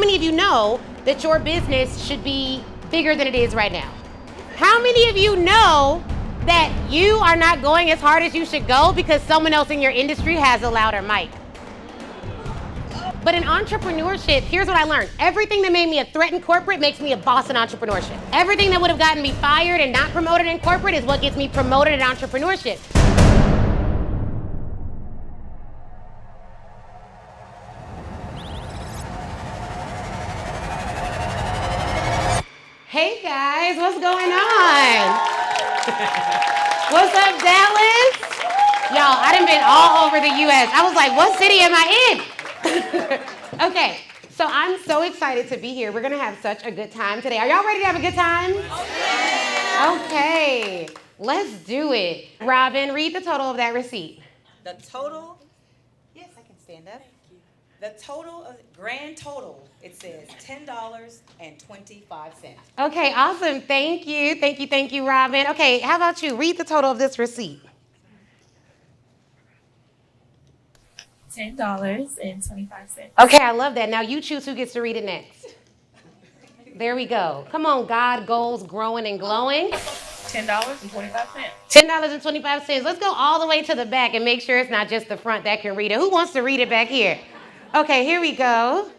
many of you know that your business should be bigger than it is right now? How many of you know that you are not going as hard as you should go because someone else in your industry has a louder mic? But in entrepreneurship, here's what I learned. Everything that made me a threat in corporate makes me a boss in entrepreneurship. Everything that would have gotten me fired and not promoted in corporate is what gets me promoted in entrepreneurship. Hey guys, what's going on? What's up, Dallas? Y'all, I done been all over the US. I was like, what city am I in? Okay, so I'm so excited to be here. We're gonna have such a good time today. Are y'all ready to have a good time? Okay, let's do it. Robin, read the total of that receipt. The total, yes, I can stand up. The total, grand total, it says $10.25. Okay, awesome. Thank you, Robin. Okay, how about you? Read the total of this receipt. $10.25. Okay, I love that. Now you choose who gets to read it next. There we go. Come on, God, goals, growing and glowing. $10.25. $10.25. Let's go all the way to the back and make sure it's not just the front that can read it. Who wants to read it back here? Okay, here we go.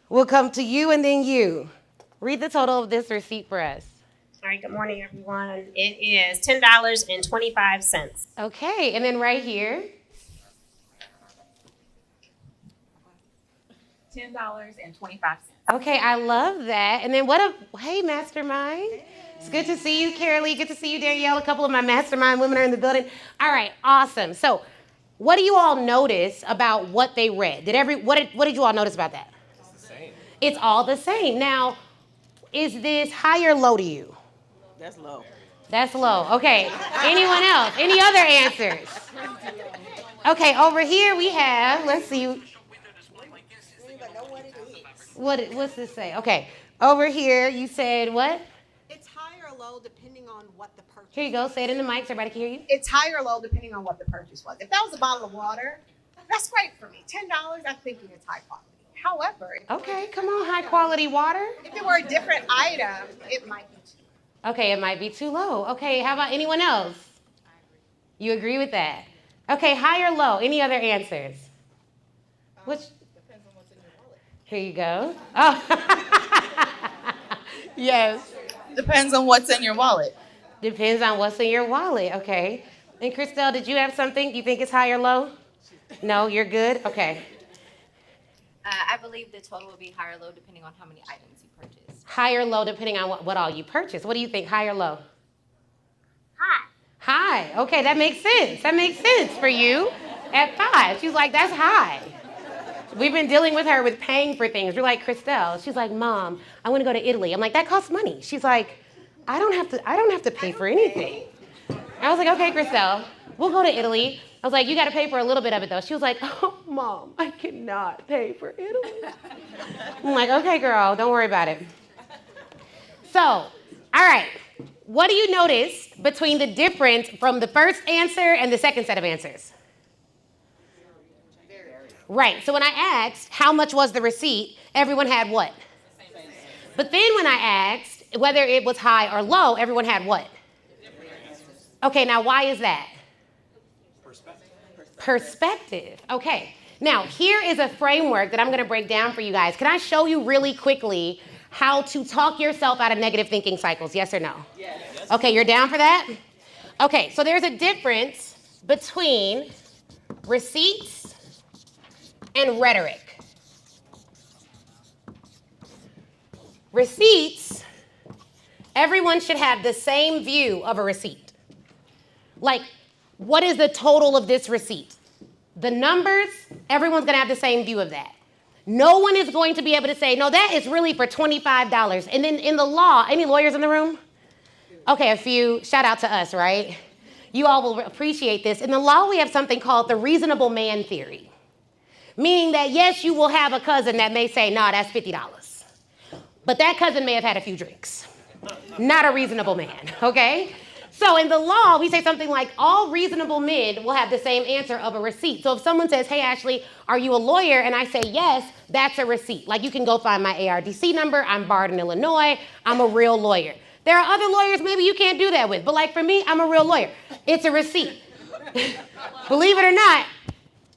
We'll come to you and then you. Read the total of this receipt for us. All right, good morning, everyone. It is $10.25. Okay, and then right here. $10.25. Okay, I love that. And then hey, mastermind. It's good to see you, Carolee. Good to see you, Danielle. A couple of my mastermind women are in the building. All right, awesome. So what do you all notice about what they read? What did you all notice about that? It's the same. It's all the same. Now, is this high or low to you? That's low. That's low. Okay. Anyone else? Any other answers? Okay, over here we have, let's see. What's this say? Okay. Over here you said what? It's high or low depending on what the purchase. Here you go. Say it in the mic so everybody can hear you. It's high or low depending on what the purchase was. If that was a bottle of water, that's great for me. $10, I'm thinking it's high quality. However, Okay, come on, high quality water. if it were a different item, it might be too. Okay, it might be too low. Okay, how about anyone else? You agree with that? Okay, high or low? Any other answers? Which? Depends on what's in your wallet. Here you go. Oh, yes. Depends on what's in your wallet. Depends on what's in your wallet. Okay. And Christelle, did you have something? You think it's high or low? No, you're good? Okay. I believe the total will be high or low depending on how many items you purchase. High or low depending on what all you purchase. What do you think, high or low? Hi. High. Okay, that makes sense. That makes sense for you at 5. She's like, that's high. We've been dealing with her with paying for things. We're like, Christelle. She's like, Mom, I want to go to Italy. I'm like, that costs money. She's like, I don't have to pay for anything. I was like, okay, Christelle, we'll go to Italy. I was like, you got to pay for a little bit of it though. She was like, oh, Mom, I cannot pay for Italy. I'm like, okay, girl, don't worry about it. So, all right. What do you notice between the difference from the first answer and the second set of answers? Right. So when I asked how much was the receipt, everyone had what? But then when I asked whether it was high or low, everyone had what? Okay, now why is that? Perspective. Okay. Now, here is a framework that I'm going to break down for you guys. Can I show you really quickly how to talk yourself out of negative thinking cycles? Yes or no? Yes. Okay, you're down for that? Okay, so there's a difference between receipts and rhetoric. Receipts, everyone should have the same view of a receipt. Like, what is the total of this receipt? The numbers, everyone's gonna have the same view of that. No one is going to be able to say, no, that is really for $25. And then in the law, any lawyers in the room? Okay, a few, shout out to us, right? You all will appreciate this. In the law, we have something called the reasonable man theory. Meaning that, yes, you will have a cousin that may say, nah, that's $50. But that cousin may have had a few drinks. Not a reasonable man, okay? So in the law, we say something like all reasonable men will have the same answer of a receipt. So if someone says, hey, Ashley, are you a lawyer? And I say yes, that's a receipt. Like you can go find my ARDC number. I'm barred in Illinois. I'm a real lawyer. There are other lawyers maybe you can't do that with. But like for me, I'm a real lawyer. It's a receipt. Believe it or not,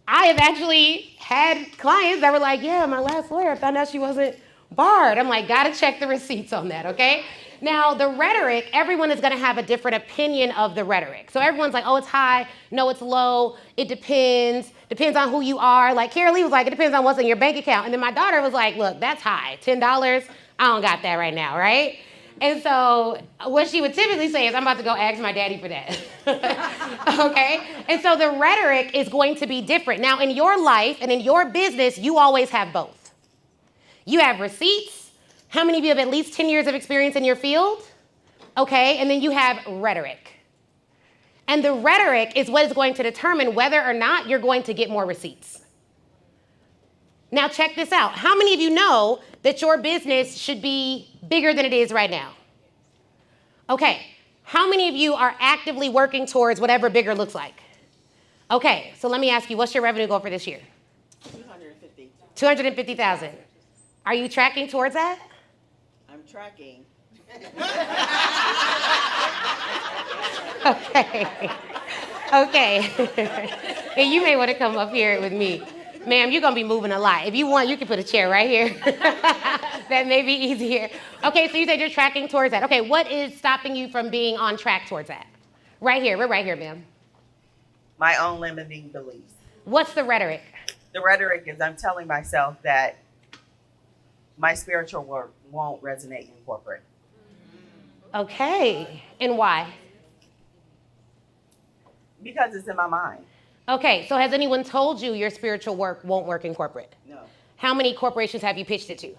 I have actually had clients that were like, yeah, my last lawyer, I found out she wasn't barred. I'm like, gotta check the receipts on that, okay? Now, the rhetoric, everyone is gonna have a different opinion of the rhetoric. So everyone's like, oh, it's high, no, it's low, it depends on who you are. Like Carol Lee was like, it depends on what's in your bank account. And then my daughter was like, look, that's high, $10, I don't got that right now, right? And so what she would typically say is, I'm about to go ask my daddy for that, okay? And so the rhetoric is going to be different. Now, in your life and in your business, you always have both. You have receipts. How many of you have at least 10 years of experience in your field? Okay, and then you have rhetoric. And the rhetoric is what is going to determine whether or not you're going to get more receipts. Now check this out. How many of you know that your business should be bigger than it is right now? Okay, how many of you are actively working towards whatever bigger looks like? Okay, so let me ask you, what's your revenue goal for this year? 250. 250,000. Are you tracking towards that? I'm tracking. Okay. And you may want to come up here with me. Ma'am, you're going to be moving a lot. If you want, you can put a chair right here. That may be easier. Okay, so you said you're tracking towards that. Okay, what is stopping you from being on track towards that? Right here. We're right here, ma'am. My own limiting beliefs. What's the rhetoric? The rhetoric is I'm telling myself that my spiritual work won't resonate in corporate. Okay, and why? Because it's in my mind. Okay, so has anyone told you your spiritual work won't work in corporate? No. How many corporations have you pitched it to?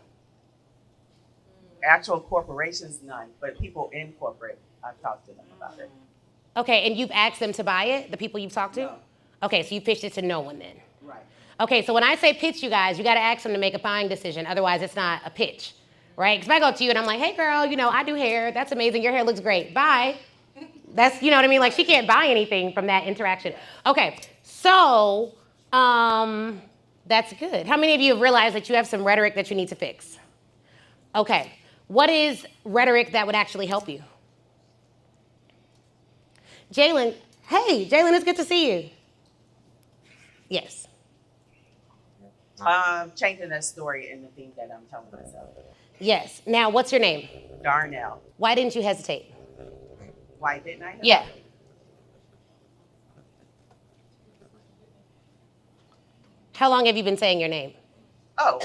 Actual corporations, none. But people in corporate, I've talked to them about it. Okay, and you've asked them to buy it, the people you've talked to? No. Okay, so you pitched it to no one then. Right. Okay, so when I say pitch you guys, you gotta ask them to make a buying decision, otherwise it's not a pitch, right? Because if I go to you and I'm like, hey girl, I do hair, that's amazing, your hair looks great, bye. That's, you know what I mean? Like she can't buy anything from that interaction. Okay, so that's good. How many of you have realized that you have some rhetoric that you need to fix? Okay, what is rhetoric that would actually help you? Jalen, hey, Jalen, it's good to see you. Yes. Changing that story in the thing that I'm telling myself. Yes. Now, what's your name? Darnell. Why didn't you hesitate? Why didn't I? Yeah. How long have you been saying your name? Oh,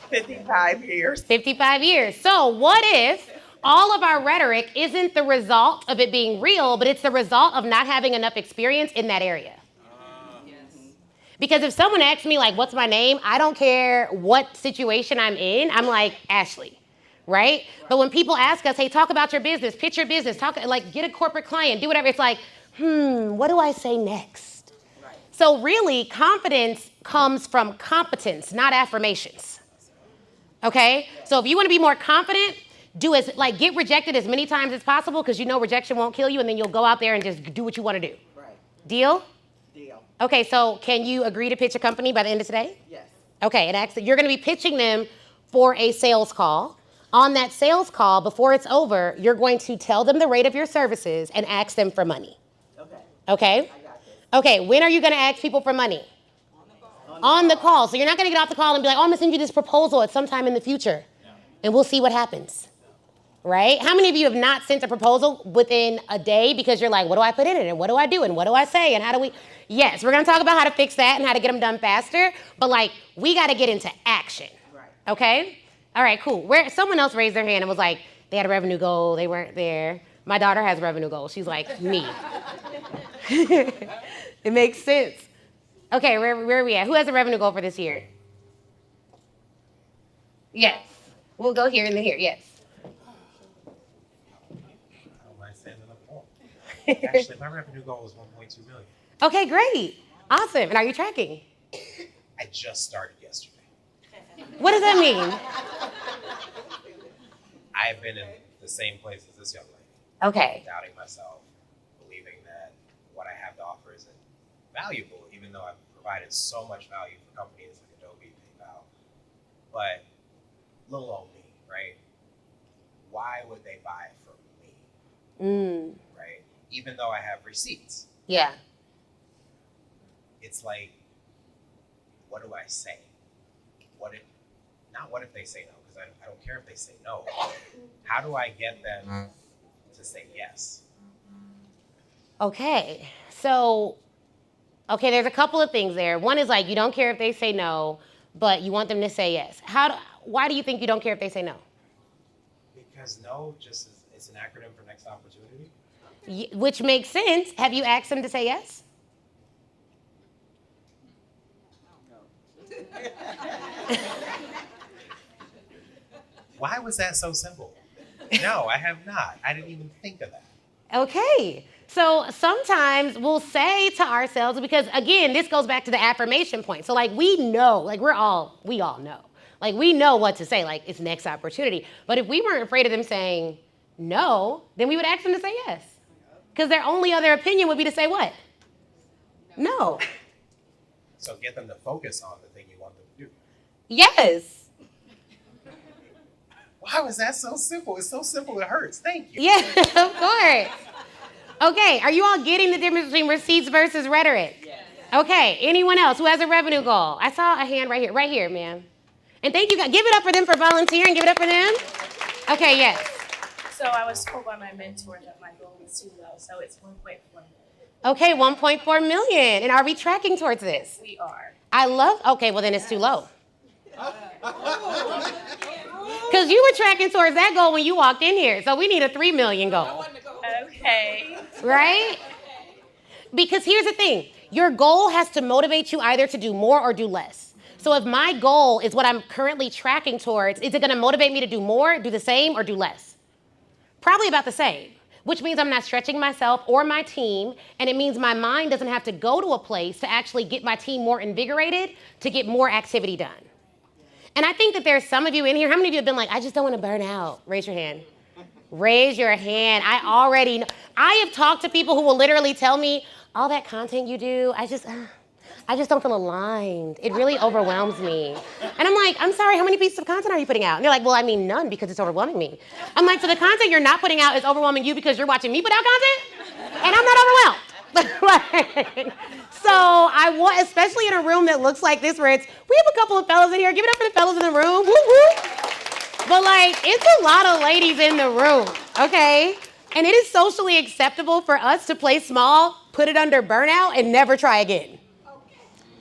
55 years. 55 years. So what if all of our rhetoric isn't the result of it being real, but it's the result of not having enough experience in that area? Because if someone asks me, like, what's my name? I don't care what situation I'm in. I'm like, Ashley, right? But when people ask us, hey, talk about your business, pitch your business, get a corporate client, do whatever. It's like, what do I say next? Right. So really, confidence comes from competence, not affirmations. Okay? So if you want to be more confident, get rejected as many times as possible because you know rejection won't kill you, and then you'll go out there and just do what you want to do. Right. Deal? Deal. Okay, so can you agree to pitch a company by the end of today? Yes. Okay, and you're going to be pitching them for a sales call. On that sales call, before it's over, you're going to tell them the rate of your services and ask them for money. Okay. Okay? I got this. Okay, when are you going to ask people for money? On the call. So you're not going to get off the call and be like, oh, I'm going to send you this proposal at some time in the future. Yeah. And we'll see what happens. Right? How many of you have not sent a proposal within a day because you're like, what do I put in it? And what do I do? And what do I say? And how do we? Yes, we're going to talk about how to fix that and how to get them done faster. But we got to get into action. Right. Okay? All right, cool. Someone else raised their hand and was like, they had a revenue goal. They weren't there. My daughter has a revenue goal. She's like, me. It makes sense. Okay, where are we at? Who has a revenue goal for this year? Yes. We'll go here and then here. Yes. Actually, my revenue goal is 1.2 million. Okay, great. Awesome. And are you tracking? I just started yesterday. What does that mean? I have been in the same place as this young lady. Okay. Doubting myself, believing that what I have to offer isn't valuable, even though I've provided so much value for companies like Adobe, PayPal. But little old me, right? Why would they buy from me? Right? Even though I have receipts. Yeah. It's like, what do I say? Not what if they say no, because I don't care if they say no. How do I get them to say yes? Okay. So, there's a couple of things there. One is like, you don't care if they say no, but you want them to say yes. Why do you think you don't care if they say no? Because no just it's an acronym for next opportunity. Which makes sense. Have you asked them to say yes? Why was that so simple? No, I have not. I didn't even think of that. Okay. So sometimes we'll say to ourselves, because again, this goes back to the affirmation point. So like we know, like we all know. Like we know what to say, like it's next opportunity. But if we weren't afraid of them saying no, then we would ask them to say yes. Because their only other opinion would be to say what? No. So get them to focus on the thing you want them to do. Yes. Why was that so simple? It's so simple it hurts. Thank you. Yeah, of course. Okay, are you all getting the difference between receipts versus rhetoric? Yes. Okay, anyone else who has a revenue goal? I saw a hand right here, ma'am. And thank you guys. Give it up for them for volunteering. Give it up for them. Okay, yes. So I was told by my mentor that my goal was too low, so it's 1.4 million. Okay, 1.4 million. And are we tracking towards this? We are. Okay, well then it's too low. Because you were tracking towards that goal when you walked in here. So we need a 3 million goal. Okay. Right? Because here's the thing. Your goal has to motivate you either to do more or do less. So if my goal is what I'm currently tracking towards, is it going to motivate me to do more, do the same, or do less? Probably about the same, which means I'm not stretching myself or my team, and it means my mind doesn't have to go to a place to actually get my team more invigorated to get more activity done. And I think that there's some of you in here, how many of you have been like, I just don't want to burn out? Raise your hand. Raise your hand. I already know. I have talked to people who will literally tell me, all that content you do, I just don't feel aligned. It really overwhelms me. And I'm like, I'm sorry, how many pieces of content are you putting out? And they're like, well, I mean, none because it's overwhelming me. I'm like, so the content you're not putting out is overwhelming you because you're watching me put out content? And I'm not overwhelmed. So I want, especially in a room that looks like this where we have a couple of fellas in here. Give it up for the fellas in the room. Woo woo. But like, it's a lot of ladies in the room, okay? And it is socially acceptable for us to play small, put it under burnout, and never try again.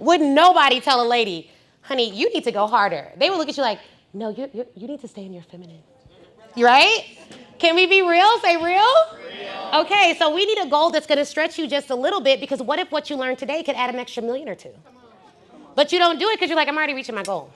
Wouldn't nobody tell a lady, honey, you need to go harder. They would look at you like, no, you need to stay in your feminine. Right? Can we be real? Say real? Okay, so we need a goal that's going to stretch you just a little bit, because what if what you learned today could add an extra million or two? But you don't do it because you're like, I'm already reaching my goal.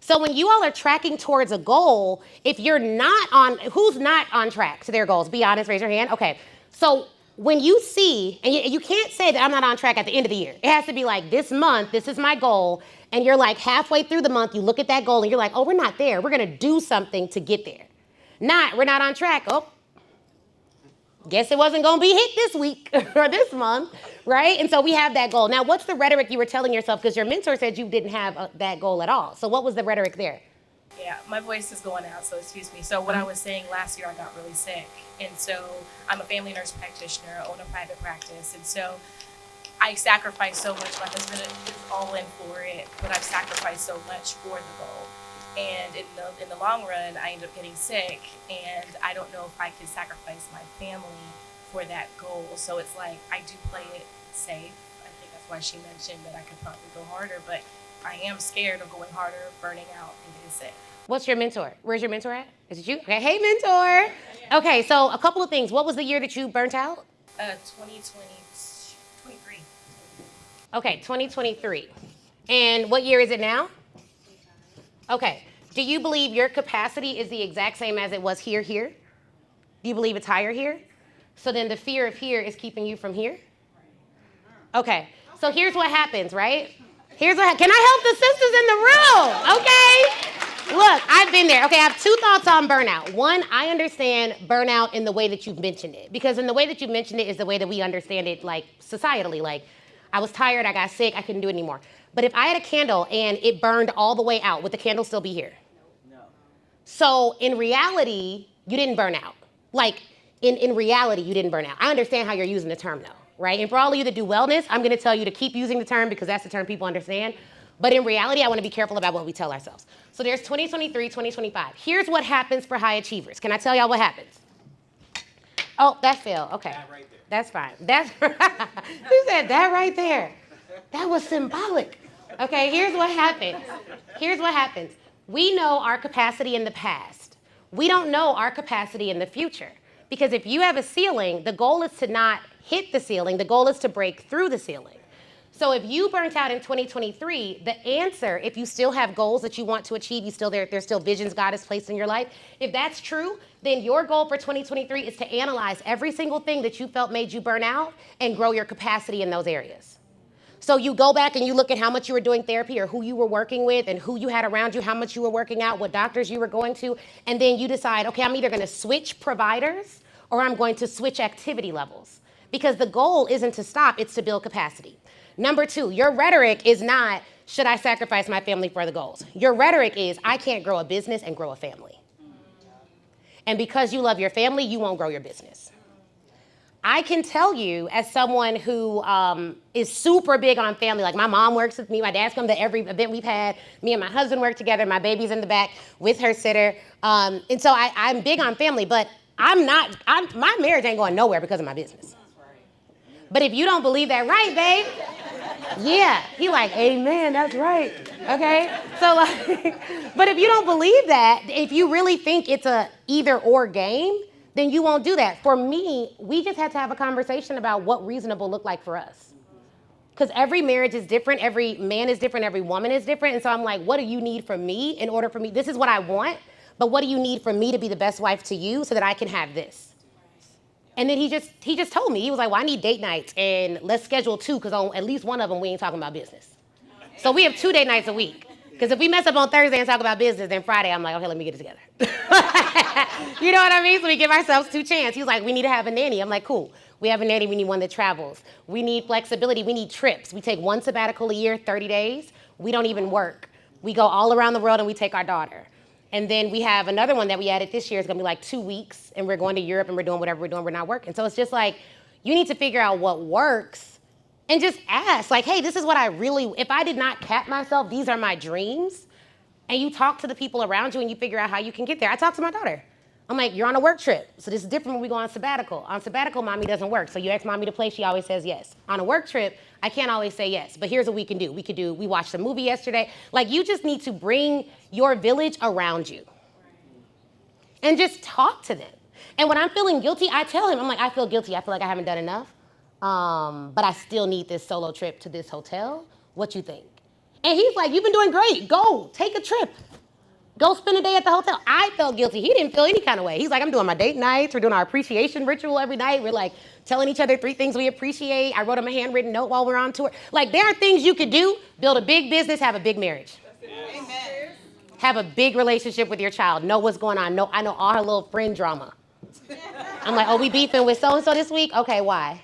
So when you all are tracking towards a goal, if you're not on, who's not on track to their goals? Be honest, raise your hand. Okay, so when you see, and you can't say that I'm not on track at the end of the year. It has to be like, this month, this is my goal, and you're like halfway through the month, you look at that goal and you're like, oh, we're not there. We're going to do something to get there. We're not on track. Oh, guess it wasn't going to be hit this week or this month, right? And so we have that goal. Now, what's the rhetoric you were telling yourself? Because your mentor said you didn't have that goal at all. So what was the rhetoric there? Yeah, my voice is going out, so excuse me. So what I was saying, last year I got really sick. And so I'm a family nurse practitioner, I own a private practice. And so I sacrificed so much. My husband is all in for it, but I've sacrificed so much for the goal. And in the long run, I ended up getting sick, and I don't know if I could sacrifice my family for that goal. So it's like, I do play it safe. I think that's why she mentioned that I could probably go harder, but I am scared of going harder, burning out, and getting sick. What's your mentor? Where's your mentor at? Is it you? Okay, hey, mentor. Okay, so a couple of things. What was the year that you burnt out? 2023. Okay, 2023. And what year is it now? Okay. Do you believe your capacity is the exact same as it was here? Do you believe it's higher here? So then the fear of here is keeping you from here? Okay. So here's what happens, right? Can I help the sisters in the room? Okay. Look, I've been there. Okay, I have two thoughts on burnout. One, I understand burnout in the way that you've mentioned it, because in the way that you mentioned it is the way that we understand it, like societally. Like, I was tired, I got sick, I couldn't do it anymore. But if I had a candle and it burned all the way out, would the candle still be here? No. So in reality, you didn't burn out. Like, in reality, you didn't burn out. I understand how you're using the term though, right? And for all of you that do wellness, I'm gonna tell you to keep using the term because that's the term people understand. But in reality, I wanna be careful about what we tell ourselves. So there's 2023, 2025. Here's what happens for high achievers. Can I tell y'all what happens? Oh, that failed, okay. That right there. That's fine. That's, who said that right there? That was symbolic. Okay, here's what happens. Here's what happens. We know our capacity in the past. We don't know our capacity in the future. Because if you have a ceiling, the goal is to not hit the ceiling. The goal is to break through the ceiling. So if you burnt out in 2023, the answer, if you still have goals that you want to achieve, there's still visions God has placed in your life. If that's true, then your goal for 2023 is to analyze every single thing that you felt made you burn out and grow your capacity in those areas. So you go back and you look at how much you were doing therapy or who you were working with and who you had around you, how much you were working out, what doctors you were going to, and then you decide, okay, I'm either gonna switch providers or I'm going to switch activity levels. Because the goal isn't to stop, it's to build capacity. Number two, your rhetoric is not, should I sacrifice my family for the goals? Your rhetoric is, I can't grow a business and grow a family. And because you love your family, you won't grow your business. I can tell you, as someone who is super big on family, like my mom works with me, my dad's come to every event we've had, me and my husband work together, my baby's in the back with her sitter. And so I'm big on family, but my marriage ain't going nowhere because of my business. But if you don't believe that, right, babe? Yeah, he like, amen, that's right, okay? So like, but if you don't believe that, if you really think it's a either or game, then you won't do that. For me, we just had to have a conversation about what reasonable looked like for us. Because every marriage is different, every man is different, every woman is different. And so I'm like, what do you need from me in order for me? This is what I want, but what do you need from me to be the best wife to you so that I can have this? And then he just told me, he was like, well, I need date nights and let's schedule 2 because on at least one of them we ain't talking about business. So we have 2 date nights a week. Because if we mess up on Thursday and talk about business, then Friday I'm like, okay, let me get it together. You know what I mean? So we give ourselves 2 chances. He's like, we need to have a nanny. I'm like, cool. We have a nanny, we need one that travels. We need flexibility, we need trips. We take 1 sabbatical a year, 30 days. We don't even work. We go all around the world and we take our daughter. And then we have another one that we added this year. It's gonna be like 2 weeks and we're going to Europe and we're doing whatever we're doing, we're not working. So it's just like, you need to figure out what works and just ask, like, hey, this is what I really, if I did not cap myself, these are my dreams. And you talk to the people around you and you figure out how you can get there. I talked to my daughter. I'm like, you're on a work trip. So this is different when we go on sabbatical. On sabbatical, mommy doesn't work. So you ask mommy to play, she always says yes. On a work trip, I can't always say yes. But here's what we can do. We watched a movie yesterday. Like, you just need to bring your village around you. And just talk to them. And when I'm feeling guilty, I tell him, I'm like, I feel guilty. I feel like I haven't done enough. But I still need this solo trip to this hotel. What you think? And he's like, you've been doing great. Go, take a trip. Go spend a day at the hotel. I felt guilty. He didn't feel any kind of way. He's like, I'm doing my date nights. We're doing our appreciation ritual every night. We're like telling each other 3 things we appreciate. I wrote him a handwritten note while we're on tour. Like, there are things you could do. Build a big business, have a big marriage. Amen. Have a big relationship with your child. Know what's going on. I know all her little friend drama. I'm like, oh, we beefing with so-and-so this week? Okay, why?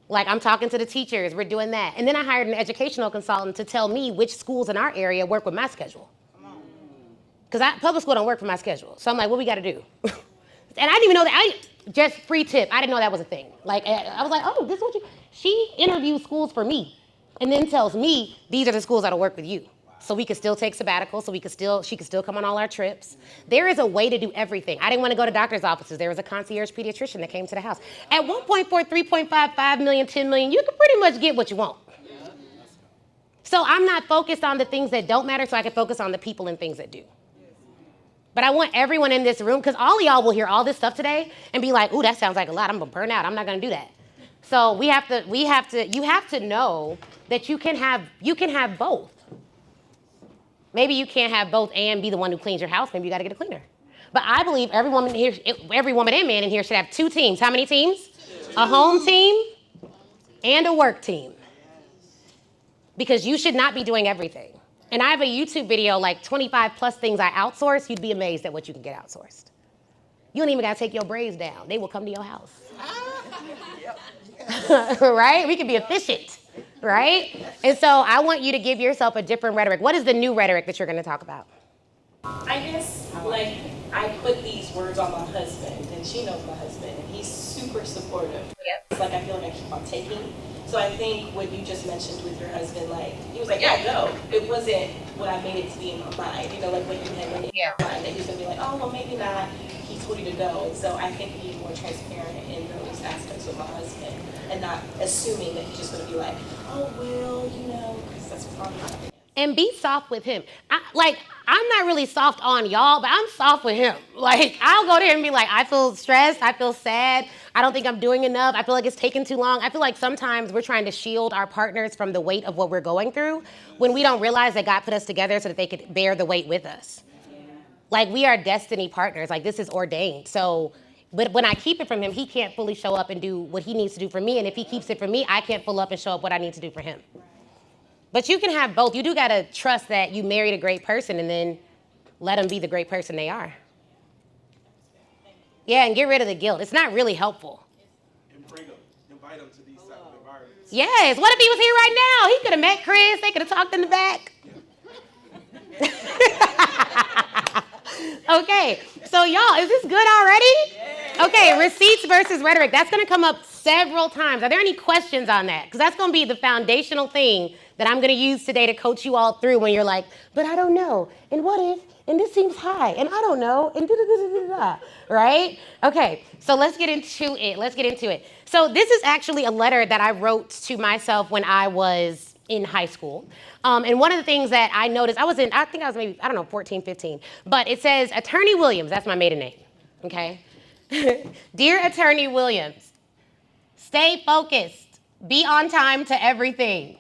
Like, I'm talking to the teachers. We're doing that. And then I hired an educational consultant to tell me which schools in our area work with my schedule. Because public school don't work for my schedule. So I'm like, what we got to do? And I didn't even know that. Just free tip. I didn't know that was a thing. Like, I was like, oh, this is what she interviews schools for me and then tells me these are the schools that'll work with you. So we could still take sabbatical, she could still come on all our trips. There is a way to do everything. I didn't want to go to doctor's offices. There was a concierge pediatrician that came to the house. At 1.4, 3.5, 5 million, 10 million, you can pretty much get what you want. So I'm not focused on the things that don't matter, so I can focus on the people and things that do. But I want everyone in this room, because all of y'all will hear all this stuff today and be like, ooh, that sounds like a lot. I'm gonna burn out. I'm not gonna do that. So you have to know that you can have both. Maybe you can't have both and be the one who cleans your house. Maybe you got to get a cleaner. But I believe every woman and man in here should have 2 teams. How many teams? 2. A home team and a work team. Because you should not be doing everything. And I have a YouTube video, like 25 plus things I outsource. You'd be amazed at what you can get outsourced. You don't even gotta take your braids down. They will come to your house. Right? We can be efficient, right? And so I want you to give yourself a different rhetoric. What is the new rhetoric that you're gonna talk about? I guess, like, I put these words on my husband, and she knows my husband, and he's super supportive. It's like I feel like I keep on taking. So I think what you just mentioned with your husband, like, he was like, yeah, go. It wasn't what I made it to be in my mind, you know, like what you had in your mind, that he was going to be like, oh, well, maybe not. He told you to go. And so I think being more transparent in those aspects with my husband and not assuming that he's just going to be like, oh, well, you know, because that's probably not it. And be soft with him. I'm not really soft on y'all, but I'm soft with him. Like, I'll go there and be like, I feel stressed, I feel sad, I don't think I'm doing enough, I feel like it's taking too long. I feel like sometimes we're trying to shield our partners from the weight of what we're going through when we don't realize that God put us together so that they could bear the weight with us. Like, we are destiny partners, like this is ordained. So, but when I keep it from him, he can't fully show up and do what he needs to do for me. And if he keeps it from me, I can't pull up and show up what I need to do for him. But you can have both. You do gotta trust that you married a great person and then let them be the great person they are. Yeah, and get rid of the guilt. It's not really helpful. And invite them to these type of environments. Yes, what if he was here right now? He could have met Chris, they could have talked in the back. Okay, so y'all, is this good already? Okay, receipts versus rhetoric. That's gonna come up several times. Are there any questions on that? Because that's gonna be the foundational thing that I'm gonna use today to coach you all through when you're like, but I don't know, and what if, and this seems high, and I don't know, and da-da-da-da-da-da, right? Okay, so let's get into it. So this is actually a letter that I wrote to myself when I was in high school. And one of the things that I noticed, I think I was maybe, 14, 15, but it says, Attorney Williams, that's my maiden name, okay? Dear Attorney Williams, stay focused, be on time to everything.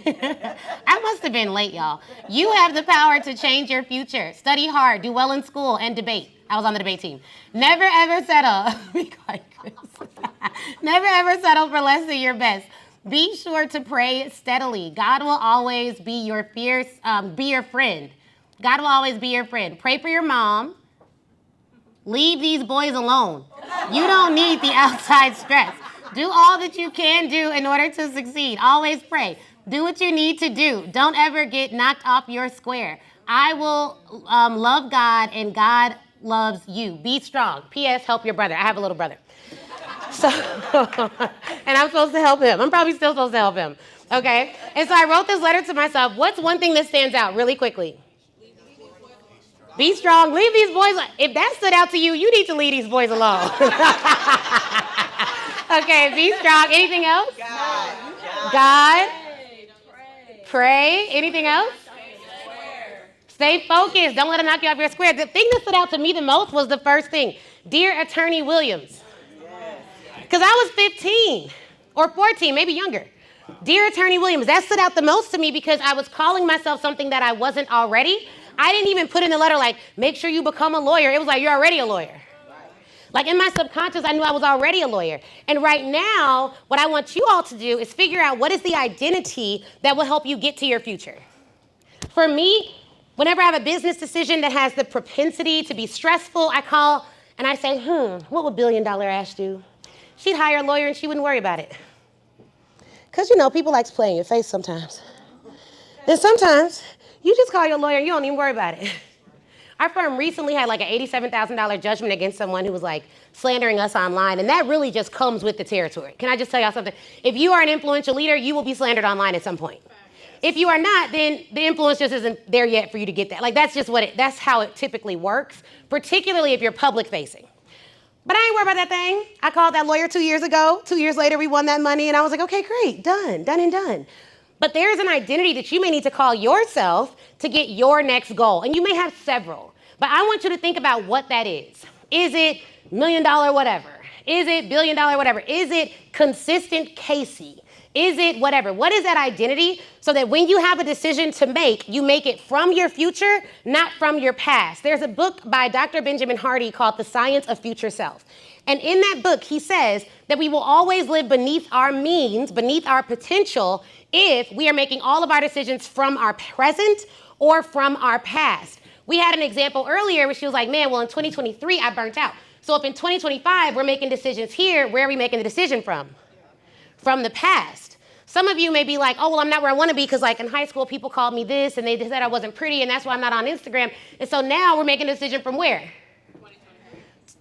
I must have been late, y'all. You have the power to change your future. Study hard, do well in school, and debate. I was on the debate team. Never ever settle. Be quiet, Chris. Never ever settle for less than your best. Be sure to pray steadily. God will always be your friend. God will always be your friend. Pray for your mom. Leave these boys alone. You don't need the outside stress. Do all that you can do in order to succeed. Always pray. Do what you need to do. Don't ever get knocked off your square. I will love God and God loves you. Be strong. P.S. Help your brother. I have a little brother. So, and I'm supposed to help him. I'm probably still supposed to help him. Okay? And so I wrote this letter to myself. What's one thing that stands out really quickly? Be strong. Leave these boys. If that stood out to you, you need to leave these boys alone. Okay, be strong. Anything else? God. Pray. Anything else? Stay focused. Don't let them knock you off your square. The thing that stood out to me the most was the first thing. Dear Attorney Williams. Because I was 15 or 14, maybe younger. Dear Attorney Williams, that stood out the most to me because I was calling myself something that I wasn't already. I didn't even put in the letter like, make sure you become a lawyer. It was like, you're already a lawyer. Like in my subconscious, I knew I was already a lawyer. And right now, what I want you all to do is figure out what is the identity that will help you get to your future. For me, whenever I have a business decision that has the propensity to be stressful, I call and I say, what would $1 billion Ash do? She'd hire a lawyer and she wouldn't worry about it. Because, people like to play in your face sometimes. Then sometimes, you just call your lawyer and you don't even worry about it. Our firm recently had like an $87,000 judgment against someone who was like slandering us online, and that really just comes with the territory. Can I just tell y'all something? If you are an influential leader, you will be slandered online at some point. If you are not, then the influence just isn't there yet for you to get that. Like that's just that's how it typically works, particularly if you're public facing. But I ain't worried about that thing. I called that lawyer 2 years ago. 2 years later, we won that money, and I was like, okay, great, done and done. But there is an identity that you may need to call yourself to get your next goal. And you may have several. But I want you to think about what that is. Is it $1 million whatever? Is it $1 billion whatever? Is it consistent Casey? Is it whatever? What is that identity so that when you have a decision to make, you make it from your future, not from your past? There's a book by Dr. Benjamin Hardy called The Science of Future Self. And in that book, he says that we will always live beneath our means, beneath our potential, if we are making all of our decisions from our present or from our past. We had an example earlier where she was like, man, well, in 2023, I burnt out. So if in 2025, we're making decisions here, where are we making the decision from? From the past. Some of you may be like, oh, well, I'm not where I want to be because like in high school, people called me this and they said I wasn't pretty and that's why I'm not on Instagram. And so now we're making a decision from where?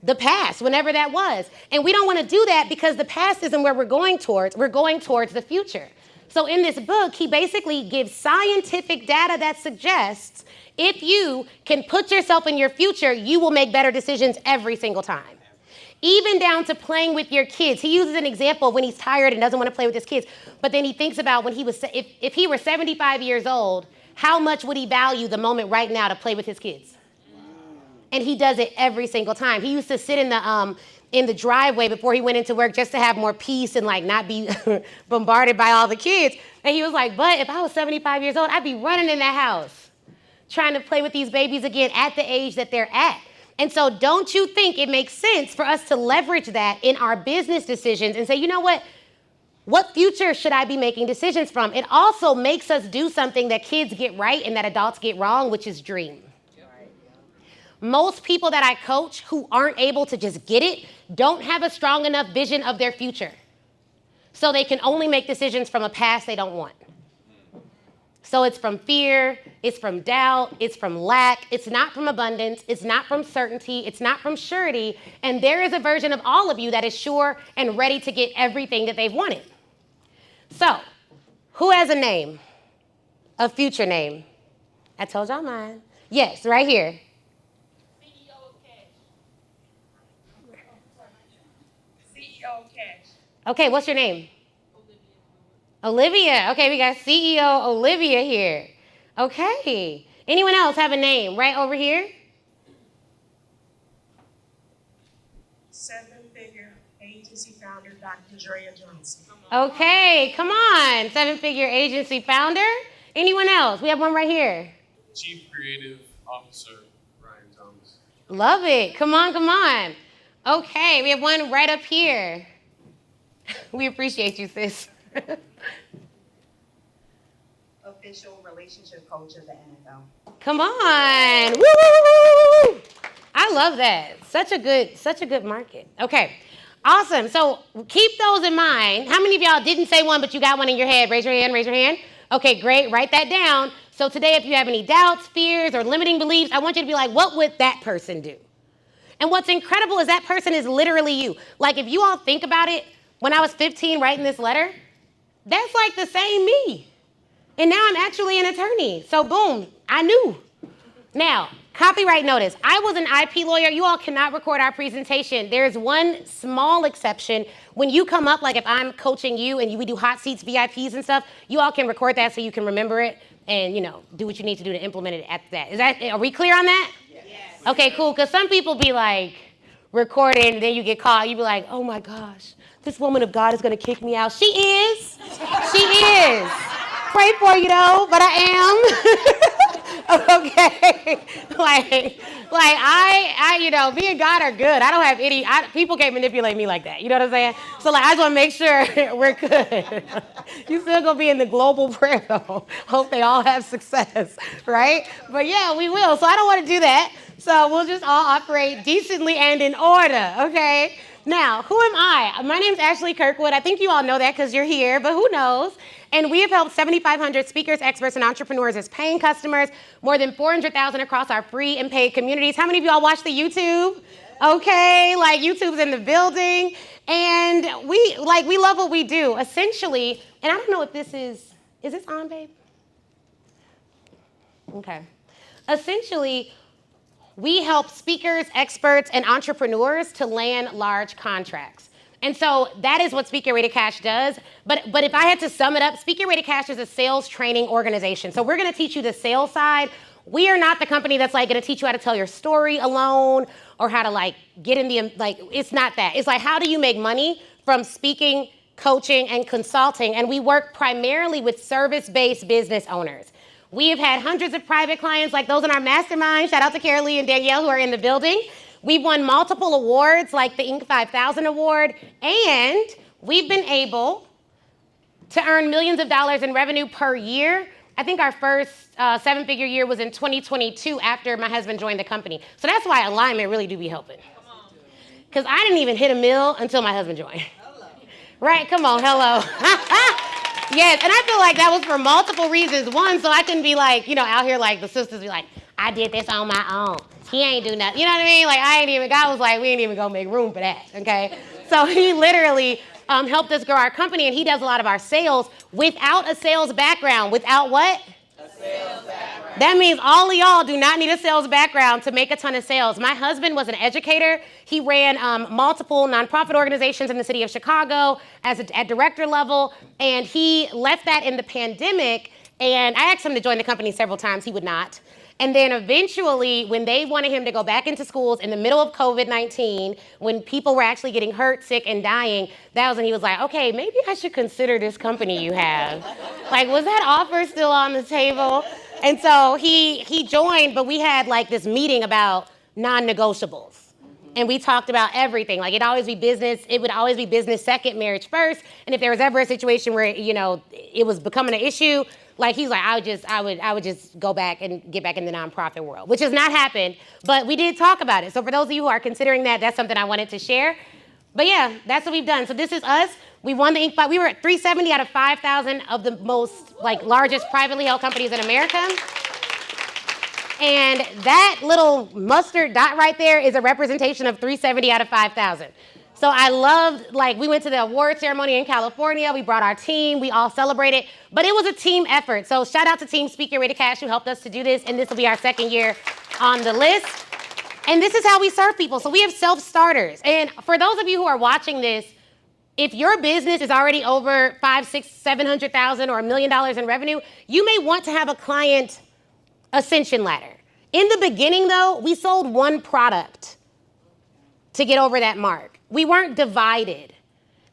The past, whenever that was. And we don't want to do that because the past isn't where we're going towards. We're going towards the future. So in this book, he basically gives scientific data that suggests if you can put yourself in your future, you will make better decisions every single time. Even down to playing with your kids. He uses an example when he's tired and doesn't want to play with his kids. But then he thinks about when he was, if he were 75 years old, how much would he value the moment right now to play with his kids? And he does it every single time. He used to sit in the driveway before he went into work just to have more peace and like not be bombarded by all the kids. And he was like, but if I was 75 years old, I'd be running in that house trying to play with these babies again at the age that they're at. And so don't you think it makes sense for us to leverage that in our business decisions and say, you know what future should I be making decisions from? It also makes us do something that kids get right and that adults get wrong, which is dream. Most people that I coach who aren't able to just get it don't have a strong enough vision of their future. So they can only make decisions from a past they don't want. So it's from fear, it's from doubt, it's from lack, it's not from abundance, it's not from certainty, it's not from surety, and there is a version of all of you that is sure and ready to get everything that they've wanted. So, who has a name? A future name? I told y'all mine. Yes, right here. CEO Cash. Okay, what's your name? Olivia. Okay, we got CEO Olivia here. Okay. Anyone else have a name right over here? Seven-figure agency founder, Dr. Drea Johnson. Okay, come on. Seven-figure agency founder. Anyone else? We have one right here. Chief Creative Officer, Ryan Thomas. Love it. Come on, come on. Okay, we have one right up here. We appreciate you, sis. Official relationship coach of the NFL. Come on. Woo, woo, woo. I love that. Such a good market. Okay. Awesome. So keep those in mind. How many of y'all didn't say one, but you got one in your head? Raise your hand, raise your hand. Okay, great. Write that down. So today, if you have any doubts, fears, or limiting beliefs, I want you to be like, what would that person do? And what's incredible is that person is literally you. Like if you all think about it, when I was 15 writing this letter, that's like the same me. And now I'm actually an attorney. So boom, I knew. Now, copyright notice. I was an IP lawyer. You all cannot record our presentation. There's one small exception. When you come up, like if I'm coaching you and we do hot seats, VIPs and stuff, you all can record that so you can remember it and, do what you need to do to implement it after that. Are we clear on that? Yes. Okay, cool. Because some people be like recording and then you get caught. You be like, oh my gosh, this woman of God is going to kick me out. She is. She is. Pray for you though, but I am. Okay. like I, me and God are good. I don't have any, people can't manipulate me like that. You know what I'm saying? So I just want to make sure we're good. You still gonna be in the global prayer though. Hope they all have success, right? But yeah, we will. So I don't want to do that. So we'll just all operate decently and in order, okay? Now, who am I? My name's Ashley Kirkwood. I think you all know that because you're here, but who knows? And we have helped 7,500 speakers, experts, and entrepreneurs as paying customers, more than 400,000 across our free and paid communities. How many of y'all watch the YouTube? Okay, YouTube's in the building. And we love what we do. Essentially, and I don't know if this is this on, babe? Okay. Essentially, we help speakers, experts, and entrepreneurs to land large contracts. And so that is what Speaker Rate of Cash does. But if I had to sum it up, Speaker Rate of Cash is a sales training organization. So we're going to teach you the sales side. We are not the company that's going to teach you how to tell your story alone or how to get in the, it's not that. It's how do you make money from speaking, coaching, and consulting. And we work primarily with service-based business owners. We have had hundreds of private clients like those in our mastermind. Shout out to Carolee and Danielle who are in the building. We've won multiple awards like the Inc. 5000 Award, and we've been able to earn millions of dollars in revenue per year I think our first 7-figure year was in 2022 after my husband joined the company. So that's why alignment really do be helping. Because I didn't even hit a mill until my husband joined. Right? Come on, hello. Yes, and I feel like that was for multiple reasons. One, so I couldn't be like, out here like the sisters be like, I did this on my own. He ain't do nothing. You know what I mean? Like God was like, we ain't even gonna make room for that, okay? So he literally helped us grow our company, and he does a lot of our sales without a sales background. Without what? A sales background. That means all of y'all do not need a sales background to make a ton of sales. My husband was an educator. He ran multiple nonprofit organizations in the city of Chicago at director level, and he left that in the pandemic, and I asked him to join the company several times. He would not. And then eventually, when they wanted him to go back into schools in the middle of COVID-19, when people were actually getting hurt, sick, and dying, that was when he was like, okay, maybe I should consider this company you have. Like, was that offer still on the table? And so he joined, but we had like this meeting about non-negotiables. And we talked about everything. Like, it would always be business second, marriage first. And if there was ever a situation where, it was becoming an issue, like he's like, I would just go back and get back in the nonprofit world, which has not happened, but we did talk about it. So for those of you who are considering that, that's something I wanted to share. But yeah, that's what we've done. So this is us. We won the Inc. 5. We were at 370 out of 5,000 of the most largest privately held companies in America. And that little mustard dot right there is a representation of 370 out of 5,000. So I loved, we went to the award ceremony in California. We brought our team. We all celebrated. But it was a team effort. So shout out to Team Speaker Rita Cash who helped us to do this. And this will be our second year on the list. And this is how we serve people. So we have self-starters. And for those of you who are watching this, if your business is already over 5, 6, 700,000 or $1 million in revenue, you may want to have a client ascension ladder. In the beginning, though, we sold one product to get over that mark. We weren't divided.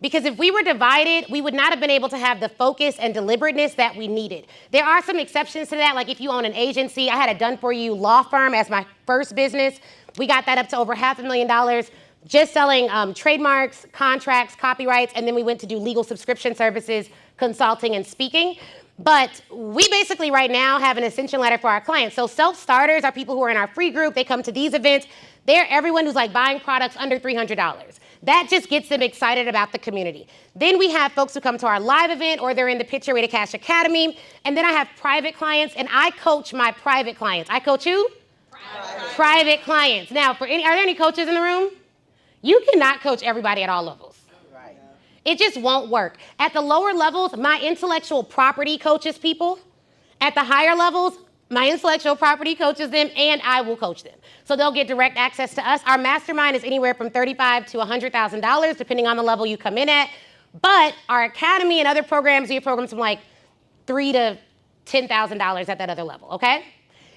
Because if we were divided, we would not have been able to have the focus and deliberateness that we needed. There are some exceptions to that, like if you own an agency. I had a done-for-you law firm as my first business. We got that up to over $500,000, just selling trademarks, contracts, copyrights, and then we went to do legal subscription services, consulting, and speaking. But we basically right now have an ascension ladder for our clients. So self-starters are people who are in our free group. They come to these events. They're everyone who's buying products under $300. That just gets them excited about the community. Then we have folks who come to our live event or they're in the Picture Rate of Cash Academy. And then I have private clients, and I coach my private clients. I coach who? Private clients. Now, are there any coaches in the room? You cannot coach everybody at all levels. Right. It just won't work. At the lower levels, my intellectual property coaches people. At the higher levels, my intellectual property coaches them, and I will coach them. So they'll get direct access to us. Our mastermind is anywhere from $35,000 to $100,000, depending on the level you come in at. But our academy and other programs, we have programs from $3,000 to $10,000 at that other level, okay?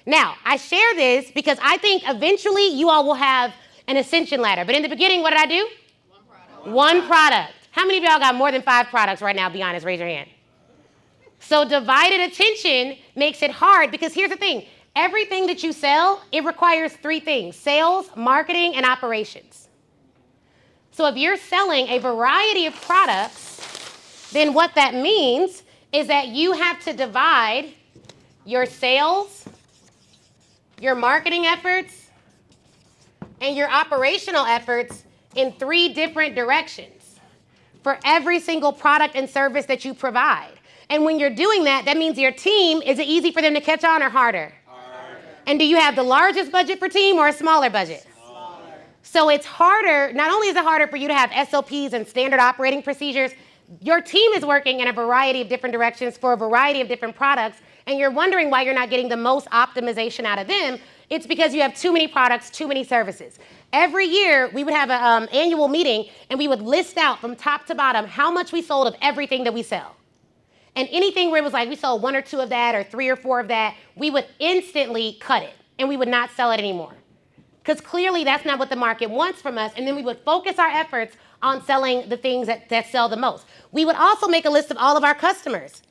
Now, I share this because I think eventually you all will have an ascension ladder. But in the beginning, what did I do? One product. How many of y'all got more than 5 products right now? Be honest, raise your hand. So divided attention makes it hard because here's the thing. Everything that you sell, it requires 3 things: sales, marketing, and operations. So if you're selling a variety of products, then what that means is that you have to divide your sales, your marketing efforts, and your operational efforts in 3 different directions for every single product and service that you provide. And when you're doing that, that means your team, is it easy for them to catch on or harder? And do you have the largest budget per team or a smaller budget? Smaller. So it's harder. Not only is it harder for you to have SOPs and standard operating procedures, your team is working in a variety of different directions for a variety of different products, and you're wondering why you're not getting the most optimization out of them. It's because you have too many products, too many services. Every year, we would have an annual meeting, and we would list out from top to bottom how much we sold of everything that we sell. And anything where it was we sold 1 or 2 of that or 3 or 4 of that, we would instantly cut it and we would not sell it anymore. Because clearly that's not what the market wants from us. And then we would focus our efforts on selling the things that sell the most. We would also make a list of all of our customers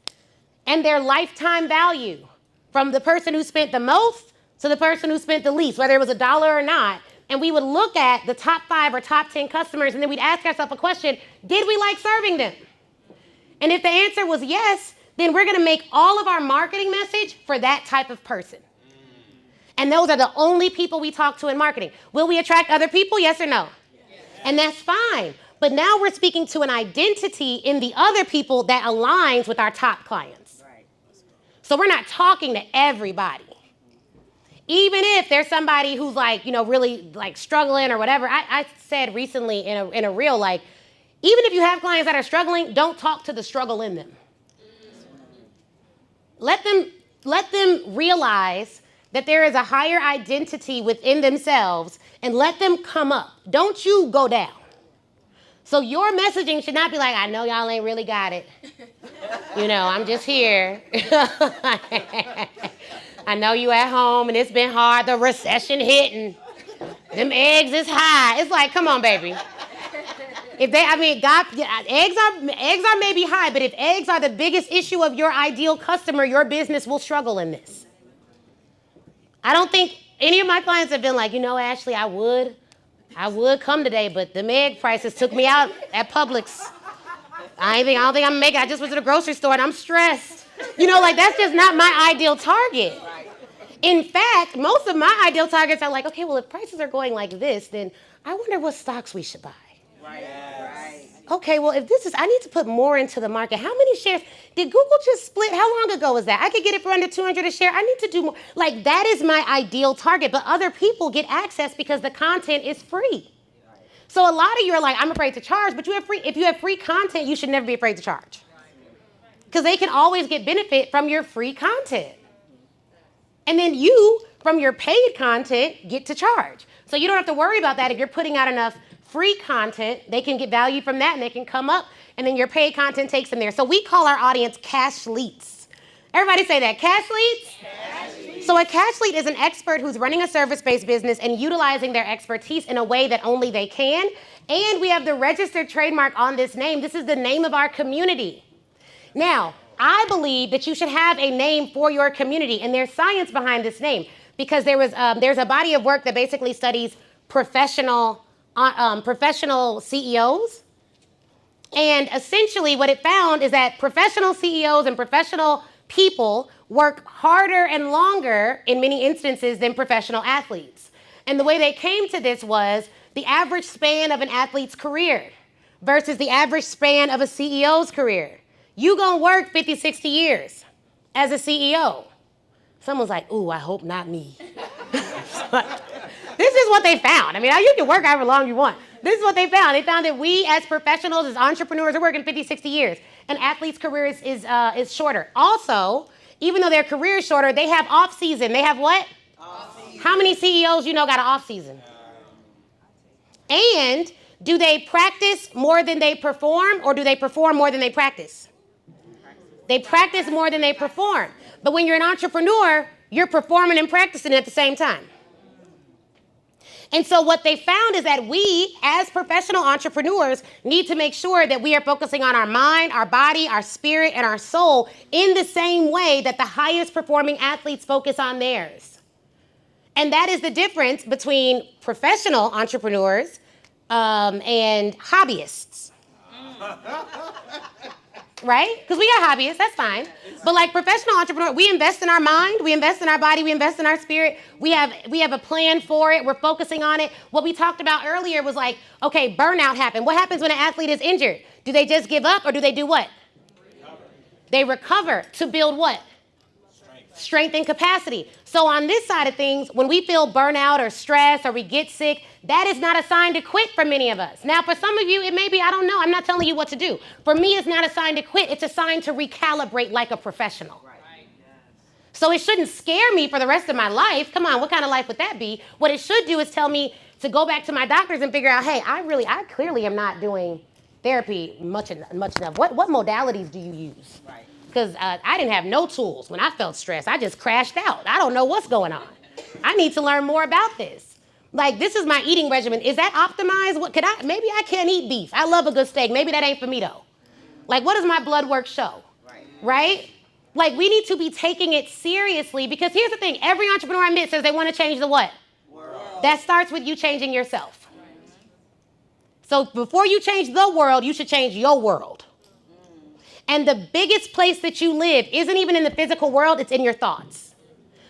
and their lifetime value, from the person who spent the most to the person who spent the least, whether it was $1 or not. And we would look at the top 5 or top 10 customers, and then we'd ask ourselves a question: did we like serving them? And if the answer was yes, then we're going to make all of our marketing message for that type of person. And those are the only people we talk to in marketing. Will we attract other people? Yes or no? Yes. And that's fine. But now we're speaking to an identity in the other people that aligns with our top clients. Right. So we're not talking to everybody. Even if there's somebody who's like, really like struggling or whatever. I said recently in a reel, like, even if you have clients that are struggling, don't talk to the struggle in them. Let them realize that there is a higher identity within themselves and let them come up. Don't you go down. So your messaging should not be like, I know y'all ain't really got it. I'm just here. I know you at home and it's been hard, the recession hitting. Them eggs is high. It's like, come on, baby. Eggs are maybe high, but if eggs are the biggest issue of your ideal customer, your business will struggle in this. I don't think any of my clients have been like, Ashley, I would come today, but the egg prices took me out at Publix. I don't think I'm making it. I just went to the grocery store and I'm stressed. That's just not my ideal target. In fact, most of my ideal targets are like, okay, well, if prices are going like this, then I wonder what stocks we should buy. Right. Okay, well, if I need to put more into the market. How many shares? Did Google just split? How long ago was that? I could get it for under 200 a share. I need to do more. Like, that is my ideal target, but other people get access because the content is free. So a lot of you are like, I'm afraid to charge, but if you have free content, you should never be afraid to charge. Because they can always get benefit from your free content. And then you, from your paid content, get to charge. So you don't have to worry about that if you're putting out enough free content. They can get value from that and they can come up, and then your paid content takes them there. So we call our audience cash leads. Everybody say that, cash leads? Cash leads. So a cash lead is an expert who's running a service-based business and utilizing their expertise in a way that only they can. And we have the registered trademark on this name. This is the name of our community. Now, I believe that you should have a name for your community, and there's science behind this name because there's a body of work that basically studies professional CEOs. And essentially what it found is that professional CEOs and professional people work harder and longer in many instances than professional athletes. And the way they came to this was the average span of an athlete's career versus the average span of a CEO's career. You gonna work 50, 60 years as a CEO. Someone's like, ooh, I hope not me. This is what they found. You can work however long you want. This is what they found. They found that we as professionals, as entrepreneurs, are working 50, 60 years. And athletes' career is shorter. Also, even though their career is shorter, they have off season. They have what? Off season. How many CEOs got an off season? And do they practice more than they perform, or do they perform more than they practice? They practice more than they perform. But when you're an entrepreneur, you're performing and practicing at the same time. And so what they found is that we, as professional entrepreneurs, need to make sure that we are focusing on our mind, our body, our spirit, and our soul in the same way that the highest performing athletes focus on theirs. And that is the difference between professional entrepreneurs and hobbyists. Right? Because we got hobbyists, that's fine. But like professional entrepreneurs, we invest in our mind, we invest in our body, we invest in our spirit. We have a plan for it. We're focusing on it. What we talked about earlier was like, okay, burnout happened. What happens when an athlete is injured? Do they just give up, or do they do what? They recover to build what? Strength and capacity. So on this side of things, when we feel burnout or stress or we get sick, that is not a sign to quit for many of us. Now, for some of you, it may be, I don't know. I'm not telling you what to do. For me, it's not a sign to quit. It's a sign to recalibrate like a professional. Right. So it shouldn't scare me for the rest of my life. Come on, what kind of life would that be? What it should do is tell me to go back to my doctors and figure out, hey, I clearly am not doing therapy much enough. What modalities do you use? Right. Because I didn't have no tools when I felt stressed. I just crashed out. I don't know what's going on. I need to learn more about this. Like, this is my eating regimen. Is that optimized? Maybe I can't eat beef. I love a good steak. Maybe that ain't for me though. Like, what does my blood work show? Right? Like, we need to be taking it seriously, because here's the thing. Every entrepreneur I meet says they want to change the what? World. That starts with you changing yourself. So before you change the world, you should change your world. And the biggest place that you live isn't even in the physical world, it's in your thoughts.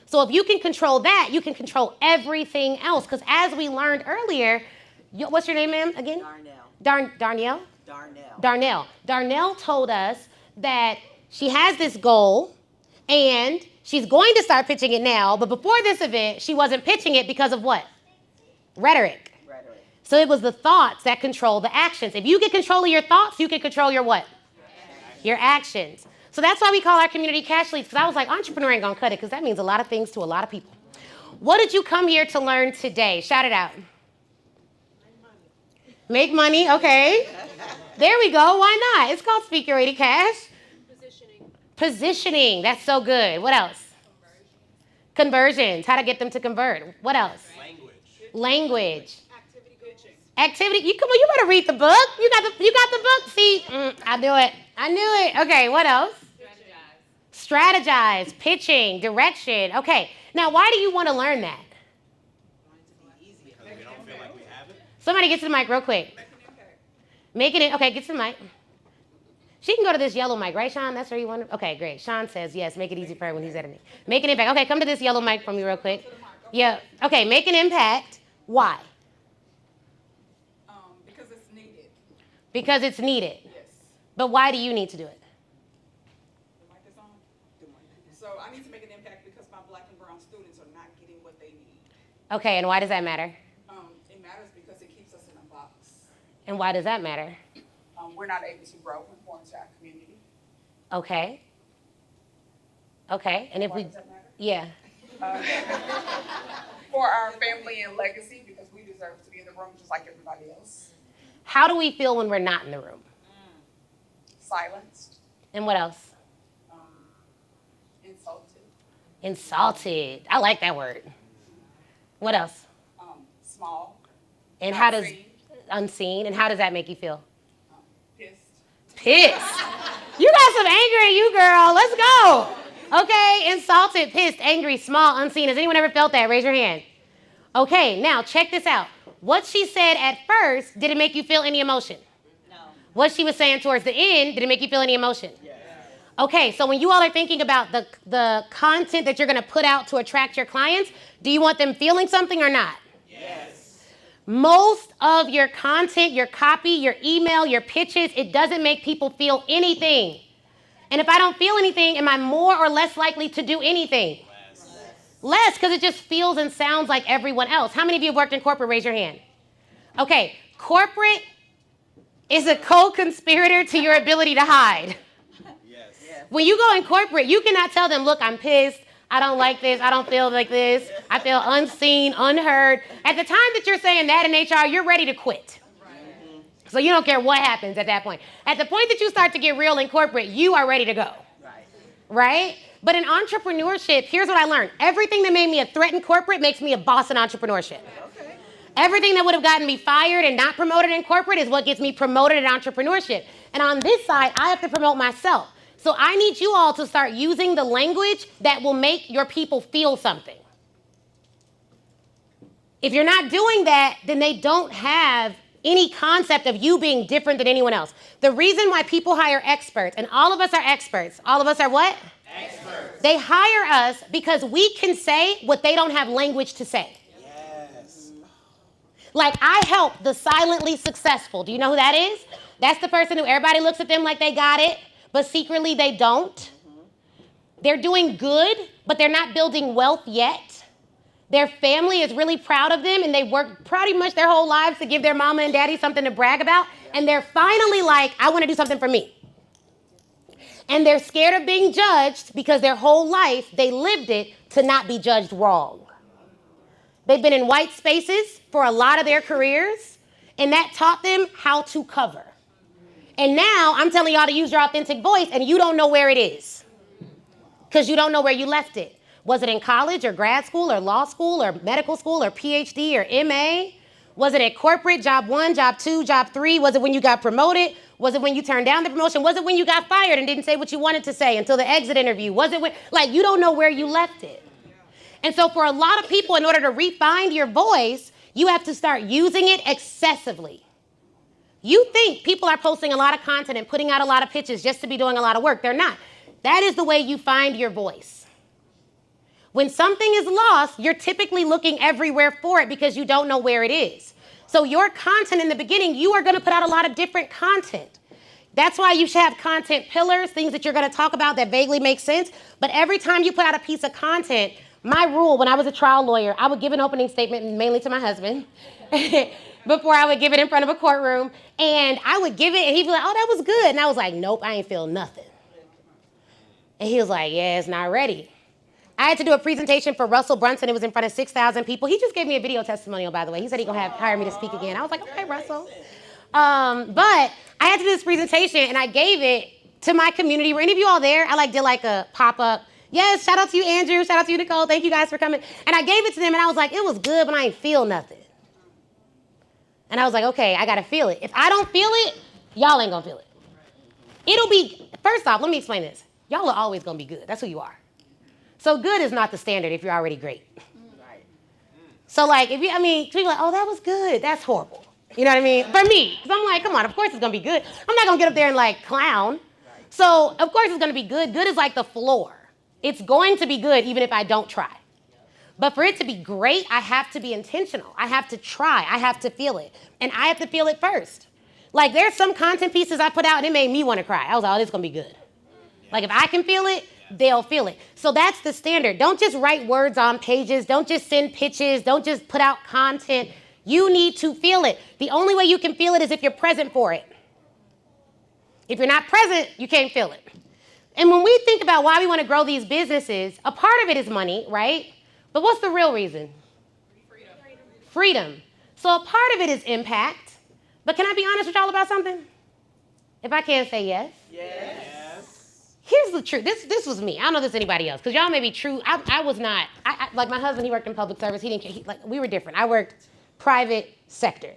So if you can control that, you can control everything else. Because as we learned earlier, what's your name, ma'am, again? Darnell. Darnell told us that she has this goal and she's going to start pitching it now, but before this event, she wasn't pitching it because of what? Rhetoric. So it was the thoughts that control the actions. If you get control of your thoughts, you can control your what? Your actions. So that's why we call our community cash leads, because I was like, entrepreneur ain't gonna cut it, because that means a lot of things to a lot of people. What did you come here to learn today? Shout it out. Make money, okay. There we go, why not? It's called Speak Your Way to Cash. Positioning, that's so good. What else? Conversions, how to get them to convert. What else? Language. Activity. You come on, you better read the book. You got the book. See, I knew it. Okay, what else? Strategize, pitching, direction. Okay, now why do you want to learn that? Because we don't feel like we have it. Somebody get to the mic real quick. Making it. Okay, get to the mic. She can go to this yellow mic, right, Sean? That's where you want to. Okay, great. Sean says yes. Make it easy for her when he's editing. Making impact. Okay, come to this yellow mic for me real quick. Yeah. Okay, make an impact. Why? Because it's needed. Because it's needed. Yes. But why do you need to do it? The mic is on? So I need to make an impact because my black and brown students are not getting what they need. Okay, and why does that matter? It matters because it keeps us in a box. And why does that matter? We're not able to grow and pour into our community. Okay. Okay, and if Why we, does that matter? yeah. For our family and legacy, because we deserve to be in the room just like everybody else. How do we feel when we're not in the room? Silenced, And what else? insulted, Insulted. I like that word. What else? small, And not how does, seen, unseen, and how does that make you feel? pissed. Pissed. You got some anger in you, girl. Let's go. Okay, insulted, pissed, angry, small, unseen. Has anyone ever felt that? Raise your hand. Okay, now check this out. What she said at first, did it make you feel any emotion? No. What she was saying towards the end, did it make you feel any emotion? Yes. Okay, so when you all are thinking about the content that you're going to put out to attract your clients, do you want them feeling something or not? Yes. Most of your content, your copy, your email, your pitches, it doesn't make people feel anything. And if I don't feel anything, am I more or less likely to do anything? Less, because it just feels and sounds like everyone else. How many of you have worked in corporate? Raise your hand. Okay, corporate is a co-conspirator to your ability to hide. Yes. When you go in corporate, you cannot tell them, look, I'm pissed. I don't like this. I don't feel like this. I feel unseen, unheard. At the time that you're saying that in HR, you're ready to quit. So you don't care what happens at that point. At the point that you start to get real in corporate, you are ready to go. Right? But in entrepreneurship, here's what I learned. Everything that made me a threat in corporate makes me a boss in entrepreneurship. Okay. Everything that would have gotten me fired and not promoted in corporate is what gets me promoted in entrepreneurship. And on this side, I have to promote myself. So I need you all to start using the language that will make your people feel something. If you're not doing that, then they don't have any concept of you being different than anyone else. The reason why people hire experts, and all of us are experts. All of us are what? Experts. They hire us because we can say what they don't have language to say. Yes. Like I help the silently successful. Do you know who that is? That's the person who everybody looks at them like they got it, but secretly they don't. They're doing good, but they're not building wealth yet. Their family is really proud of them, and they worked pretty much their whole lives to give their mama and daddy something to brag about, and they're finally like, I want to do something for me. And they're scared of being judged because their whole life they lived it to not be judged wrong. They've been in white spaces for a lot of their careers, and that taught them how to cover. And now I'm telling y'all to use your authentic voice, and you don't know where it is because you don't know where you left it. Was it in college or grad school or law school or medical school or PhD or MA? Was it at corporate, job 1, job 2, job 3? Was it when you got promoted? Was it when you turned down the promotion? Was it when you got fired and didn't say what you wanted to say until the exit interview? Was it when, like, you don't know where you left it. And so for a lot of people, in order to refine your voice, you have to start using it excessively. You think people are posting a lot of content and putting out a lot of pitches just to be doing a lot of work. They're not. That is the way you find your voice. When something is lost, you're typically looking everywhere for it because you don't know where it is. So your content in the beginning, you are going to put out a lot of different content. That's why you should have content pillars, things that you're going to talk about that vaguely make sense. But every time you put out a piece of content, my rule when I was a trial lawyer, I would give an opening statement mainly to my husband before I would give it in front of a courtroom. And I would give it and he'd be like, oh, that was good. And I was like, nope, I ain't feel nothing. And he was like, yeah, it's not ready. I had to do a presentation for Russell Brunson. It was in front of 6,000 people. He just gave me a video testimonial, by the way. He said he's going to hire me to speak again. I was like, okay, Russell. But I had to do this presentation, and I gave it to my community. Were any of you all there? I did a pop-up. Yes, shout out to you, Andrew. Shout out to you, Nicole. Thank you guys for coming. And I gave it to them, and I was like, it was good, but I ain't feel nothing. And I was like, okay, I got to feel it. If I don't feel it, y'all ain't going to feel it. It'll be, first off, let me explain this. Y'all are always going to be good. That's who you are. So good is not the standard if you're already great. So people are like, oh, that was good. That's horrible. You know what I mean? For me, because I'm like, come on, of course it's going to be good. I'm not going to get up there and clown. So of course it's going to be good. Good is like the floor. It's going to be good even if I don't try. But for it to be great, I have to be intentional. I have to try. I have to feel it. And I have to feel it first. There's some content pieces I put out and it made me want to cry. I was like, oh, this is going to be good. If I can feel it, they'll feel it. So that's the standard. Don't just write words on pages. Don't just send pitches. Don't just put out content. You need to feel it. The only way you can feel it is if you're present for it. If you're not present, you can't feel it. And when we think about why we want to grow these businesses, a part of it is money, right? But what's the real reason? Freedom. So a part of it is impact. But can I be honest with y'all about something? If I can say yes. Yes. Here's the truth. This was me. I don't know if this is anybody else, because y'all may be true. I was not. Like my husband, he worked in public service. He didn't. We were different. I worked private sector.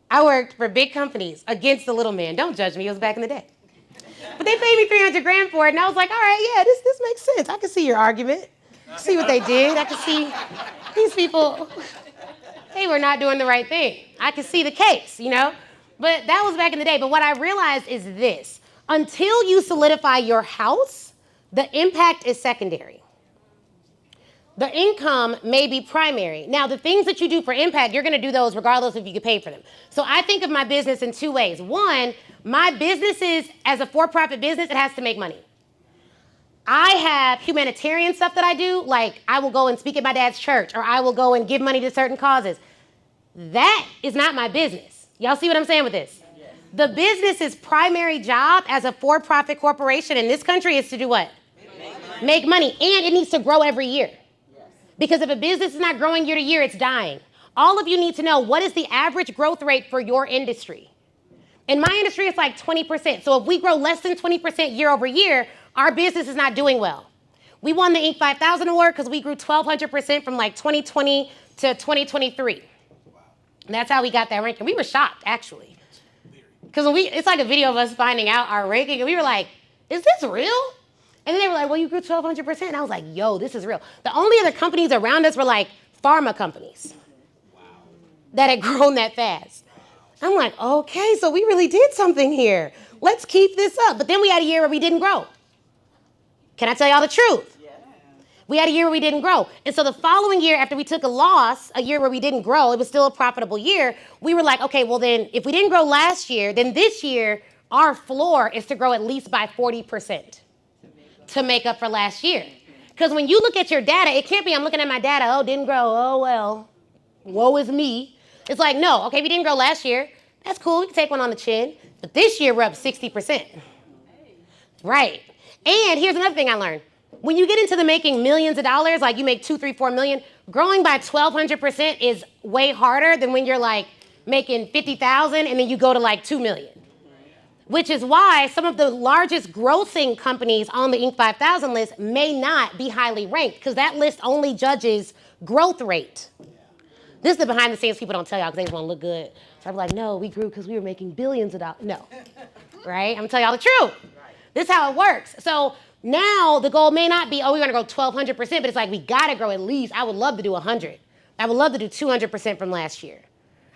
I worked for big companies against the little man. Don't judge me. It was back in the day. But they paid me $300,000 for it, and I was like, all right, yeah, this makes sense. I can see your argument. See what they did. I can see these people. They were not doing the right thing. I can see the case, But that was back in the day. But what I realized is this. Until you solidify your house, the impact is secondary. The income may be primary. Now, the things that you do for impact, you're going to do those regardless if you get paid for them. So I think of my business in two ways. One, my business is, as a for-profit business, it has to make money. I have humanitarian stuff that I do, I will go and speak at my dad's church, or I will go and give money to certain causes. That is not my business. Y'all see what I'm saying with this? The business's primary job as a for-profit corporation in this country is to do what? Make money. And it needs to grow every year. Because if a business is not growing year to year, it's dying. All of you need to know, what is the average growth rate for your industry? In my industry, it's 20%. So if we grow less than 20% year over year, our business is not doing well. We won the Inc. 5000 award because we grew 1,200% from 2020 to 2023. And that's how we got that ranking. We were shocked, actually. Because it's like a video of us finding out our ranking, and we were like, is this real? And then they were like, well, you grew 1,200%. And I was like, yo, this is real. The only other companies around us were pharma companies that had grown that fast. I'm like, okay, so we really did something here. Let's keep this up. But then we had a year where we didn't grow. Can I tell y'all the truth? We had a year where we didn't grow. And so the following year, after we took a loss, a year where we didn't grow, it was still a profitable year, we were like, okay, well then, if we didn't grow last year, then this year, our floor is to grow at least by 40% to make up for last year. Because when you look at your data, it can't be, I'm looking at my data, oh, didn't grow, oh, well, woe is me. It's like, no, okay, we didn't grow last year. That's cool, we can take one on the chin. But this year, we're up 60%. Right. And here's another thing I learned. When you get into the making millions of dollars, you make 2, 3, 4 million, growing by 1,200% is way harder than when you're making 50,000 and then you go to 2 million. Which is why some of the largest grossing companies on the Inc. 5000 list may not be highly ranked, because that list only judges growth rate. This is the behind the scenes people don't tell y'all because they just want to look good. So I'm like, no, we grew because we were making billions of dollars. No, right? I'm gonna tell y'all the truth. This is how it works. So now the goal may not be, oh, we're gonna grow 1,200%, but it's we gotta grow at least, I would love to do 100. I would love to do 200% from last year.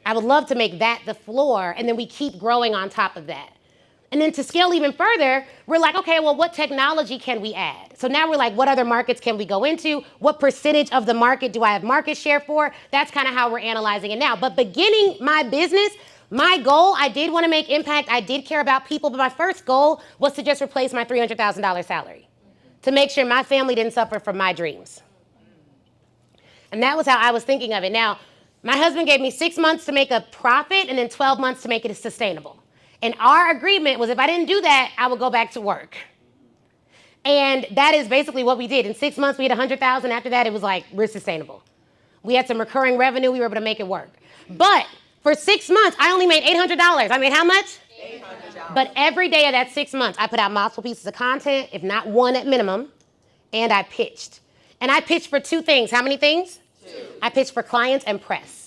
I would love to make that the floor, and then we keep growing on top of that. And then to scale even further, we're like, okay, well, what technology can we add? So now we're like, what other markets can we go into? What percentage of the market do I have market share for? That's kind of how we're analyzing it now. But beginning my business, my goal, I did want to make impact. I did care about people, but my first goal was to just replace my $300,000 salary, to make sure my family didn't suffer from my dreams. And that was how I was thinking of it. Now, my husband gave me 6 months to make a profit and then 12 months to make it sustainable. And our agreement was if I didn't do that, I would go back to work. And that is basically what we did. In 6 months, we had $100,000. After that, it was like, we're sustainable. We had some recurring revenue. We were able to make it work. But for 6 months, I only made $800. I made how much? $800. But every day of that 6 months, I put out multiple pieces of content, if not one at minimum, and I pitched. And I pitched for 2 things. How many things? 2. I pitched for clients and press.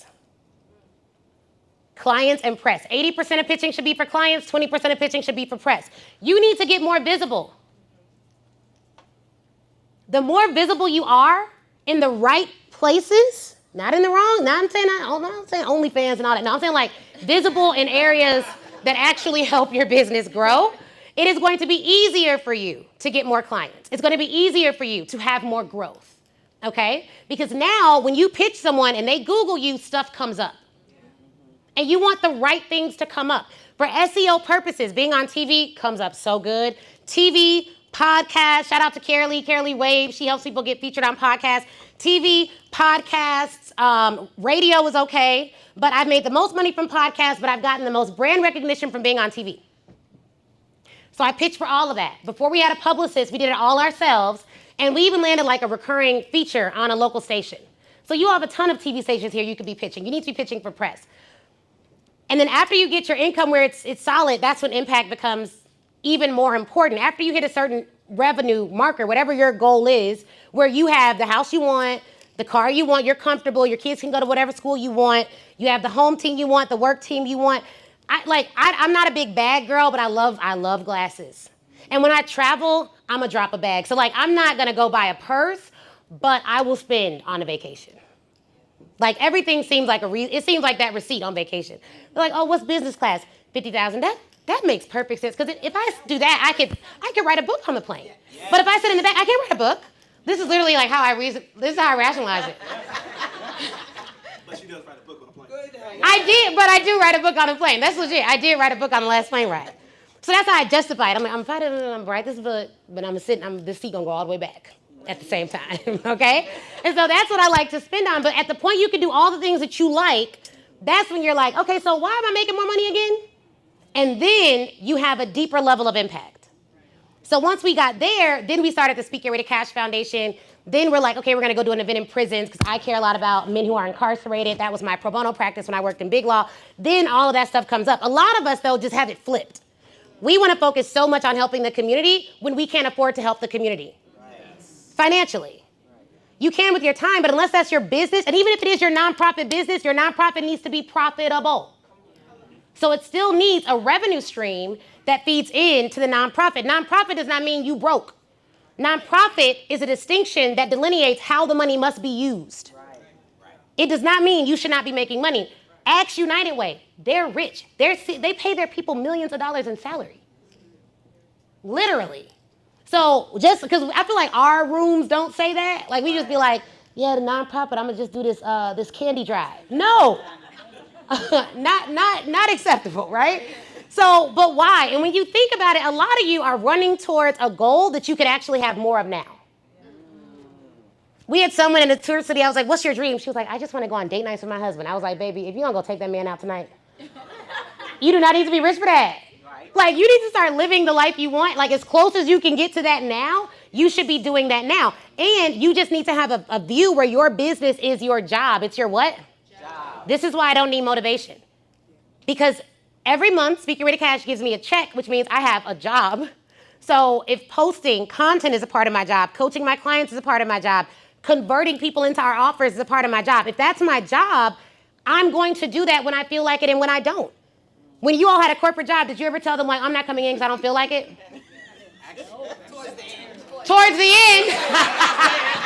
Clients and press. 80% of pitching should be for clients, 20% of pitching should be for press. You need to get more visible. The more visible you are in the right places, not in the wrong, I'm saying OnlyFans and all that. No, I'm saying like visible in areas that actually help your business grow. It is going to be easier for you to get more clients. It's going to be easier for you to have more growth, okay? Because now when you pitch someone and they Google you, stuff comes up. And you want the right things to come up. For SEO purposes, being on TV comes up so good. TV, podcast, shout out to Carolee Wave. She helps people get featured on podcasts. TV, podcasts, radio is okay. But I've made the most money from podcasts, but I've gotten the most brand recognition from being on TV. So I pitched for all of that. Before we had a publicist, we did it all ourselves. And we even landed like a recurring feature on a local station. So you have a ton of TV stations here you could be pitching. You need to be pitching for press. And then after you get your income where it's solid, that's when impact becomes even more important. After you hit a certain revenue marker, whatever your goal is, where you have the house you want, the car you want, you're comfortable, your kids can go to whatever school you want, you have the home team you want, the work team you want. I'm not a big bag girl, but I love glasses. And when I travel, I'm a drop a bag. So like I'm not gonna go buy a purse, but I will spend on a vacation. Like everything seems like it seems like that receipt on vacation. They're like, oh, what's business class? $50,000. That makes perfect sense. Because if I do that, I could write a book on the plane. But if I sit in the back, I can't write a book. This is literally like this is how I rationalize it. But she does write a book on the plane. I did, but I do write a book on the plane. That's legit. I did write a book on the last plane ride. So that's how I justify it. I'm like, I'm gonna write this book, but this seat gonna go all the way back at the same time, okay? And so that's what I like to spend on. But at the point you can do all the things that you like, that's when you're like, okay, so why am I making more money again? And then you have a deeper level of impact. So once we got there, then we started the Speak Get Ready Cash Foundation. Then we're like, okay, we're gonna go do an event in prisons because I care a lot about men who are incarcerated. That was my pro bono practice when I worked in Big Law. Then all of that stuff comes up. A lot of us, though, just have it flipped. We wanna focus so much on helping the community when we can't afford to help the community. Financially. You can with your time, but unless that's your business, and even if it is your nonprofit business, your nonprofit needs to be profitable. So it still needs a revenue stream that feeds into the nonprofit. Nonprofit does not mean you broke. Nonprofit is a distinction that delineates how the money must be used. It does not mean you should not be making money. Ask United Way. They're rich. They pay their people millions of dollars in salary. Literally. So just because I feel like our rooms don't say that, like we just be like, yeah, the nonprofit, I'm gonna just do this candy drive. No, not acceptable, right? So, but why? And when you think about it, a lot of you are running towards a goal that you could actually have more of now. We had someone in the tour city, I was like, what's your dream? She was like, I just want to go on date nights with my husband. I was like, baby, if you don't go take that man out tonight, you do not need to be rich for that. Like, you need to start living the life you want. Like, as close as you can get to that now, you should be doing that now. And you just need to have a view where your business is your job. It's your what? Job. This is why I don't need motivation. Because every month, Speak Get Ready Cash gives me a check, which means I have a job. So if posting content is a part of my job, coaching my clients is a part of my job, converting people into our offers is a part of my job. If that's my job, I'm going to do that when I feel like it and when I don't. When you all had a corporate job, did you ever tell them, like, I'm not coming in because I don't feel like it? Towards the end. Towards the end.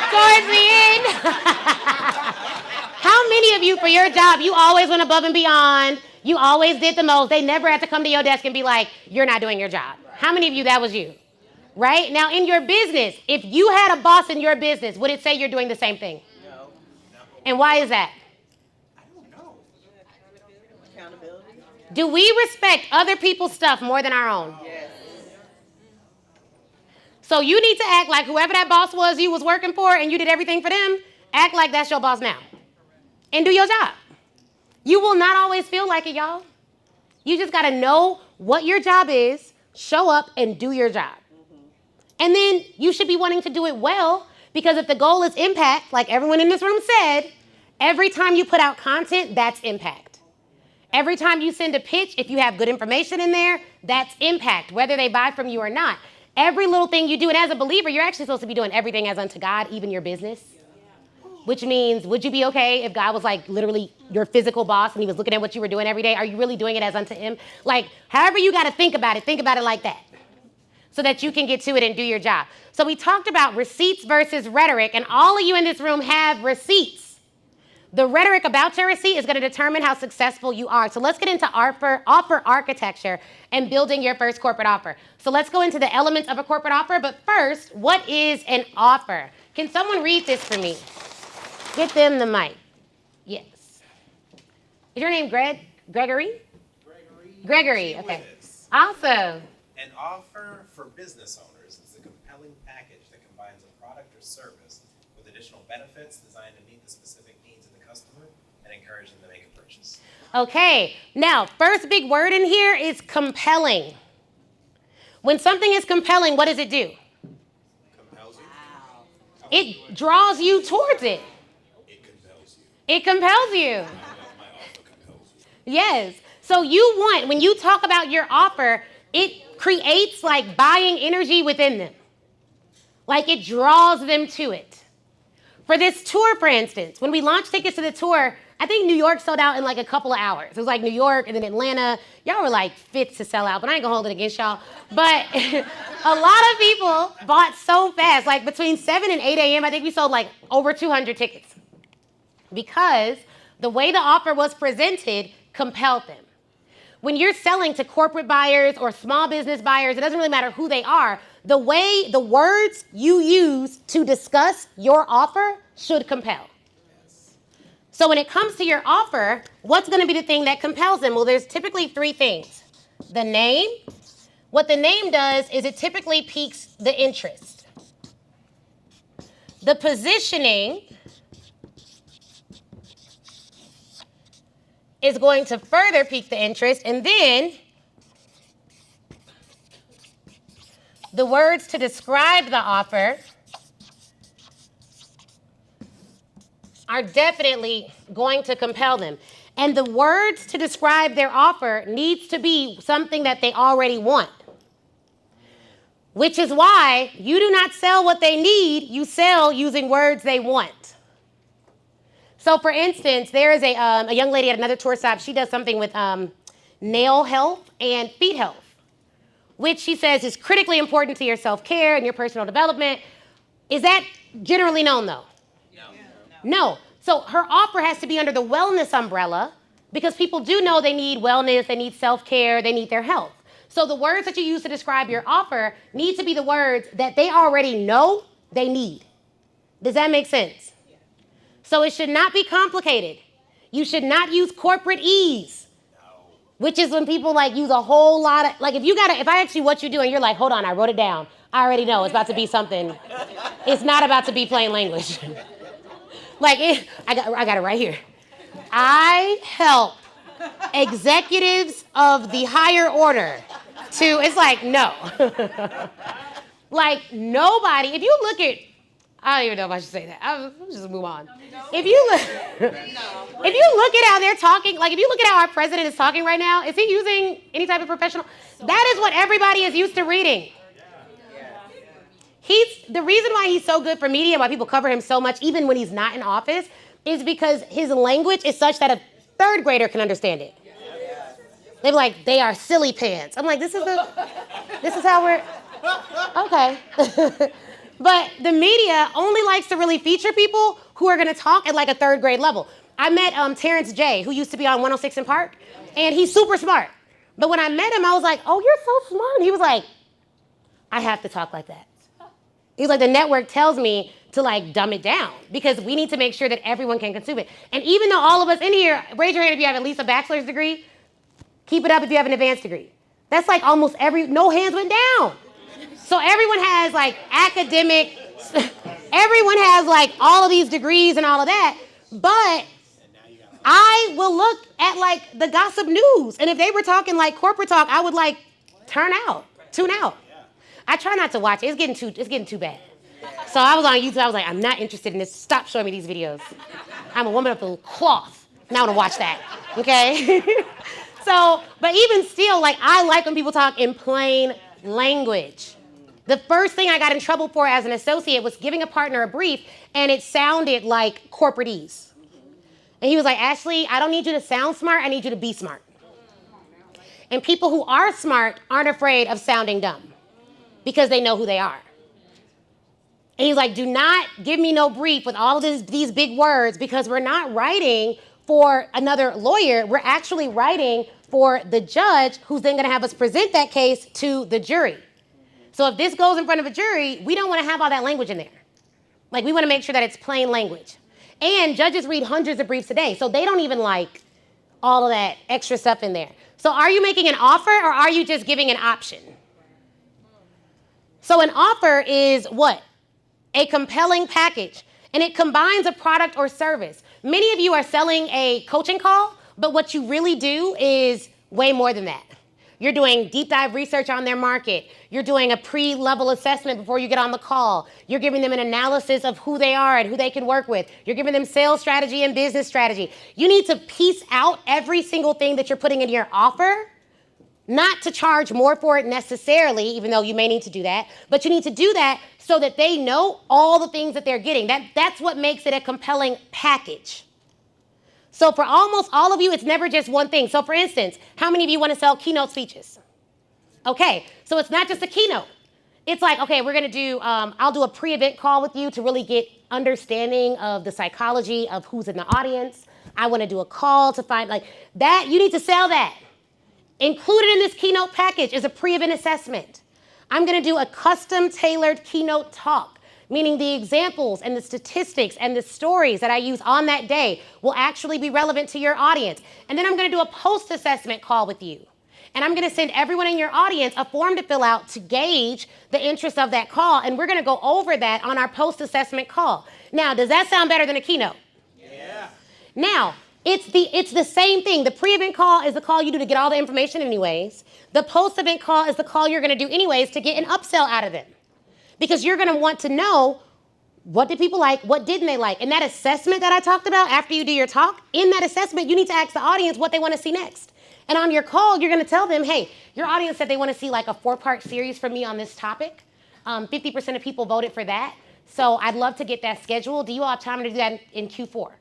Towards the end. How many many of you, for your job, you always went above and beyond? You always did the most. They never had to come to your desk and be like, you're not doing your job. How many of you, that was you? Right? Now, in your business, if you had a boss in your business, would it say you're doing the same thing? No. And why is that? I don't know. Accountability. Do we respect other people's stuff more than our own? Yes. So you need to act like whoever that boss was you was working for and you did everything for them, act like that's your boss now. And do your job. You will not always feel like it, y'all. You just got to know what your job is, show up, and do your job. And then you should be wanting to do it well, because if the goal is impact, like everyone in this room said, every time you put out content, that's impact. Every time you send a pitch, if you have good information in there, that's impact, whether they buy from you or not. Every little thing you do, and as a believer, you're actually supposed to be doing everything as unto God, even your business. Which means, would you be okay if God was like literally your physical boss and he was looking at what you were doing every day? Are you really doing it as unto him? Like, however you got to think about it like that, so that you can get to it and do your job. So we talked about receipts versus rhetoric, and all of you in this room have receipts. The rhetoric about your receipt is going to determine how successful you are. So let's get into offer architecture and building your first corporate offer. So let's go into the elements of a corporate offer, but first, what is an offer? Can someone read this for me? Get them the mic. Yes. Is your name Gregory? Gregory, okay. Awesome. An offer for business owners is a compelling package that combines a product or service with additional benefits designed to meet the specific needs of the customer and encourage them to make a purchase. Okay, now, first big word in here is compelling. When something is compelling, what does it do? Compels you. It draws you towards it. It compels you. It compels you. My offer compels you. Yes. So you want, when you talk about your offer, it creates like buying energy within them. Like it draws them to it. For this tour, for instance, when we launched tickets to the tour, I think New York sold out in like a couple of hours. It was like New York and then Atlanta. Y'all were like fit to sell out, but I ain't gonna hold it against y'all. But a lot of people bought so fast, like between 7 and 8 a.m., I think we sold like over 200 tickets. Because the way the offer was presented compelled them. When you're selling to corporate buyers or small business buyers, it doesn't really matter who they are, the words you use to discuss your offer should compel. So when it comes to your offer, what's going to be the thing that compels them? Well, there's typically 3 things. The name. What the name does is it typically piques the interest. The positioning is going to further pique the interest, and then the words to describe the offer are definitely going to compel them. And the words to describe their offer needs to be something that they already want. Which is why you do not sell what they need, you sell using words they want. So for instance, there is a young lady at another tour stop. She does something with nail health and feet health, which she says is critically important to your self-care and your personal development. Is that generally known though? No. So her offer has to be under the wellness umbrella, because people do know they need wellness, they need self-care, they need their health. So the words that you use to describe your offer need to be the words that they already know they need. Does that make sense? So it should not be complicated. You should not use corporate-ese, which is when people like use a whole lot of, like if I ask you what you do and you're like, hold on, I wrote it down. I already know it's about to be something. It's not about to be plain language. I got it right here. I help executives of the higher order to, it's like, no. Like nobody, if you look at, I don't even know if I should say that. I'll just move on. If you look at how they're talking, like if you look at how our president is talking right now, is he using any type of professional? That is what everybody is used to reading. The reason why he's so good for media, why people cover him so much, even when he's not in office, is because his language is such that a 3rd grader can understand it. They're like, they are silly pants. I'm like, this is how we're, okay. But the media only likes to really feature people who are going to talk at like a 3rd grade level. I met Terrence J, who used to be on 106 in Park, and he's super smart. But when I met him, I was like, oh, you're so smart. And he was like, I have to talk like that. He's like, the network tells me to like dumb it down because we need to make sure that everyone can consume it. And even though all of us in here, raise your hand if you have at least a bachelor's degree, keep it up if you have an advanced degree. That's like almost no hands went down. So everyone has like academic, everyone has like all of these degrees and all of that, but I will look at like the gossip news. And if they were talking like corporate talk, I would like tune out. I try not to watch it. It's getting too bad. So I was on YouTube. I was like, I'm not interested in this. Stop showing me these videos. I'm a woman of the cloth. Now I want to watch that. Okay? So, but even still, like I like when people talk in plain language. The first thing I got in trouble for as an associate was giving a partner a brief, and it sounded like corporate-ese. And he was like, Ashley, I don't need you to sound smart. I need you to be smart. And people who are smart aren't afraid of sounding dumb because they know who they are. And he's like, do not give me no brief with all of these big words because we're not writing for another lawyer. We're actually writing for the judge who's then going to have us present that case to the jury. So if this goes in front of a jury, we don't want to have all that language in there. Like we want to make sure that it's plain language. And judges read hundreds of briefs a day, so they don't even like all of that extra stuff in there. So are you making an offer or are you just giving an option? So an offer is what? A compelling package, and it combines a product or service. Many of you are selling a coaching call, but what you really do is way more than that. You're doing deep dive research on their market. You're doing a pre-level assessment before you get on the call. You're giving them an analysis of who they are and who they can work with. You're giving them sales strategy and business strategy. You need to piece out every single thing that you're putting in your offer, not to charge more for it necessarily, even though you may need to do that, but you need to do that so that they know all the things that they're getting. That's what makes it a compelling package. So for almost all of you, it's never just one thing. So for instance, how many of you want to sell keynote speeches? Okay, so it's not just a keynote. It's like, okay, we're going to do, I'll do a pre-event call with you to really get understanding of the psychology of who's in the audience. I want to do a call to find like that. You need to sell that. Included in this keynote package is a pre-event assessment. I'm going to do a custom tailored keynote talk, meaning the examples and the statistics and the stories that I use on that day will actually be relevant to your audience. And then I'm going to do a post-assessment call with you. And I'm going to send everyone in your audience a form to fill out to gauge the interest of that call. And we're going to go over that on our post-assessment call. Now, does that sound better than a keynote? Yeah. Now, it's the same thing. The pre-event call is the call you do to get all the information anyways. The post-event call is the call you're going to do anyways to get an upsell out of them. Because you're going to want to know what did people like, what didn't they like. And that assessment that I talked about after you do your talk, in that assessment, you need to ask the audience what they want to see next. And on your call, you're going to tell them, hey, your audience said they want to see like a 4-part series from me on this topic. 50% of people voted for that. So I'd love to get that scheduled. Do you all have time to do that in Q4?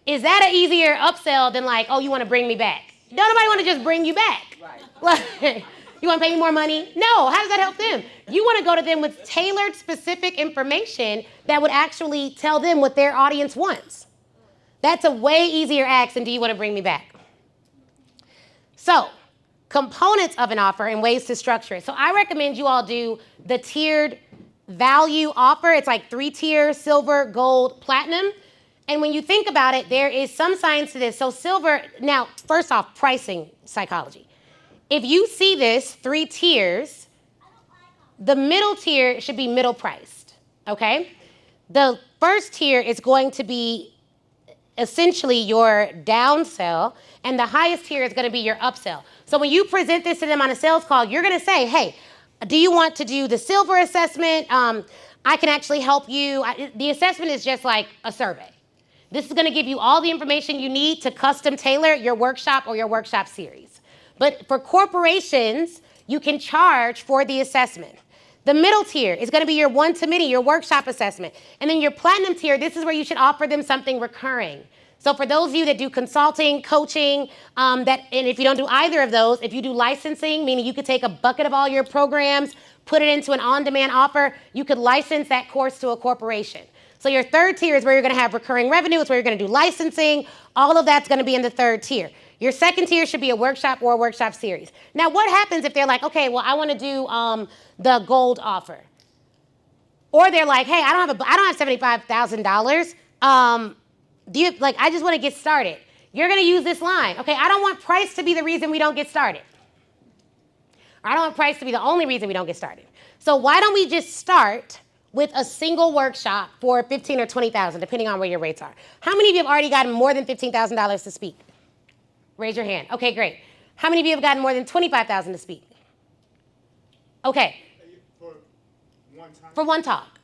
Is that an easier upsell than like, oh, you want to bring me back? Don't nobody want to just bring you back. Right. Like, you want to pay me more money? No. How does that help them? You want to go to them with tailored, specific information that would actually tell them what their audience wants. That's a way easier ask than do you want to bring me back? So, components of an offer and ways to structure it. So I recommend you all do the tiered value offer. It's like 3 tiers: silver, gold, platinum. And when you think about it, there is some science to this. So silver, now, first off, pricing psychology. If you see this 3 tiers, the middle tier should be middle priced, okay? The first tier is going to be essentially your downsell, and the highest tier is going to be your upsell. So when you present this to them on a sales call, you're going to say, hey, do you want to do the silver assessment? I can actually help you. The assessment is just like a survey. This is going to give you all the information you need to custom tailor your workshop or your workshop series. But for corporations, you can charge for the assessment. The middle tier is going to be your one-to-many, your workshop assessment. And then your platinum tier, this is where you should offer them something recurring. So for those of you that do consulting, coaching, and if you don't do either of those, if you do licensing, meaning you could take a bucket of all your programs, put it into an on-demand offer, you could license that course to a corporation. So your third tier is where you're going to have recurring revenue. It's where you're going to do licensing. All of that's going to be in the third tier. Your second tier should be a workshop or a workshop series. Now, what happens if they're like, okay, well, I want to do the gold offer, or they're like, hey, I don't have $75,000. I just want to get started. You're going to use this line. Okay, I don't want price to be the reason we don't get started. I don't want price to be the only reason we don't get started. So why don't we just start with a single workshop for $15,000 or $20,000, depending on where your rates are. How many of you have already gotten more than $15,000 to speak? Raise your hand. Okay, great. How many of you have gotten more than $25,000 to speak? Okay. For one time? For one talk.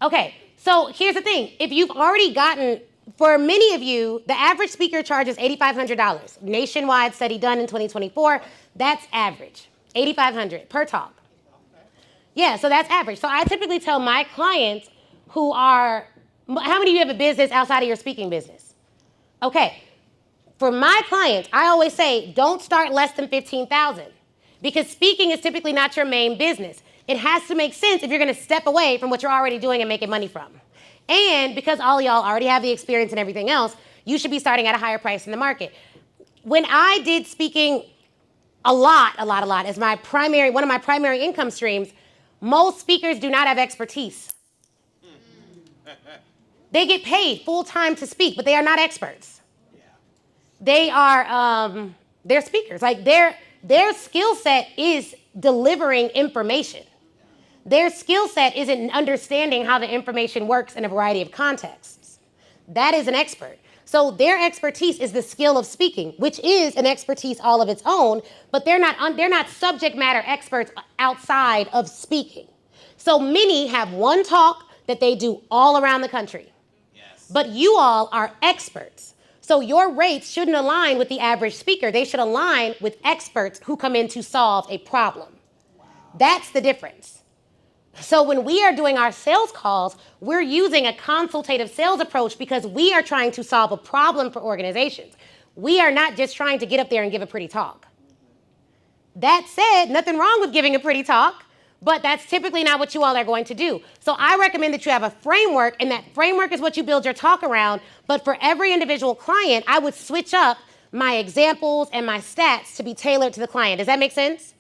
Okay, so here's the thing. If you've already gotten, for many of you, the average speaker charges $8,500. Nationwide study done in 2024, that's average. $8,500 per talk. Yeah, so that's average. So I typically tell my clients who are, how many of you have a business outside of your speaking business? Okay, for my clients, I always say don't start less than $15,000 because speaking is typically not your main business. It has to make sense if you're going to step away from what you're already doing and making money from. And because all y'all already have the experience and everything else, you should be starting at a higher price in the market. When I did speaking a lot as one of my primary income streams, most speakers do not have expertise. They get paid full time to speak, but they are not experts. They are, they're speakers. Like their skill set is delivering information. Their skill set is in understanding how the information works in a variety of contexts. That is an expert. So their expertise is the skill of speaking, which is an expertise all of its own, but they're not subject matter experts outside of speaking. So many have one talk that they do all around the country. Yes. But you all are experts. So your rates shouldn't align with the average speaker. They should align with experts who come in to solve a problem. Wow. That's the difference. So when we are doing our sales calls, we're using a consultative sales approach because we are trying to solve a problem for organizations. We are not just trying to get up there and give a pretty talk. That said, nothing wrong with giving a pretty talk, but that's typically not what you all are going to do. So I recommend that you have a framework, and that framework is what you build your talk around. But for every individual client, I would switch up my examples and my stats to be tailored to the client. Does that make sense?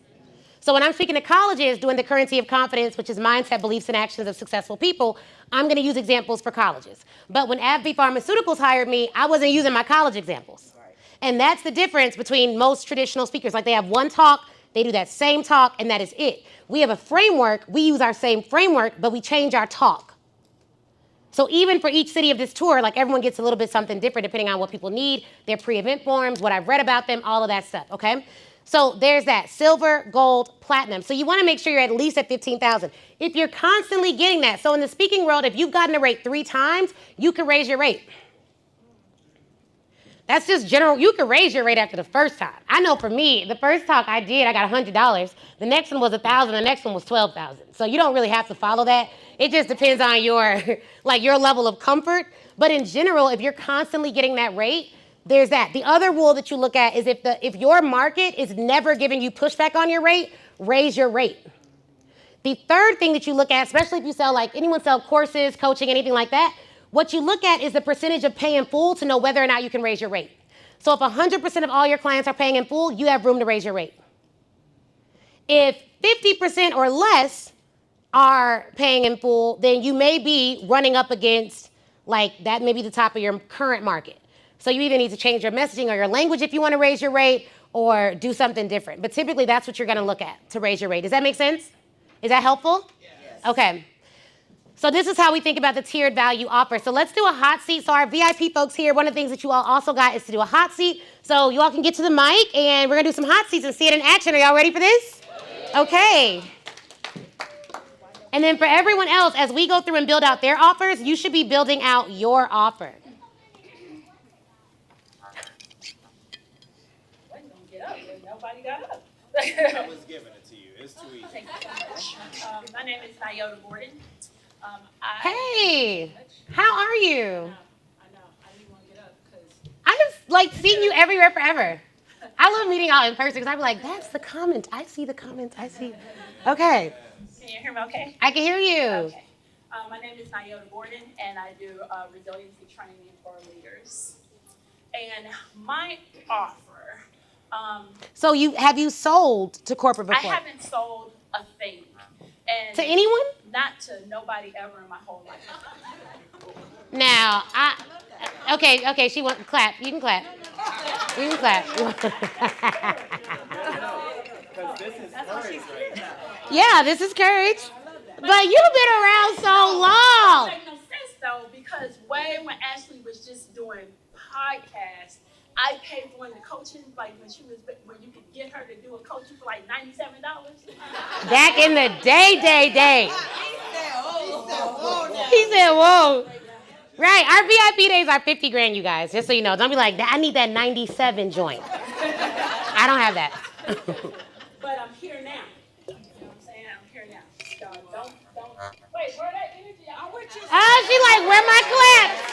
So when I'm speaking to colleges doing the currency of confidence, which is mindset, beliefs, and actions of successful people, I'm going to use examples for colleges. But when AbbVie Pharmaceuticals hired me, I wasn't using my college examples. Right. And that's the difference between most traditional speakers. Like they have one talk, they do that same talk, and that is it. We have a framework, we use our same framework, but we change our talk. So even for each city of this tour, like everyone gets a little bit something different depending on what people need, their pre-event forms, what I've read about them, all of that stuff, okay? So there's that, silver, gold, platinum. So you want to make sure you're at least at $15,000. If you're constantly getting that, so in the speaking world, if you've gotten a rate 3 times, you can raise your rate. That's just general. You can raise your rate after the first time. I know for me, the first talk I did, I got $100. The next one was $1,000. The next one was $12,000. So you don't really have to follow that. It just depends on your level of comfort. But in general, if you're constantly getting that rate, there's that. The other rule that you look at is if your market is never giving you pushback on your rate, raise your rate. The third thing that you look at, especially if you sell, like anyone sell courses, coaching, anything like that, what you look at is the percentage of pay in full to know whether or not you can raise your rate. So if 100% of all your clients are paying in full, you have room to raise your rate. If 50% or less are paying in full, then you may be running up against, like, that may be the top of your current market. So you either need to change your messaging or your language if you want to raise your rate, or do something different. But typically that's what you're going to look at to raise your rate. Does that make sense? Is that helpful? Yes. Okay. So this is how we think about the tiered value offer. So let's do a hot seat. So our VIP folks here, one of the things that you all also got is to do a hot seat. So you all can get to the mic, and we're going to do some hot seats and see it in action. Are y'all ready for this? Okay. And then for everyone else, as we go through and build out their offers, you should be building out your offer. Nobody got up. I was giving it to you. It's too easy. Thank you so much. My name is Nyota Gordon. Hey, how are you? I know. I didn't want to get up because I just like seeing you everywhere forever. I love meeting y'all in person because I'm like, that's the comment. I see the comments. I see. Okay. Can you hear me okay? I can hear you. Okay. My name is Nyota Gordon, and I do resiliency training for leaders. And my offer, So have you sold to corporate I before? haven't sold a thing. And To anyone? not to nobody ever in my whole life. Now, okay, she wants clap. You can clap. You can clap. Yeah, this is courage. But you've been around so long. It doesn't make no sense though, because way when Ashley was just doing podcasts, I paid for the coaching, like when you could get her to do a coaching for like $97. Back in the day. He said, whoa. Right, our VIP days are 50 grand, you guys, just so you know. Don't be like, I need that 97 joint. I don't have that. But I'm here now. You know what I'm saying? I'm here now. So don't. Wait, where that energy? I'm with you. She like, where my claps?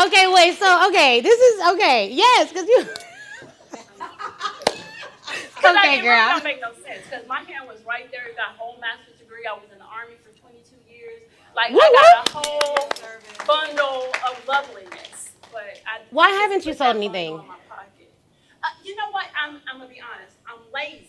Okay, wait, this is, yes, because you. Okay, It girl. really don't make no sense, because my hand was right there. Got a whole master's degree. I was in the Army for 22 years. Like, I got a whole bundle of loveliness. But Why haven't you sold anything? You know what? I'm gonna be honest. I'm lazy.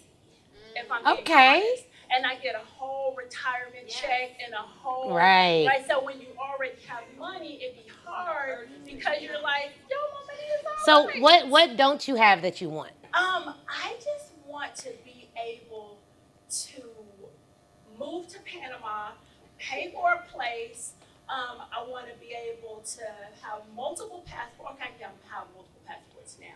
If I'm being honest. And I get a whole retirement check and a whole Right. So when you already have money, it'd be hard because you're like, yo, my money is all So right. what don't you have that you want? I just want to be able to move to Panama, pay for a place. I want to be able to have multiple passports. Okay, I can have multiple passports now,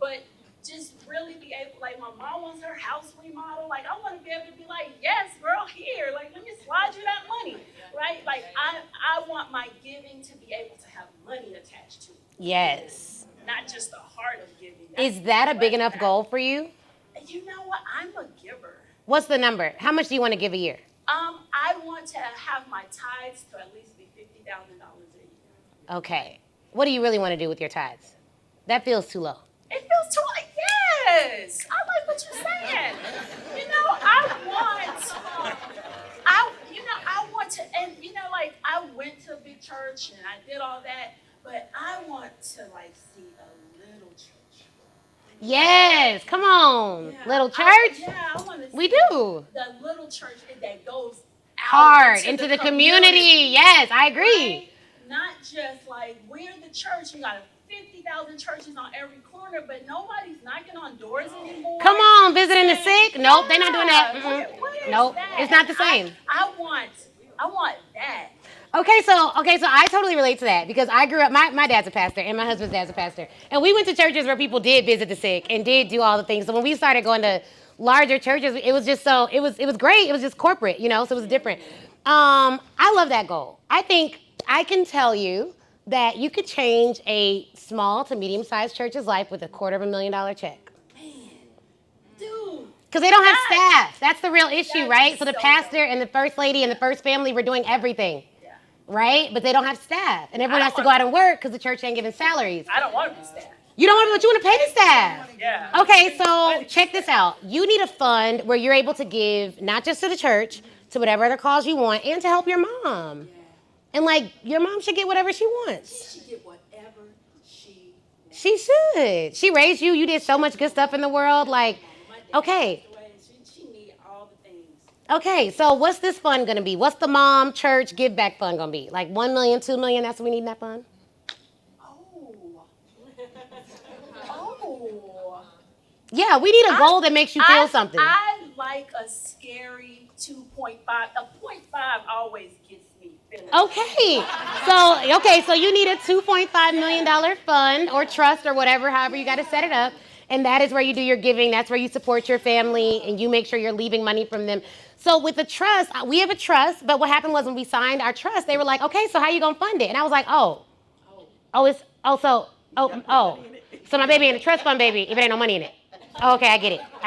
but just really be able, like my mom wants her house remodeled. Like I want to be able to be like, yes, girl, here. Like let me slide you that money, right? Like I want my giving to be able to have money attached to it. Yes. Not just the heart of giving. Is that a big enough goal for you? You know what? I'm a giver. What's the number? How much do you want to give a year? I want to have my tithes to at least be $50,000 a year. Okay. What do you really want to do with your tithes? That feels too low. It feels too like, yes. I like what you're saying. You know, I want to, and you know, like I went to a big church and I did all that, but I want to like see a little church. Yes, come on, Yeah. little church. I want to see We do. the little church that goes out Hard into the community. Yes, I agree. Right? Not just like we're the church. You got 50,000 churches on every corner, but nobody's knocking on doors anymore. Come on, visiting the sick. Nope, they're not doing that. What is Nope, that? it's not the same. I want that. Okay, so I totally relate to that because I grew up. My dad's a pastor and my husband's dad's a pastor, and we went to churches where people did visit the sick and did do all the things. So when we started going to larger churches, it was just it was great. It was just corporate, so it was different. I love that goal. I think I can tell you that you could change a small to medium-sized church's life with a $250,000 check. Dude. Because they don't have staff. That's the real issue, That right? is So the so pastor and the first lady and the first family were doing everything. Right? But they don't have staff. And everyone has to go out and work because the church ain't giving salaries. I don't want to be staff. You don't want to, but you want to pay the staff. Yeah. Okay, so check this out. You need a fund where you're able to give not just to the church, to whatever other cause you want, and to help your mom. And like, your mom should get whatever she wants. She should get whatever she wants. She should. She raised you. You did so much good stuff in the world. Like, okay. She need all the things. Okay, so what's this fund going to be? What's the mom church give back fund going to be? Like 1 million, 2 million, that's what we need in that fund? Oh. Yeah, we need a goal that makes you feel something. I like a scary 2.5. A 0.5 always gets me feeling. Okay, so you need a $2.5 million fund or trust or whatever, however you got to set it up. And that is where you do your giving. That's where you support your family and you make sure you're leaving money from them. So with the trust, we have a trust, but what happened was when we signed our trust, they were like, okay, so how you going to fund it? And I was like, so my baby ain't a trust fund, baby, if it ain't no money in it. Oh, okay, I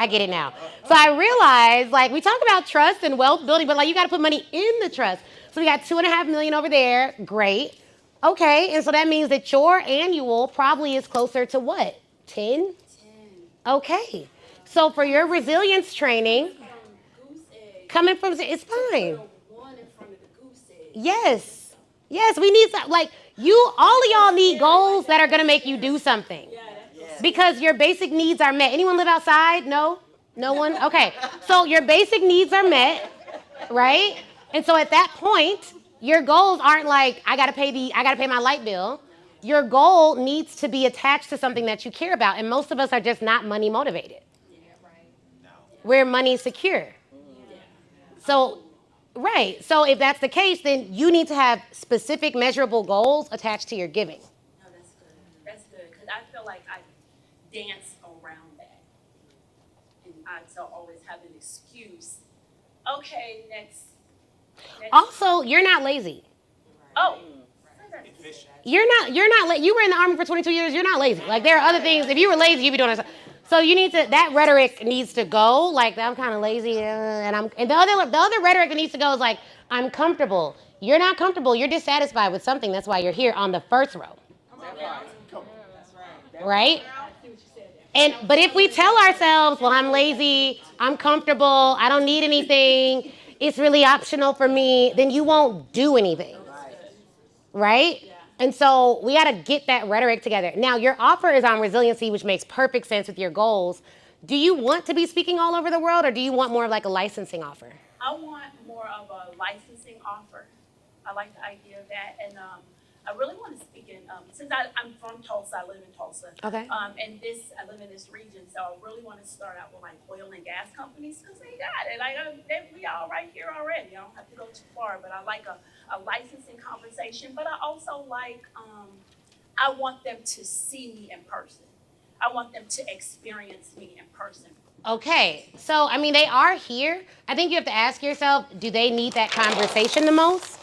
get it now. So I realized, like, we talk about trust and wealth building, but like, you got to put money in the trust. So we got $2.5 million over there. Great. Okay, and so that means that your annual probably is closer to what? 10? Okay. So for your resilience training, coming from, it's fine. Yes. Yes, we need some, like, all of y'all need goals that are going to make you do something. Because your basic needs are met. Anyone live outside? No? No one? Okay. So your basic needs are met, right? And so at that point, your goals aren't like, I gotta pay my light bill. Your goal needs to be attached to something that you care about. And most of us are just not money motivated. We're money secure. So, right. So if that's the case, then you need to have specific measurable goals attached to your giving. No, that's good. That's good, because I feel like I dance around that. And I so always have an excuse. Okay, next. Also, you're not lazy. Oh. You're not you were in the Army for 22 years, you're not lazy. Like, there are other things, if you were lazy, you'd be doing that. So you need to, that rhetoric needs to go, like, I'm kind of lazy, and the other rhetoric that needs to go is like, I'm comfortable. You're not comfortable, you're dissatisfied with something, that's why you're here on the first row. Right? But if we tell ourselves, well, I'm lazy, I'm comfortable, I don't need anything, it's really optional for me, then you won't do anything. Right? And so we got to get that rhetoric together. Now, your offer is on resiliency, which makes perfect sense with your goals. Do you want to be speaking all over the world, or do you want more of like a licensing offer? I want more of a licensing offer. I like the idea of that. And I really want to speak in, since I'm from Tulsa, I live in Tulsa. Okay. I live in this region, so I really want to start out with like oil and gas companies, because they got it. We all right here already. I don't have to go too far, but I like a licensing conversation. But I also like, I want them to see me in person. I want them to experience me in person. Okay. So, I mean, they are here. I think you have to ask yourself, do they need that conversation the most?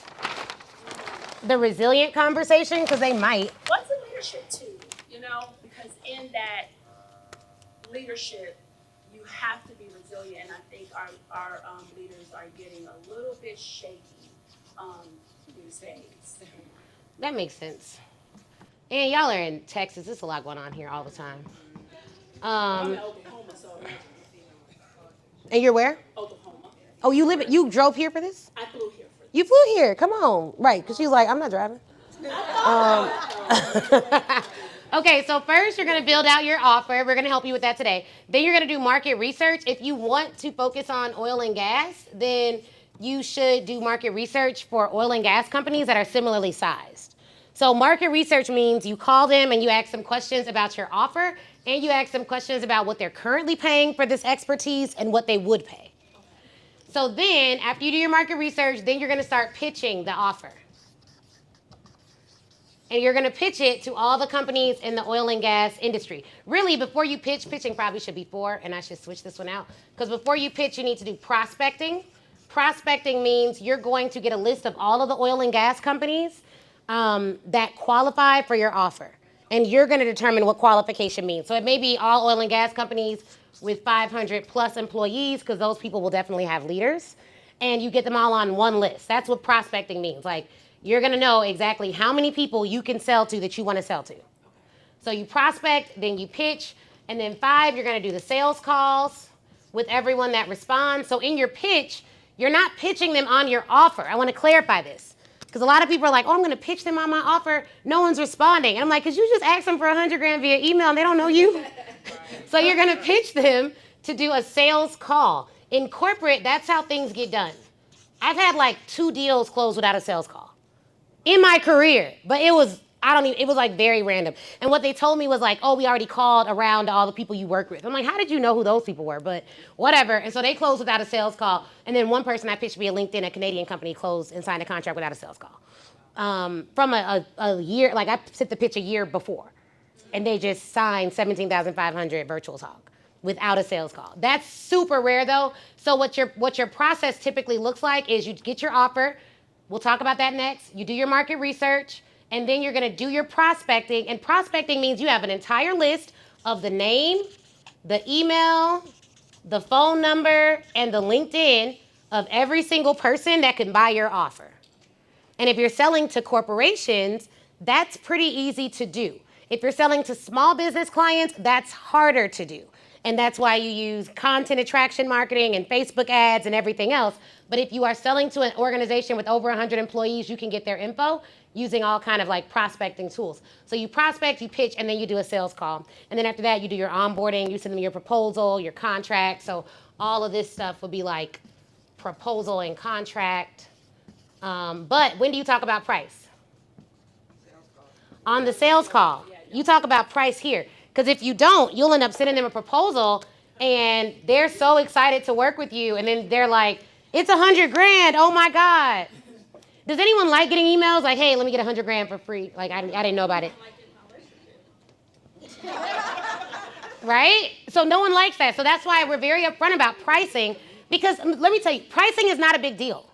The resilient conversation? Because they might. What's in leadership too, because in that leadership, you have to be resilient. And I think our leaders are getting a little bit shaky these days. That makes sense. And y'all are in Texas. There's a lot going on here all the time. I'm in Oklahoma, so and you're where? Oklahoma. Oh, you drove here for this? I flew here for this. You flew here. Come on. Right, because she's like, I'm not driving. Okay, so first you're going to build out your offer. We're going to help you with that today. Then you're going to do market research. If you want to focus on oil and gas, then you should do market research for oil and gas companies that are similarly sized. So market research means you call them and you ask them questions about your offer, and you ask them questions about what they're currently paying for this expertise and what they would pay. So then, after you do your market research, then you're going to start pitching the offer. And you're going to pitch it to all the companies in the oil and gas industry. Really, before you pitch, pitching probably should be 4, and I should switch this one out. Because before you pitch, you need to do prospecting. Prospecting means you're going to get a list of all of the oil and gas companies that qualify for your offer. And you're going to determine what qualification means. So it may be all oil and gas companies with 500 plus employees, because those people will definitely have leaders. And you get them all on one list. That's what prospecting means. Like, you're going to know exactly how many people you can sell to that you want to sell to. So you prospect, then you pitch, and then 5, you're going to do the sales calls with everyone that responds. So in your pitch, you're not pitching them on your offer. I want to clarify this, because a lot of people are like, oh, I'm going to pitch them on my offer. No one's responding. And I'm like, because you just asked them for $100,000 via email and they don't know you. So you're going to pitch them to do a sales call. In corporate, that's how things get done. I've had like 2 deals closed without a sales call in my career, but it was like very random. And what they told me was like, oh, we already called around to all the people you work with. I'm like, how did you know who those people were? But whatever. And so they closed without a sales call. And then one person I pitched via LinkedIn, a Canadian company, closed and signed a contract without a sales call. From a year, like I sent the pitch a year before, and they just signed 17,500 virtual talk without a sales call. That's super rare though. So what your process typically looks like is you get your offer. We'll talk about that next. You do your market research, and then you're going to do your prospecting. And prospecting means you have an entire list of the name, the email, the phone number, and the LinkedIn of every single person that can buy your offer. And if you're selling to corporations, that's pretty easy to do. If you're selling to small business clients, that's harder to do. And that's why you use content attraction marketing and Facebook ads and everything else, But if you are selling to an organization with over 100 employees, you can get their info using all kind of like prospecting tools. So you prospect, you pitch, and then you do a sales call. And then after that, you do your onboarding, you send them your proposal, your contract. So all of this stuff would be like proposal and contract. But when do you talk about price? On the sales call. You talk about price here. Because if you don't, you'll end up sending them a proposal and they're so excited to work with you. And then they're like, it's $100,000. Oh my God. Does anyone like getting emails like, hey, let me get $100,000 for free? Like, I didn't know about it. Right? So no one likes that. So that's why we're very upfront about pricing, because let me tell you, pricing is not a big deal.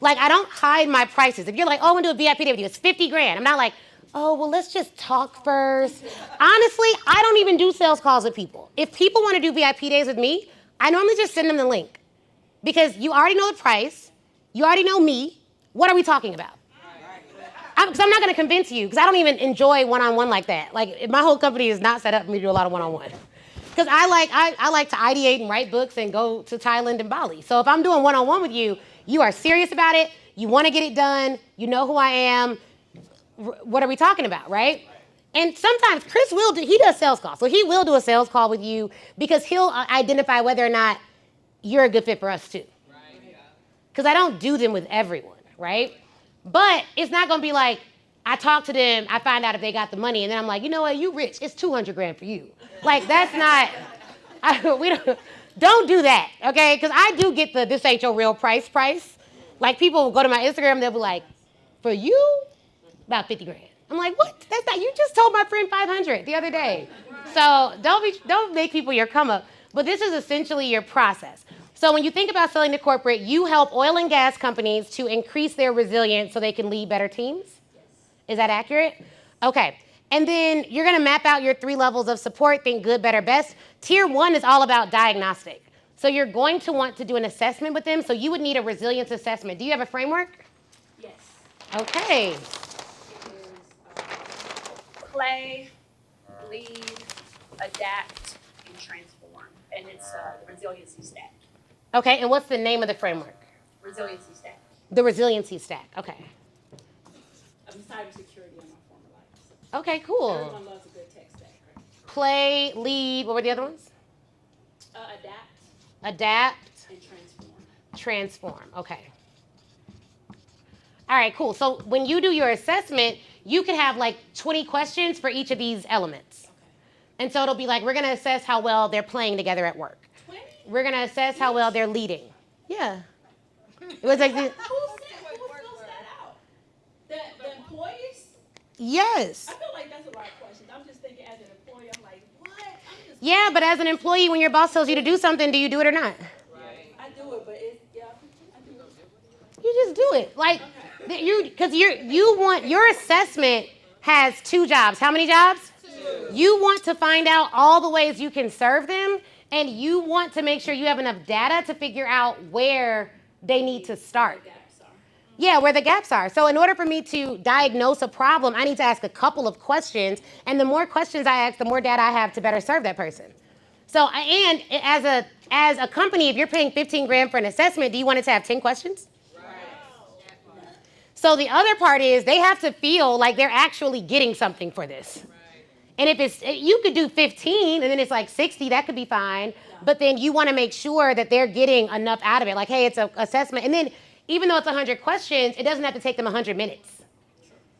Like, I don't hide my prices. If you're like, oh, I want to do a VIP day with you, it's $50,000. I'm not like, oh, well, let's just talk first. Honestly, I don't even do sales calls with people. If people want to do VIP days with me, I normally just send them the link. Because you already know the price. You already know me. What are we talking about? Because I'm not going to convince you, because I don't even enjoy one-on-one like that. Like, my whole company is not set up for me to do a lot of one-on-one. Because I like to ideate and write books and go to Thailand and Bali. So if I'm doing one-on-one with you, you are serious about it. You want to get it done. You know who I am. What are we talking about, right? And sometimes Chris he does sales calls. So he will do a sales call with you because he'll identify whether or not you're a good fit for us too. Because I don't do them with everyone, right? But it's not going to be like, I talk to them, I find out if they got the money, and then I'm like, you know what, you rich, it's $200,000 for you. Like, that's not, don't do that, okay? Because I do get this ain't your real price. Like, people will go to my Instagram, they'll be like, for you, about $50,000. I'm like, what? That's not, you just told my friend 500 the other day. So don't make people your come up. But this is essentially your process. So when you think about selling to corporate, you help oil and gas companies to increase their resilience so they can lead better teams? Yes. Is that accurate? Okay. And then you're going to map out your 3 levels of support, think good, better, best. Tier 1 is all about diagnostic. So you're going to want to do an assessment with them. So you would need a resilience assessment. Do you have a framework? Yes. Okay. It is play, lead, adapt, and transform. And it's the resiliency stack. Okay, and what's the name of the framework? Resiliency stack. The resiliency stack, okay. I'm cybersecurity in my former life. So Okay, cool. everyone loves a good tech stack, right? Play, lead, what were the other ones? Adapt. And transform. Transform, okay. All right, cool. So when you do your assessment, you can have like 20 questions for each of these elements. Okay. And so it'll be like, we're gonna assess how well they're playing together at work. 20? We're gonna assess how well they're leading. Yeah. It was like Who fills that out? The employees? Yes. I feel like that's a lot of questions. I'm just thinking as an employee, I'm like, what? Yeah, but as an employee, when your boss tells you to do something, do you do it or not? Right. I do it, but I do it. You just do it. Like, because you want, your assessment has 2 jobs. How many jobs? 2. You want to find out all the ways you can serve them, and you want to make sure you have enough data to figure out where they need to start. Yeah, where the gaps are. So in order for me to diagnose a problem, I need to ask a couple of questions, and the more questions I ask, the more data I have to better serve that person. So, and as a company, if you're paying $15,000 for an assessment, do you want it to have 10 questions? So the other part is they have to feel like they're actually getting something for this. And if it's, you could do 15 and then it's like 60, that could be fine. But then you want to make sure that they're getting enough out of it. Like, hey, it's an assessment. And then even though it's 100 questions, it doesn't have to take them 100 minutes.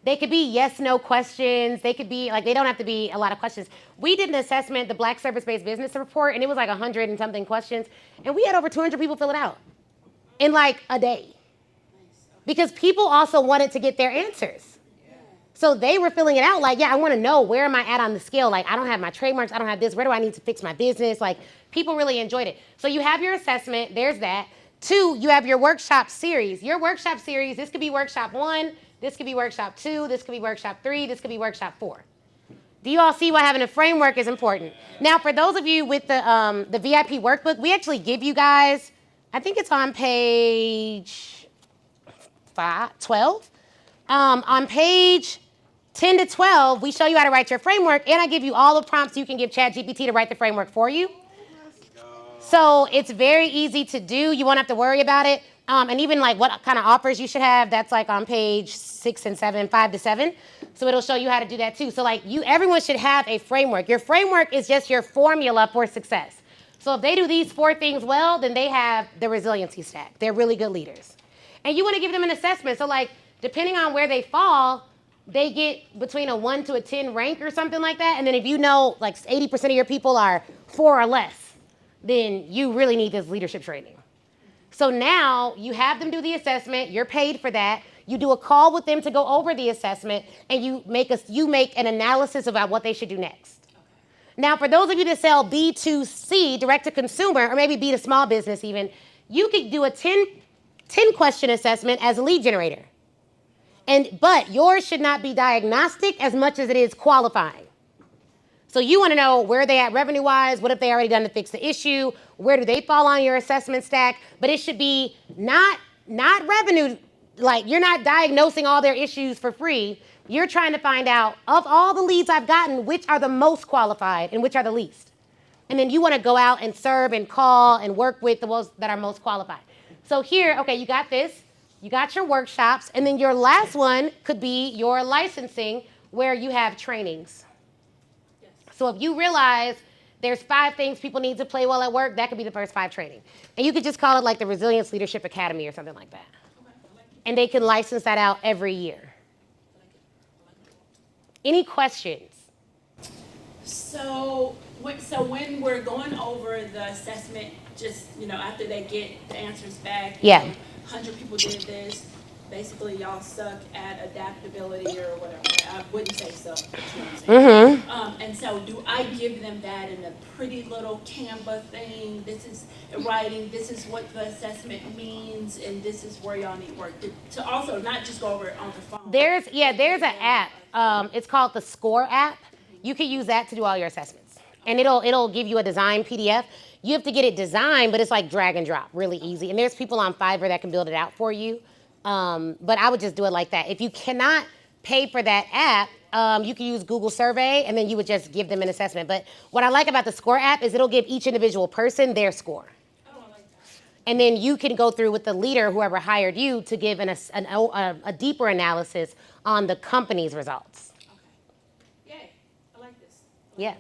They could be yes, no questions. They could be like, they don't have to be a lot of questions. We did an assessment, the Black Service-Based Business Report, and it was like 100 and something questions. And we had over 200 people fill it out in like a day. Because people also wanted to get their answers. So they were filling it out like, yeah, I want to know, where am I at on the scale? Like, I don't have my trademarks. I don't have this. Where do I need to fix my business? Like, people really enjoyed it. So you have your assessment. There's that. 2, you have your workshop series. Your workshop series, this could be workshop 1. This could be workshop 2. This could be workshop 3. This could be workshop 4. Do you all see why having a framework is important? Now, for those of you with the VIP workbook, we actually give you guys, I think it's on page 12. On page 10 to 12, we show you how to write your framework, and I give you all the prompts you can give ChatGPT to write the framework for you. So it's very easy to do. You won't have to worry about it. And even like what kind of offers you should have, that's like on page 6 and 7, 5 to 7. So it'll show you how to do that too. So like everyone should have a framework. Your framework is just your formula for success. So if they do these 4 things well, then they have the resiliency stack. They're really good leaders. And you want to give them an assessment. So like depending on where they fall, they get between a 1 to a 10 rank or something like that. And then if you know like 80% of your people are 4 or less, then you really need this leadership training. So now you have them do the assessment, you're paid for that, you do a call with them to go over the assessment, and you make an analysis about what they should do next. Now for those of you that sell B2C, direct to consumer, or maybe B to small business even, you could do a 10 question assessment as a lead generator. But yours should not be diagnostic as much as it is qualifying. So you want to know where they at revenue-wise, what have they already done to fix the issue, where do they fall on your assessment stack, but it should be not revenue, like you're not diagnosing all their issues for free. You're trying to find out, of all the leads I've gotten, which are the most qualified and which are the least. And then you want to go out and serve and call and work with the ones that are most qualified. So here, okay, you got this. You got your workshops, and then your last one could be your licensing where you have trainings. Yes. So if you realize there's 5 things people need to play well at work, that could be the first 5 training. And you could just call it like the Resilience Leadership Academy or something like that. And they can license that out every year. Any questions? So when we're going over the assessment, just, after they get the answers back, Yeah. 100 people did this, basically y'all suck at adaptability or whatever. I wouldn't say suck, but you know what I'm saying. And so do I give them that in a pretty little Canva thing? This is writing, this is what the assessment means, and this is where y'all need work. To also not just go over it on the phone. There's an app. It's called the SCORE app. You can use that to do all your assessments. And it'll give you a design PDF. You have to get it designed, but it's like drag and drop, really easy. And there's people on Fiverr that can build it out for you. But I would just do it like that. If you cannot pay for that app, you can use Google Survey, and then you would just give them an assessment. But what I like about the SCORE app is it'll give each individual person their score. And then you can go through with the leader, whoever hired you, to give a deeper analysis on the company's results. Okay. Yay. I like this. Yeah.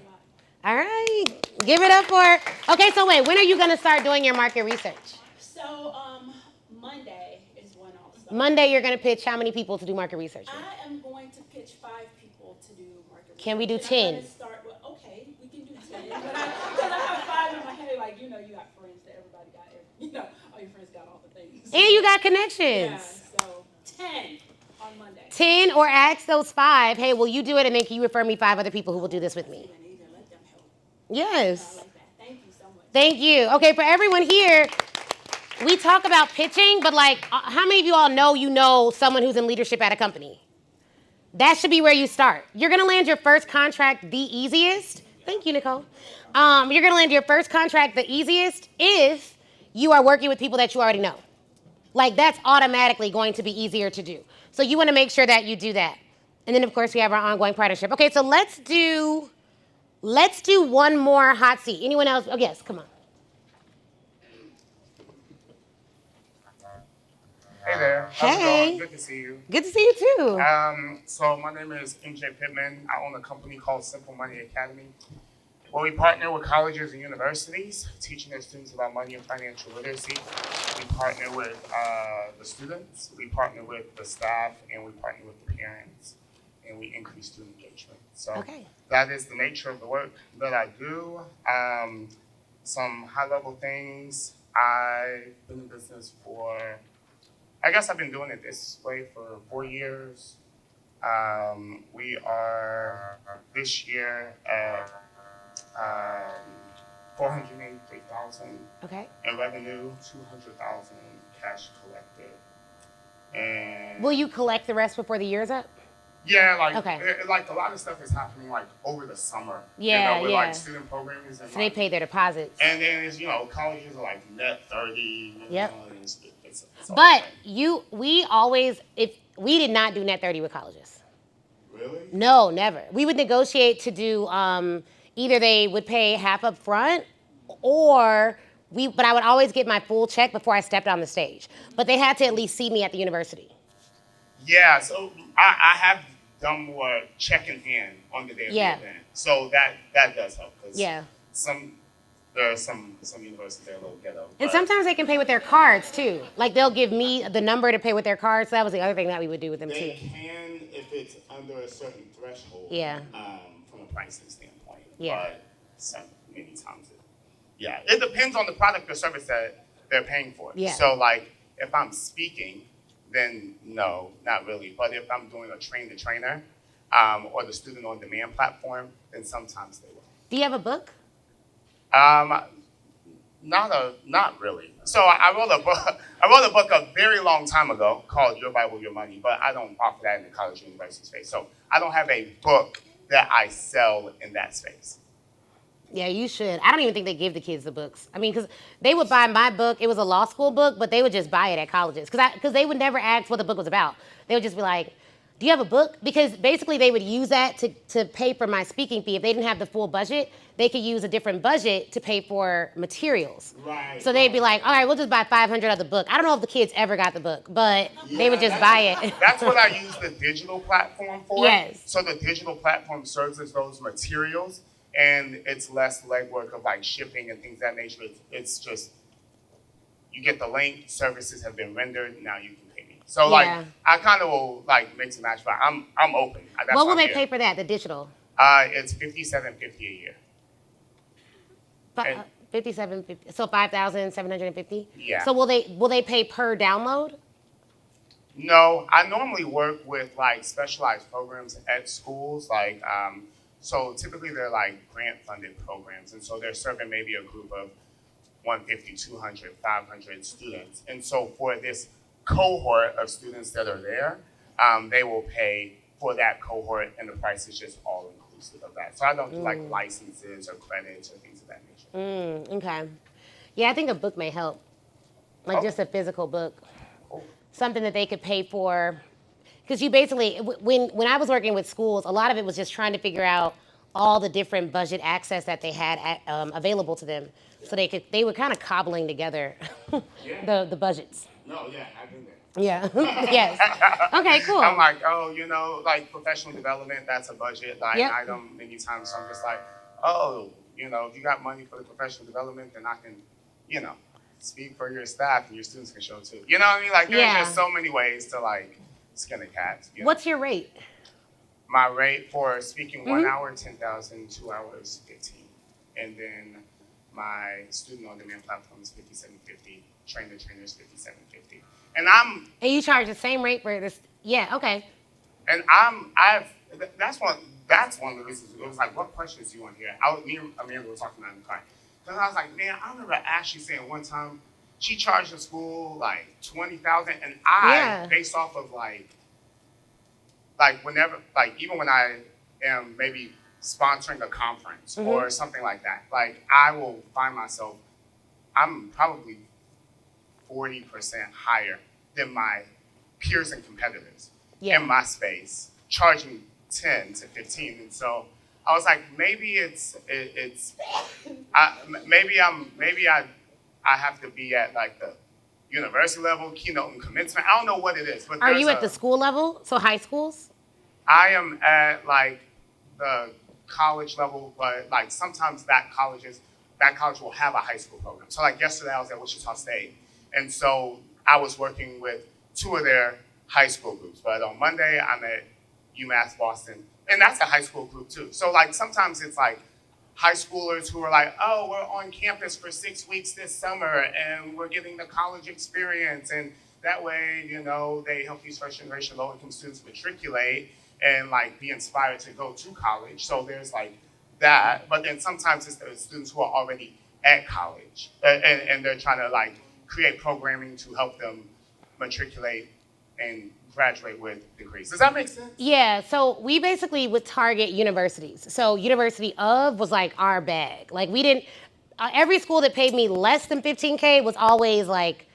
All right. Give it up for. Okay, so wait, when are you going to start doing your market research? So Monday is when I'll start. Monday, you're going to pitch how many people to do market research with? I am going to pitch 5 people to do market research. Can we do And 10? I'm gonna start with, okay, we can do 10. Because I have 5 in my head, like, you got friends that everybody got, all your friends got all the things. And you got connections. Yeah, so 10 on Monday. 10, or ask those 5, hey, will you do it? And then can you refer me 5 other people who will do this with me? Yes. I like that. Thank you so much. Thank you. Okay, for everyone here, we talk about pitching, but like, how many of you all know someone who's in leadership at a company? That should be where you start. You're going to land your first contract the easiest. Thank you, Nicole. You're going to land your first contract the easiest if you are working with people that you already know. Like, that's automatically going to be easier to do. So you want to make sure that you do that. And then, of course, we have our ongoing partnership. Okay, so let's do one more hot seat. Anyone else? Oh, yes, come on. Hey there. How's it going? Good to see you. Good to see you too. So my name is MJ Pittman. I own a company called Simple Money Academy, where we partner with colleges and universities, teaching their students about money and financial literacy. We partner with the students, we partner with the staff, and we partner with the parents, and we increase student engagement. So that is the nature of the work that I do. Some high-level things. I've been in business I've been doing it this way for 4 years. We are this year at $483,000 in revenue, $200,000 cash collected. And will you collect the rest before the year's up? Yeah, like a lot of stuff is happening like over the summer. Yeah, with like student programs. And so they pay their deposits. And then it's, colleges are like net 30. Yep. It's but we did not do net 30 with colleges. Really? No, never. We would negotiate to do either they would pay half up front, or but I would always get my full check before I stepped on the stage. But they had to at least see me at the university. Yeah, so I have done more check in hand on the day of the event. So that does help. Cause there are some universities that are a little ghetto. And sometimes they can pay with their cards too. Like they'll give me the number to pay with their cards. So that was the other thing that we would do with them too. They can if it's under a certain threshold. Yeah. From a pricing standpoint. Yeah. But many times it depends on the product or service that they're paying for. Yeah. So like if I'm speaking, then no, not really. But if I'm doing a train-the-trainer or the student on demand platform, then sometimes they will. Do you have a book? Not really. So I wrote a book. I wrote a book a very long time ago called Your Bible, Your Money, but I don't offer that in the college or university space. So I don't have a book that I sell in that space. Yeah, you should. I don't even think they give the kids the books. I mean, because they would buy my book. It was a law school book, but they would just buy it at colleges because they would never ask what the book was about. They would just be like, do you have a book? Because basically they would use that to pay for my speaking fee. If they didn't have the full budget, they could use a different budget to pay for materials. Right. So they'd be like, all right, we'll just buy 500 of the book. I don't know if the kids ever got the book, but they would just buy it. That's what I use the digital platform for. Yes. So the digital platform serves as those materials, and it's less legwork of like shipping and things of that nature. It's just, you get the link, services have been rendered, now you can pay me. So like, I kind of will like mix and match, but I'm open. That's What will they pay for that, the digital? It's $57.50 a year. $57.50. So $5,750. Yeah. So will they pay per download? No, I normally work with like specialized programs at schools, like so typically they're like grant funded programs, and so they're serving maybe a group of 150, 200, 500 students, and so for this cohort of students that are there, they will pay for that cohort, and the price is just all inclusive of that. So I don't do like licenses or credits or things of that nature. Okay. Yeah, I think a book may help. Like just a physical book. Something that they could pay for. Because you basically, when I was working with schools, a lot of it was just trying to figure out all the different budget access that they had available to them. So they were kind of cobbling together the budgets. No, yeah, I've been there. Yeah, yes. Okay, cool. I'm like, like professional development, that's a budget line item many times. So I'm just like, if you got money for the professional development, then I can, speak for your staff and your students can show too. You know what I mean? Like there's just so many ways to like skin a cat. What's your rate? My rate for speaking 1 hour, 10,000, 2 hours, 15. And then my student on demand platform is $57.50. Trainer is $57.50. And you charge the same rate for this? Yeah, okay. And that's one of the reasons. It was like, what questions do you want to hear? Me and Amanda were talking about in the car. Then I was like, man, I remember Ashley saying one time she charged the school like $20,000, and based off of like whenever, like even when I am maybe sponsoring a conference or something like that, like I will find myself, I'm probably 40% higher than my peers and competitors in my space, charging 10 to 15. And so I was like, maybe I have to be at like the university level, keynote and commencement. I don't know what it is. But are you at the school level? So high schools? I am at like the college level, but like sometimes that college will have a high school program. So like yesterday I was at Wichita State. And so I was working with 2 of their high school groups. But on Monday I'm at UMass Boston. And that's a high school group too. So like sometimes it's like high schoolers who are like, oh, we're on campus for 6 weeks this summer and we're getting the college experience. And that way, they help these first generation low income students matriculate and like be inspired to go to college. So there's like that. But then sometimes it's the students who are already at college and they're trying to like create programming to help them matriculate and graduate with degrees. Does that make sense? Yeah, so we basically would target universities. So University of was like our bag. Like we didn't, every school that paid me less than $15K was always like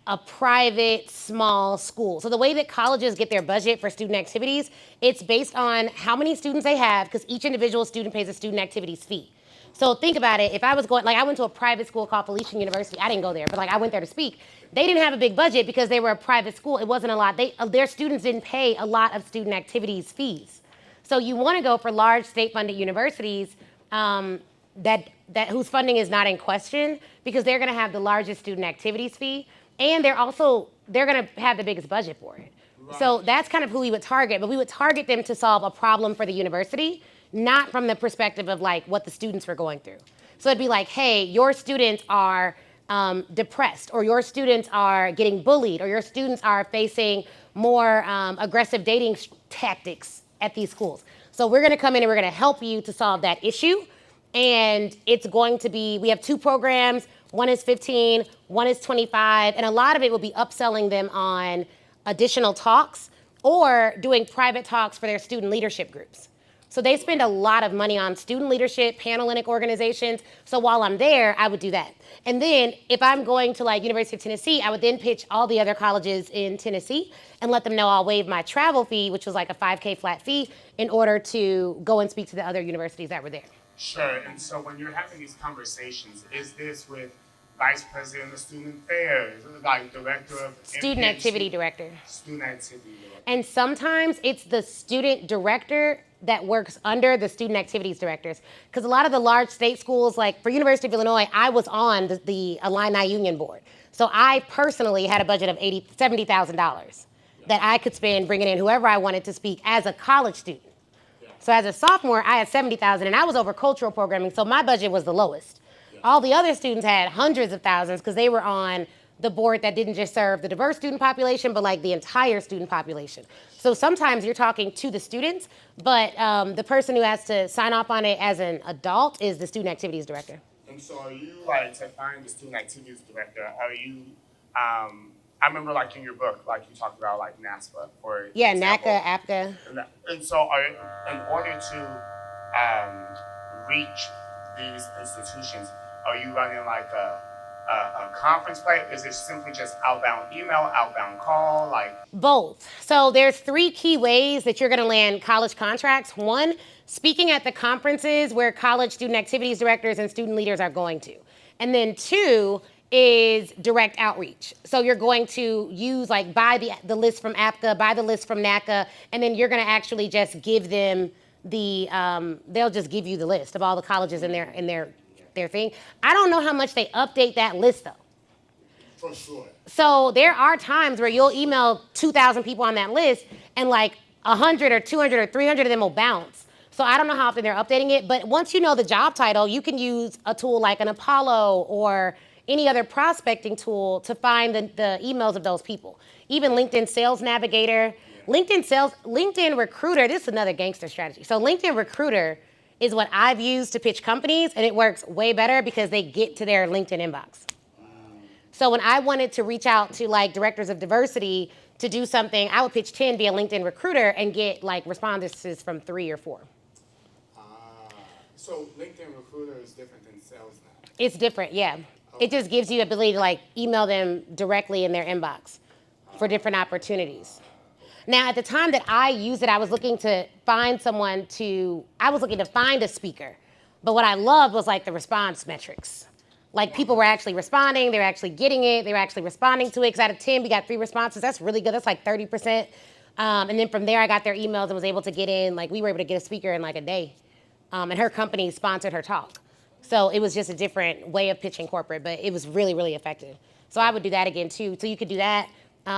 a private small school. So the way that colleges get their budget for student activities, it's based on how many students they have because each individual student pays a student activities fee. So think about it. If I was going, like I went to a private school called Felician University. I didn't go there, but like I went there to speak. They didn't have a big budget because they were a private school. It wasn't a lot. Their students didn't pay a lot of student activities fees. So you want to go for large state-funded universities that whose funding is not in question because they're going to have the largest student activities fee, and they're going to have the biggest budget for it. Right. So that's kind of who we would target, but we would target them to solve a problem for the university, not from the perspective of like what the students were going through. So it'd be like, hey, your students are depressed, or your students are getting bullied, or your students are facing more aggressive dating tactics at these schools. So we're going to come in and we're going to help you to solve that issue. And it's going to be, we have 2 programs. One is 15, one is 25, and a lot of it will be upselling them on additional talks or doing private talks for their student leadership groups. So they spend a lot of money on student leadership, Panhellenic organizations. So while I'm there, I would do that. And then if I'm going to like University of Tennessee, I would then pitch all the other colleges in Tennessee and let them know I'll waive my travel fee, which was like a $5K flat fee, in order to go and speak to the other universities that were there. Sure, and so when you're having these conversations, is this with Vice President of Student Affairs, like Director of Student Activity Director. Student Activity Director. And sometimes it's the student director that works under the student activities directors. Because a lot of the large state schools, like for University of Illinois, I was on the Alumni Union Board. So I personally had a budget of $70,000 that I could spend bringing in whoever I wanted to speak as a college student. So as a sophomore, I had $70,000, and I was over cultural programming, so my budget was the lowest. All the other students had hundreds of thousands because they were on the board that didn't just serve the diverse student population, but like the entire student population. So sometimes you're talking to the students, but the person who has to sign off on it as an adult is the student activities director. And so are you, like, to find the student activities director, are you, I remember, like, in your book, like, you talked about, like, NASPA, for example. NACA, APCA. And so in order to reach these institutions, are you running, like, a conference play? Is it simply just outbound email, outbound call, like? Both. So there's 3 key ways that you're going to land college contracts. 1, speaking at the conferences where college student activities directors and student leaders are going to. And then 2 is direct outreach. So you're going to use, like, buy the list from APCA, buy the list from NACA, and then you're going to actually just give them the, they'll just give you the list of all the colleges in their thing. I don't know how much they update that list, though. For sure. So there are times where you'll email 2,000 people on that list, and like 100 or 200 or 300 of them will bounce. So I don't know how often they're updating it, but once you know the job title, you can use a tool like an Apollo or any other prospecting tool to find the emails of those people. Even LinkedIn Sales Navigator, LinkedIn Recruiter, this is another gangster strategy. So LinkedIn Recruiter is what I've used to pitch companies, and it works way better because they get to their LinkedIn inbox. So when I wanted to reach out to like directors of diversity to do something, I would pitch 10 via LinkedIn Recruiter and get like responses from 3 or 4. So LinkedIn Recruiter is different than Sales Nav? It's different, yeah. It just gives you the ability to like email them directly in their inbox for different opportunities. Now, at the time that I used it, I was looking to find a speaker. But what I loved was like the response metrics. Like people were actually responding, they were actually getting it, they were actually responding to it. Because out of 10, we got 3 responses. That's really good. That's like 30%. And then from there, I got their emails and was able to get in. Like we were able to get a speaker in like a day. And her company sponsored her talk. So it was just a different way of pitching corporate, but it was really, really effective. So I would do that again too. So you could do that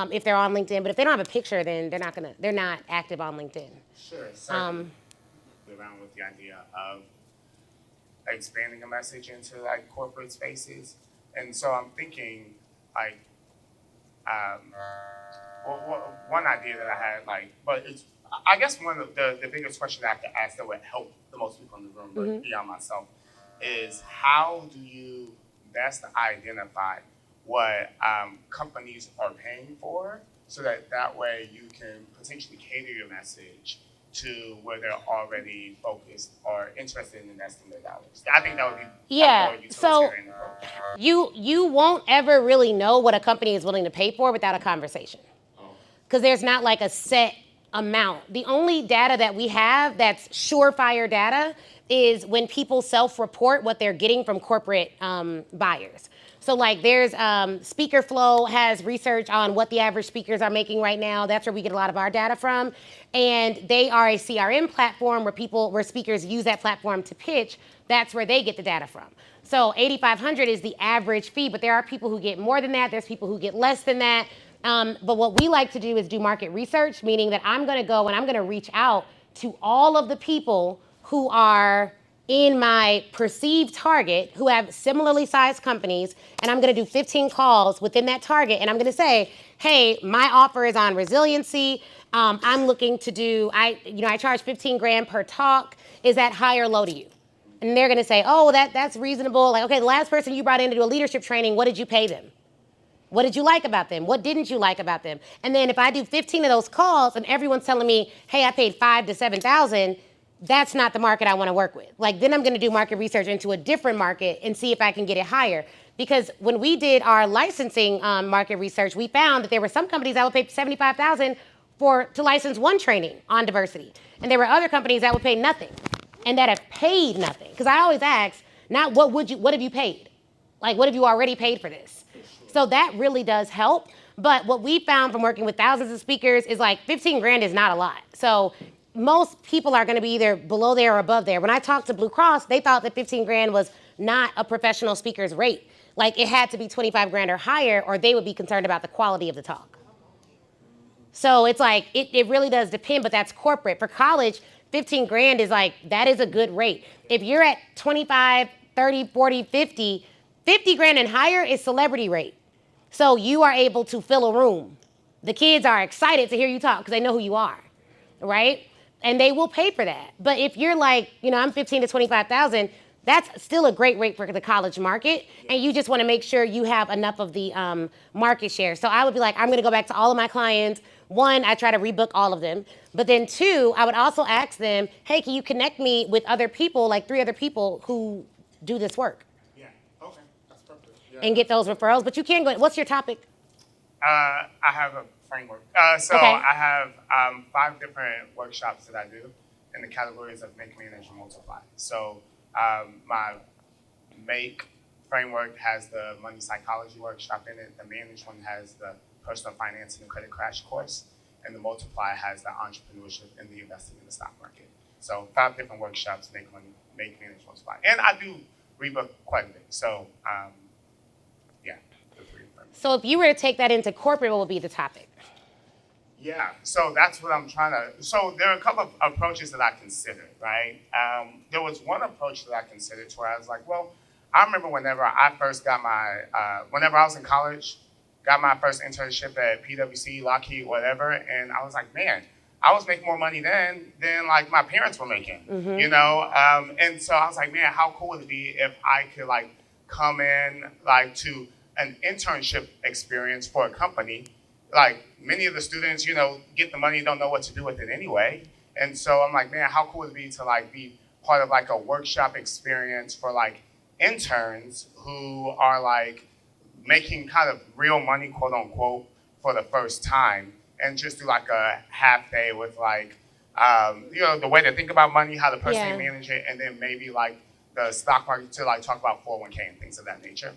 if they're on LinkedIn, but if they don't have a picture, then they're not active on LinkedIn. Sure, certainly. Around with the idea of expanding a message into like corporate spaces. And so I'm thinking like, one idea that I had, like, but it's, I guess one of the biggest questions I have to ask that would help the most people in the room, but beyond myself, is how do you best identify what companies are paying for so that way you can potentially cater your message to where they're already focused or interested in investing their dollars. I think that would be a more utilitarian approach. You won't ever really know what a company is willing to pay for without a conversation. Because there's not like a set amount. The only data that we have that's surefire data is when people self-report what they're getting from corporate buyers. So like there's Speaker Flow has research on what the average speakers are making right now. That's where we get a lot of our data from. And they are a CRM platform where speakers use that platform to pitch. That's where they get the data from. So $8,500 is the average fee, but there are people who get more than that. There's people who get less than that. But what we like to do is do market research, meaning that I'm gonna go and I'm gonna reach out to all of the people who are in my perceived target who have similarly sized companies, and I'm gonna do 15 calls within that target, and I'm gonna say, hey, my offer is on resiliency. I'm looking to do, I charge 15 grand per talk. Is that high or low to you? And they're gonna say, oh, that's reasonable. Like, okay, the last person you brought in to do a leadership training, what did you pay them? What did you like about them? What didn't you like about them? And then if I do 15 of those calls and everyone's telling me, hey, I paid 5,000 to 7,000, that's not the market I want to work with. Like, then I'm going to do market research into a different market and see if I can get it higher. Because when we did our licensing market research, we found that there were some companies that would pay 75,000 to license one training on diversity, and there were other companies that would pay nothing, and that have paid nothing. Because I always ask, not what have you paid? Like, what have you already paid for this? So that really does help. But what we found from working with thousands of speakers is like 15 grand is not a lot. So most people are going to be either below there or above there. When I talked to Blue Cross, they thought that 15 grand was not a professional speaker's rate. Like, it had to be 25 grand or higher, or they would be concerned about the quality of the talk. So it's like, it really does depend, but that's corporate. For college, 15 grand is like, that is a good rate. If you're at 25, 30, 40, 50, 50 grand and higher is celebrity rate. So you are able to fill a room. The kids are excited to hear you talk because they know who you are, right? And they will pay for that. But if you're like, I'm 15 to 25,000, that's still a great rate for the college market. And you just want to make sure you have enough of the market share. So I would be like, I'm going to go back to all of my clients. One, I try to rebook all of them. But then two, I would also ask them, hey, can you connect me with other people, like 3 other people who do this work? Yeah, okay, that's perfect. Yeah. And get those referrals. But you can go, what's your topic? I have a framework. So Okay. I have 5 different workshops that I do in the categories of make, manage, and multiply. So my make framework has the money psychology workshop in it. The manage one has the personal finance and credit crash course. And the multiply has the entrepreneurship and the investing in the stock market. So 5 different workshops, make, money, make, manage, multiply. And I do rebook quite a bit. So yeah, the 3 of them. So if you were to take that into corporate, what would be the topic? Yeah, so that's what I'm trying to, so there are a couple of approaches that I considered, right? There was one approach that I considered to where I was like, well, I remember whenever I first got whenever I was in college, got my first internship at PwC, Lockheed, whatever, and I was like, man, I was making more money then than like my parents were making, And so I was like, man, how cool would it be if I could like come in like to an internship experience for a company. Like many of the students, get the money, don't know what to do with it anyway. And so I'm like, man, how cool would it be to like be part of like a workshop experience for like interns who are like making kind of real money, quote unquote, for the first time, and just do like a half day with like, the way to think about money, how to personally manage it, and then maybe like the stock market to like talk about 401k and things of that nature.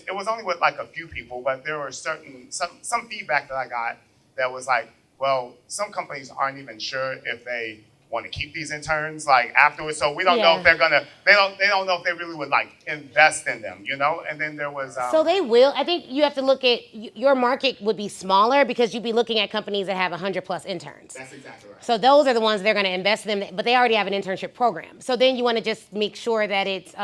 It was only with like a few people, but there were some feedback that I got that was like, well, some companies aren't even sure if they want to keep these interns like afterwards, so we don't know if they don't know if they really would like invest in them, And then there was so they will. I think you have to look at your market would be smaller because you'd be looking at companies that have 100+ interns. That's exactly right. So those are the ones they're going to invest in them, but they already have an internship program. So then you want to just make sure that it's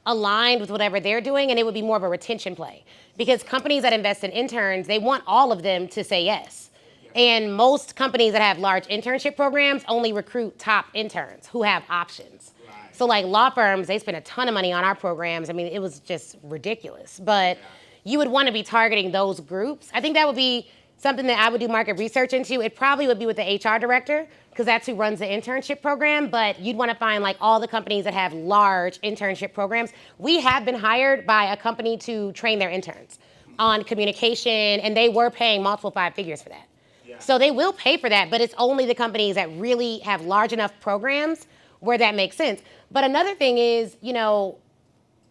aligned with whatever they're doing, and it would be more of a retention play because companies that invest in interns, they want all of them to say yes. And most companies that have large internship programs only recruit top interns who have options. Right. So like law firms, they spend a ton of money on our programs. I mean, it was just ridiculous. But you would want to be targeting those groups. I think that would be something that I would do market research into. It probably would be with the HR director because that's who runs the internship program. But you'd want to find like all the companies that have large internship programs. We have been hired by a company to train their interns. on communication, and they were paying multiple 5 figures for that. Yeah. So they will pay for that, but it's only the companies that really have large enough programs where that makes sense. But another thing is, you know,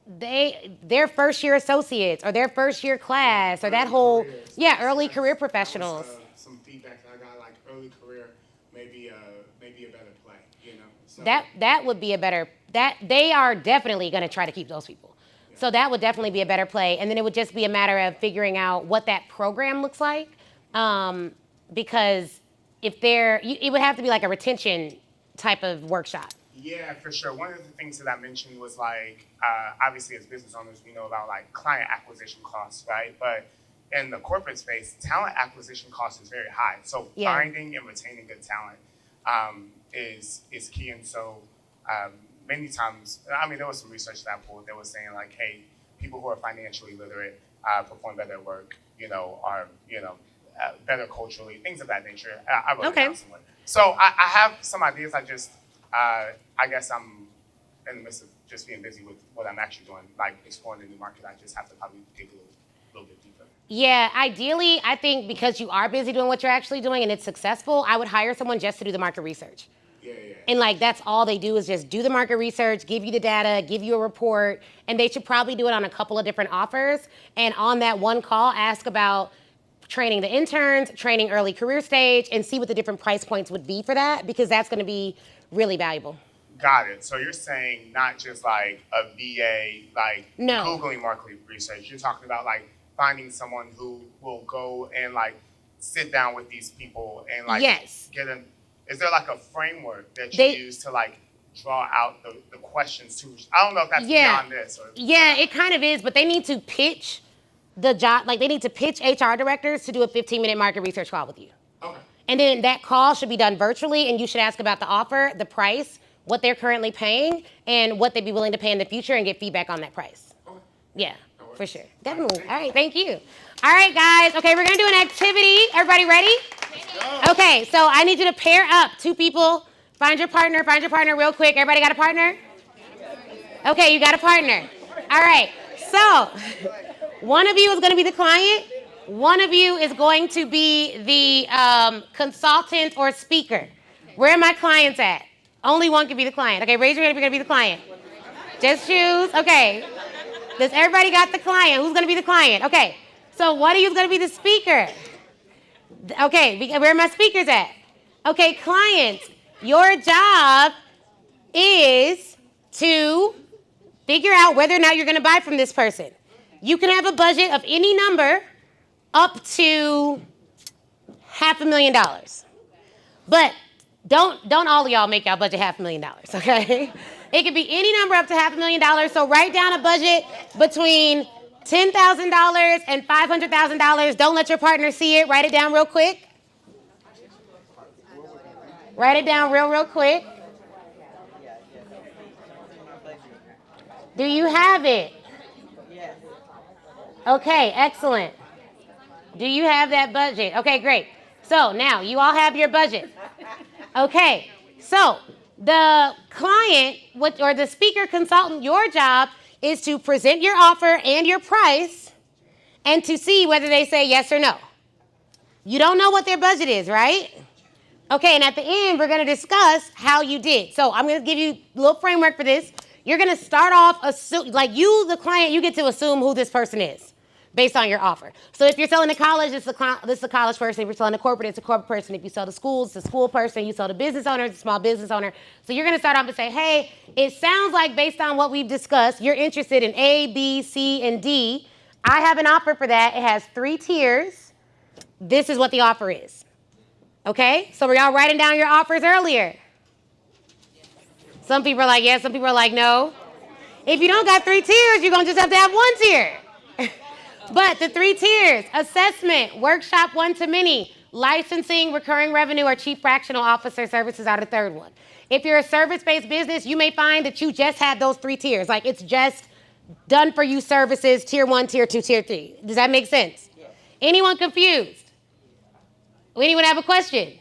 their first year associates or their first year class or that whole, early career professionals. Some feedback that I got, like early career, maybe a better play, you know. So, That would be a better, that they are definitely going to try to keep those people. So that would definitely be a better play. And then it would just be a matter of figuring out what that program looks like. Because if it would have to be like a retention type of workshop. yeah, for sure. One of the things that I mentioned was like, obviously as business owners, we know about like client acquisition costs, right? But in the corporate space, talent acquisition cost is very high. So finding and retaining good talent is key. And so many times, I mean, there was some research that I pulled that was saying like, hey, people who are financially literate perform better at work, you know, are, you know, better culturally, things of that nature. I wrote it down somewhere. So I have some ideas. I guess I'm in the midst of just being busy with what I'm actually doing, like exploring the new market. I just have to probably dig a little bit deeper. Yeah, ideally, I think because you are busy doing what you're actually doing and it's successful, I would hire someone just to do the market research. Yeah. And like that's all they do is just do the market research, give you the data, give you a report, and they should probably do it on a couple of different offers. And on that one call, ask about training the interns, training early career stage, and see what the different price points would be for that, because that's going to be really valuable. Got it. So you're saying not just like a VA, like Googling market research. You're talking about like finding someone who will go and like sit down with these people and like get an. Is there like a framework that you use to like draw out the questions to? I don't know if that's beyond this. Or, yeah, it kind of is, but they need to pitch the job. Like they need to pitch HR directors to do a 15-minute market research call with you. Okay. And then that call should be done virtually, and you should ask about the offer, the price, what they're currently paying, and what they'd be willing to pay in the future, and get feedback on that price. Okay. Yeah, for sure. Definitely. All right, thank you. All right, guys. Okay, we're going to do an activity. Everybody ready? Okay, so I need you to pair up 2 people. Find your partner real quick. Everybody got a partner? Okay, you got a partner. All right, so one of you is going to be the client. One of you is going to be the consultant or speaker. Where are my clients at? Only one can be the client. Okay, raise your hand if you're going to be the client. Just choose. Okay. Does everybody got the client? Who's going to be the client? Okay. So one of you is going to be the speaker. Okay, where are my speakers at? Okay, clients, your job is to figure out whether or not you're going to buy from this person. You can have a budget of any number up to $500,000. But don't all of y'all make y'all budget $500,000, okay? It could be any number up to $500,000. So write down a budget between $10,000 and $500,000. Don't let your partner see it. Write it down real quick. Write it down real quick. Do you have it? Okay, excellent. Do you have that budget? Okay, great. So now you all have your budget. Okay, so the client or the speaker consultant, your job is to present your offer and your price and to see whether they say yes or no. You don't know what their budget is, right? Okay, and at the end, we're going to discuss how you did. So I'm going to give you a little framework for this. You're going to start off, like you, the client, you get to assume who this person is based on your offer. So if you're selling to college, this is a college person. If you're selling to corporate, it's a corporate person. If you sell to schools, it's a school person. You sell to business owners, it's a small business owner. So you're going to start off and say, hey, it sounds like based on what we've discussed, you're interested in A, B, C, and D. I have an offer for that. It has 3 tiers. This is what the offer is. Okay? So were y'all writing down your offers earlier? Some people are like, yes. Some people are like, no. If you don't got 3 tiers, you're going to just have to have 1 tier. But the 3 tiers, assessment, workshop, 1-to-many, licensing, recurring revenue, or chief fractional officer services are the 3rd one. If you're a service-based business, you may find that you just have those 3 tiers. Like it's just done for you services, tier 1, tier 2, tier 3. Does that make sense? Yeah. Anyone confused? Anyone have a question?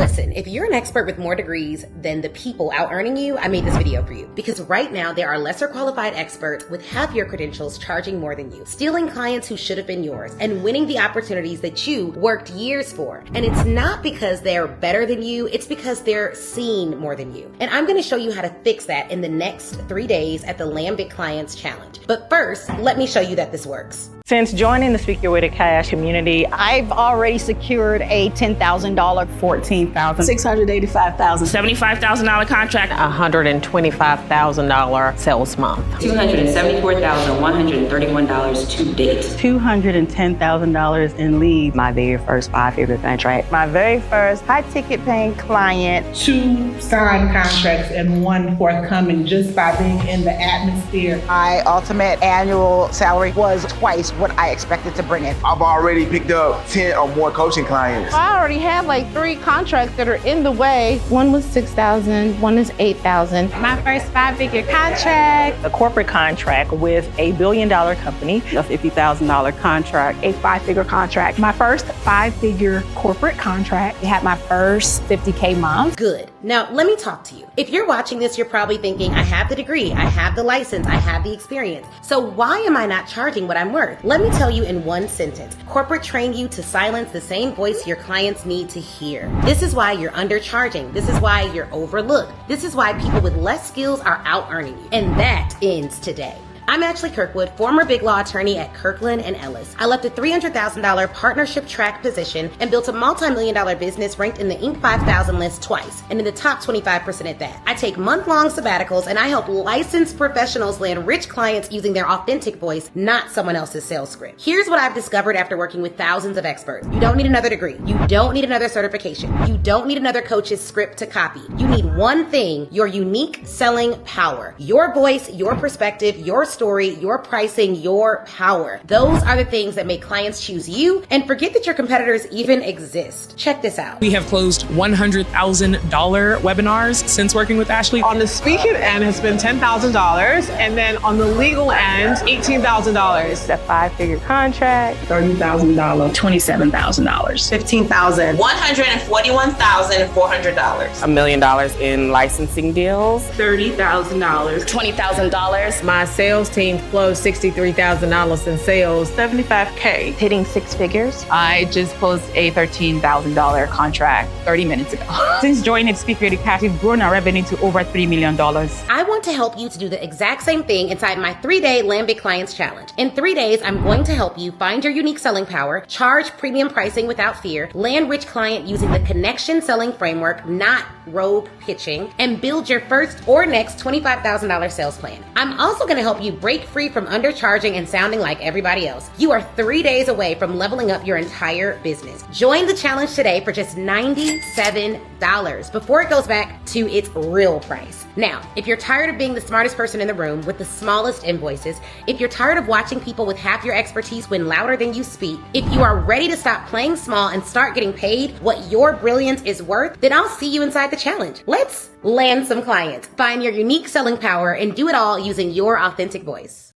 Listen, if you're an expert with more degrees than the people out earning you, I made this video for you. Because right now, there are lesser qualified experts with half your credentials charging more than you, stealing clients who should have been yours, and winning the opportunities that you worked years for. And it's not because they're better than you, it's because they're seen more than you. And I'm gonna show you how to fix that in the next 3 days at the Land Big Clients Challenge. But first, let me show you that this works. Since joining the Speak Your Way to Cash community, I've already secured a $10,000, $14,000, $685,000, $75,000 contract, $125,000 sales month, $274,131 to date, $210,000 in leads, my very first 5-figure contract, my very first high-ticket paying client, 2 signed contracts and 1 forthcoming just by being in the atmosphere. My ultimate annual salary was twice what I expected to bring in. I've already picked up 10 or more coaching clients. I already have like 3 contracts that are in the way. One was $6,000, one is $8,000. My first 5-figure contract. A corporate contract with a $1 billion company, a $50,000 contract, a 5-figure contract. My first 5-figure corporate contract. I had my first 50K month. Good. Now, let me talk to you. If you're watching this, you're probably thinking, I have the degree, I have the license, I have the experience. So why am I not charging what I'm worth? Let me tell you in one sentence. Corporate trained you to silence the same voice your clients need to hear. This is why you're undercharging. This is why you're overlooked. This is why people with less skills are out earning you. And that ends today. I'm Ashley Kirkwood, former big law attorney at Kirkland & Ellis. I left a $300,000 partnership track position and built a multi-million-dollar business ranked in the Inc. 5000 list twice, and in the top 25% at that. I take month-long sabbaticals, and I help licensed professionals land rich clients using their authentic voice, not someone else's sales script. Here's what I've discovered after working with thousands of experts. You don't need another degree. You don't need another certification. You don't need another coach's script to copy. You need one thing: your unique selling power. Your voice, your perspective, your story, your pricing, your power. Those are the things that make clients choose you and forget that your competitors even exist. Check this out. We have closed $100,000 webinars since working with Ashley. On the speaking end, it's been $10,000, and then on the legal end, $18,000. A 5-figure contract, $30,000, $27,000, $15,000, $141,400, $1 million in licensing deals, $30,000, $20,000. My sales team closed $63,000 in sales, $75K, hitting 6 figures. I just closed a $13,000 contract 30 minutes ago. Since joining Speak Your Way to Cash, we've grown our revenue to over $3 million. I want to help you to do the exact same thing inside my 3-day Land Big Clients Challenge. In 3 days, I'm going to help you find your unique selling power, charge premium pricing without fear, land rich client using the connection selling framework, not rogue pitching, and build your first or next $25,000 sales plan. I'm also going to help you break free from undercharging and sounding like everybody else. You are 3 days away from leveling up your entire business. Join the challenge today for just $97 before it goes back to its real price. Now, if you're tired of being the smartest person in the room with the smallest invoices, if you're tired of watching people with half your expertise win louder than you speak, if you are ready to stop playing small and start getting paid what your brilliance is worth, then I'll see you inside the challenge. Let's land some clients, find your unique selling power, and do it all using your authentic voice.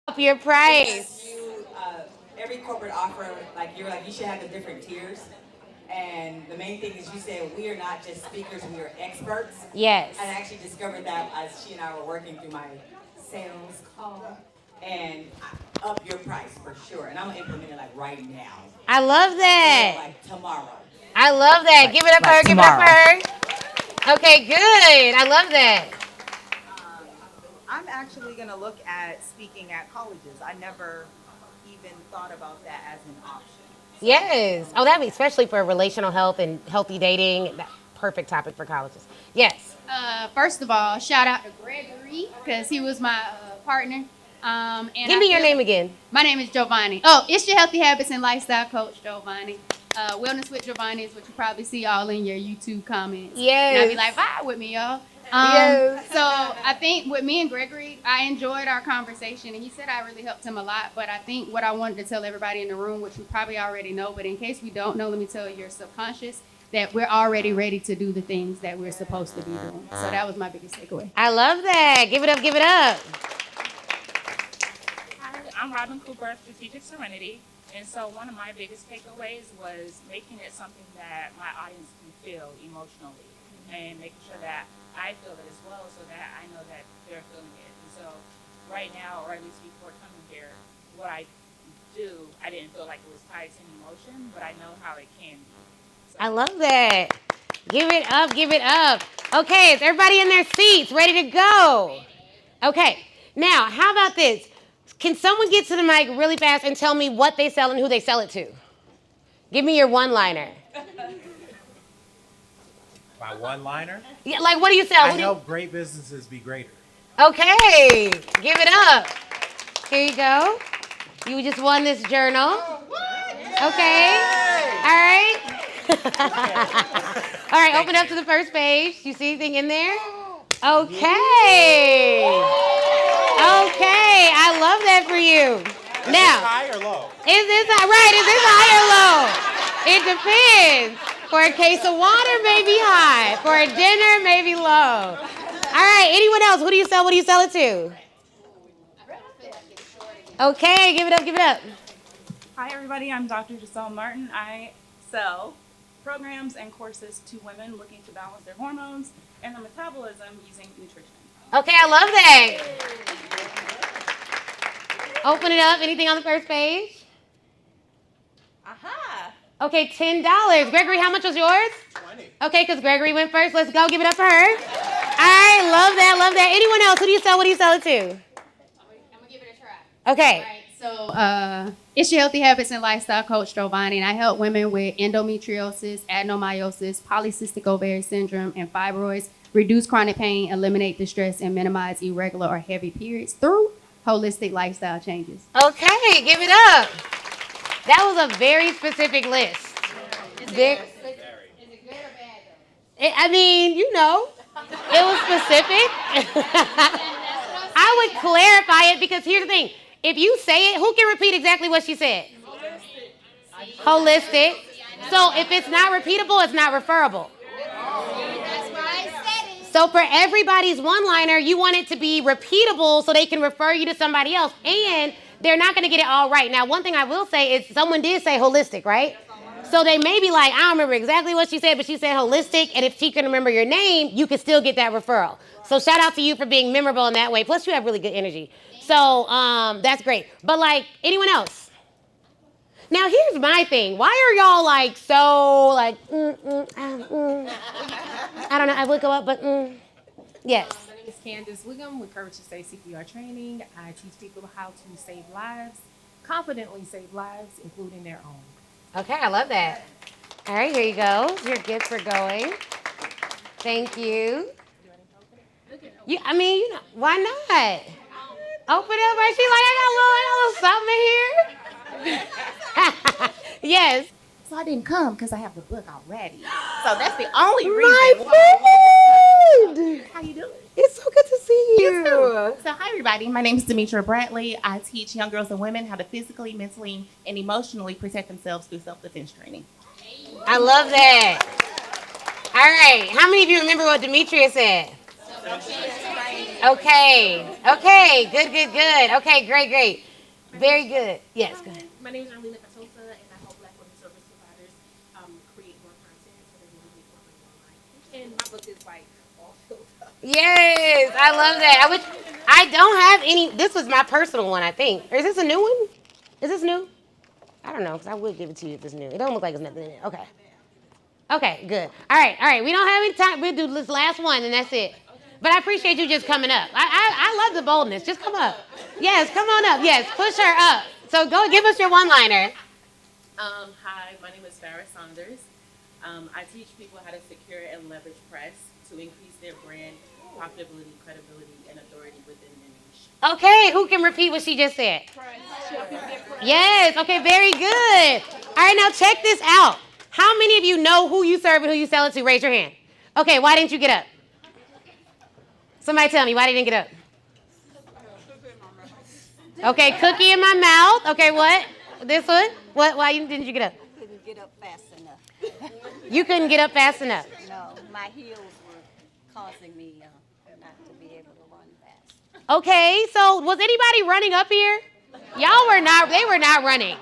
Up your price. Every corporate offer, you should have the different tiers. And the main thing is you said we are not just speakers, we are experts. Yes. I actually discovered that as she and I were working through my sales call. And up your price for sure. And I'm going to implement it right now. I love that. Like tomorrow. I love that. Give it up for her. Give it up for her. Okay, good. I love that. I'm actually going to look at speaking at colleges. I never even thought about that as an option. Yes. Oh, that'd be especially for relational health and healthy dating. Perfect topic for colleges. Yes. First of all, shout out to Gregory because he was my partner. And Give me your name again. My name is Giovanni. Oh, it's your Healthy Habits and Lifestyle Coach, Giovanni. Wellness with Giovanni is what you probably see all in your YouTube comments. Yes. And I'll be like, vibe with me, y'all. Yes. So I think with me and Gregory, I enjoyed our conversation, and he said I really helped him a lot. But I think what I wanted to tell everybody in the room, which you probably already know, but in case we don't know, let me tell your subconscious that we're already ready to do the things that we're supposed to be doing. So that was my biggest takeaway. I love that. Give it up. Give it up. Hi, I'm Robin Cooper of Strategic Serenity. And so one of my biggest takeaways was making it something that my audience can feel emotionally and making sure that I feel it as well so that I know that they're feeling it. And so right now, or at least before coming here, what I do, I didn't feel like it was tied to emotion, but I know how it can be. I love that. Give it up, give it up. Okay, is everybody in their seats, ready to go? Okay, now how about this? Can someone get to the mic really fast and tell me what they sell and who they sell it to? Give me your one-liner. My one-liner? Yeah, like what do you sell? I help great businesses be greater. Okay, give it up. Here you go. You just won this journal. Okay, all right. All right, open up to the first page. You see anything in there? Okay. Okay, I love that for you. Is Now, this high or low? Is this right? Is this high or low? It depends. For a case of water, maybe high. For a dinner, maybe low. All right, anyone else? Who do you sell? What do you sell it to? Okay, give it up, give it up. Hi, everybody. I'm Dr. Giselle Martin. I sell programs and courses to women looking to balance their hormones and their metabolism using nutrition. Okay, I love that. Open it up. Anything on the first page? Aha. Okay, $10. Gregory, how much was yours? 20. Okay, because Gregory went first. Let's go. Give it up for her. All right, love that, love that. Anyone else? Who do you sell? What do you sell it to? I'm gonna give it a try. Okay. All right, so it's your Healthy Habits and Lifestyle Coach, Giovanni, and I help women with endometriosis, adenomyosis, polycystic ovarian syndrome, and fibroids reduce chronic pain, eliminate distress, and minimize irregular or heavy periods through holistic lifestyle changes. Okay, give it up. That was a very specific list. Is it good or bad, though? I mean, you know, it was specific. I would clarify it because here's the thing. If you say it, who can repeat exactly what she said? Holistic. So if it's not repeatable, it's not referable. That's why I said it. So for everybody's one-liner, you want it to be repeatable so they can refer you to somebody else. And they're not going to get it all right. Now, one thing I will say is someone did say holistic, right? So they may be like, I don't remember exactly what she said, but she said holistic. And if she can remember your name, you can still get that referral. So shout out to you for being memorable in that way. Plus, you have really good energy. So that's great. But like, anyone else? Now, here's my thing. Why are y'all like so like, I don't know. I would go up, but yes. My name is Candace Wiggum with corporate-ese CPR training. I teach people how to save lives, confidently save lives, including their own. Okay, I love that. All right, here you go. Your gift for going. Thank you. I mean, you know, why not? Open it up. Right? She like, I got a little something here. Yes. So I didn't come because I have the book already. So that's the only reason. My friend. How you doing? It's so good to see you. You too. So hi everybody, my name is Demetra Bradley. I teach young girls and women how to physically, mentally, and emotionally protect themselves through self-defense training. I love that. All right. How many of you remember what Demetria said? Okay. Okay. Good, good, good. Okay, great, great. Very good. Yes, go ahead. My name is Arlena Patosa, and I help Black women service providers create more content so they can make more money online. And my book is like all filled up. Yes, I love that. I don't have any. This was my personal one, I think. Or is this a new one? Is this new? I don't know, because I would give it to you if it's new. It don't look like there's nothing in it. Okay. Okay, good. All right. We don't have any time. We'll do this last one, and that's it. But I appreciate you just coming up. I love the boldness. Just come up. Yes, come on up. Yes, push her up. So go give us your one-liner. Hi, my name is Farrah Saunders. I teach people how to secure and leverage press to increase their brand, profitability, credibility, and authority within their niche. Okay, who can repeat what she just said? Yes, okay, very good. All right, now check this out. How many of you know who you serve and who you sell it to? Raise your hand. Okay, why didn't you get up? Somebody tell me, why didn't you get up? Okay, cookie in my mouth. Okay, what? This one? What? Why didn't you get up? Couldn't get up fast enough. You couldn't get up fast enough. No, my heels were causing me not to be able to run fast. Okay, so was anybody running up here? Y'all were not, they were not running.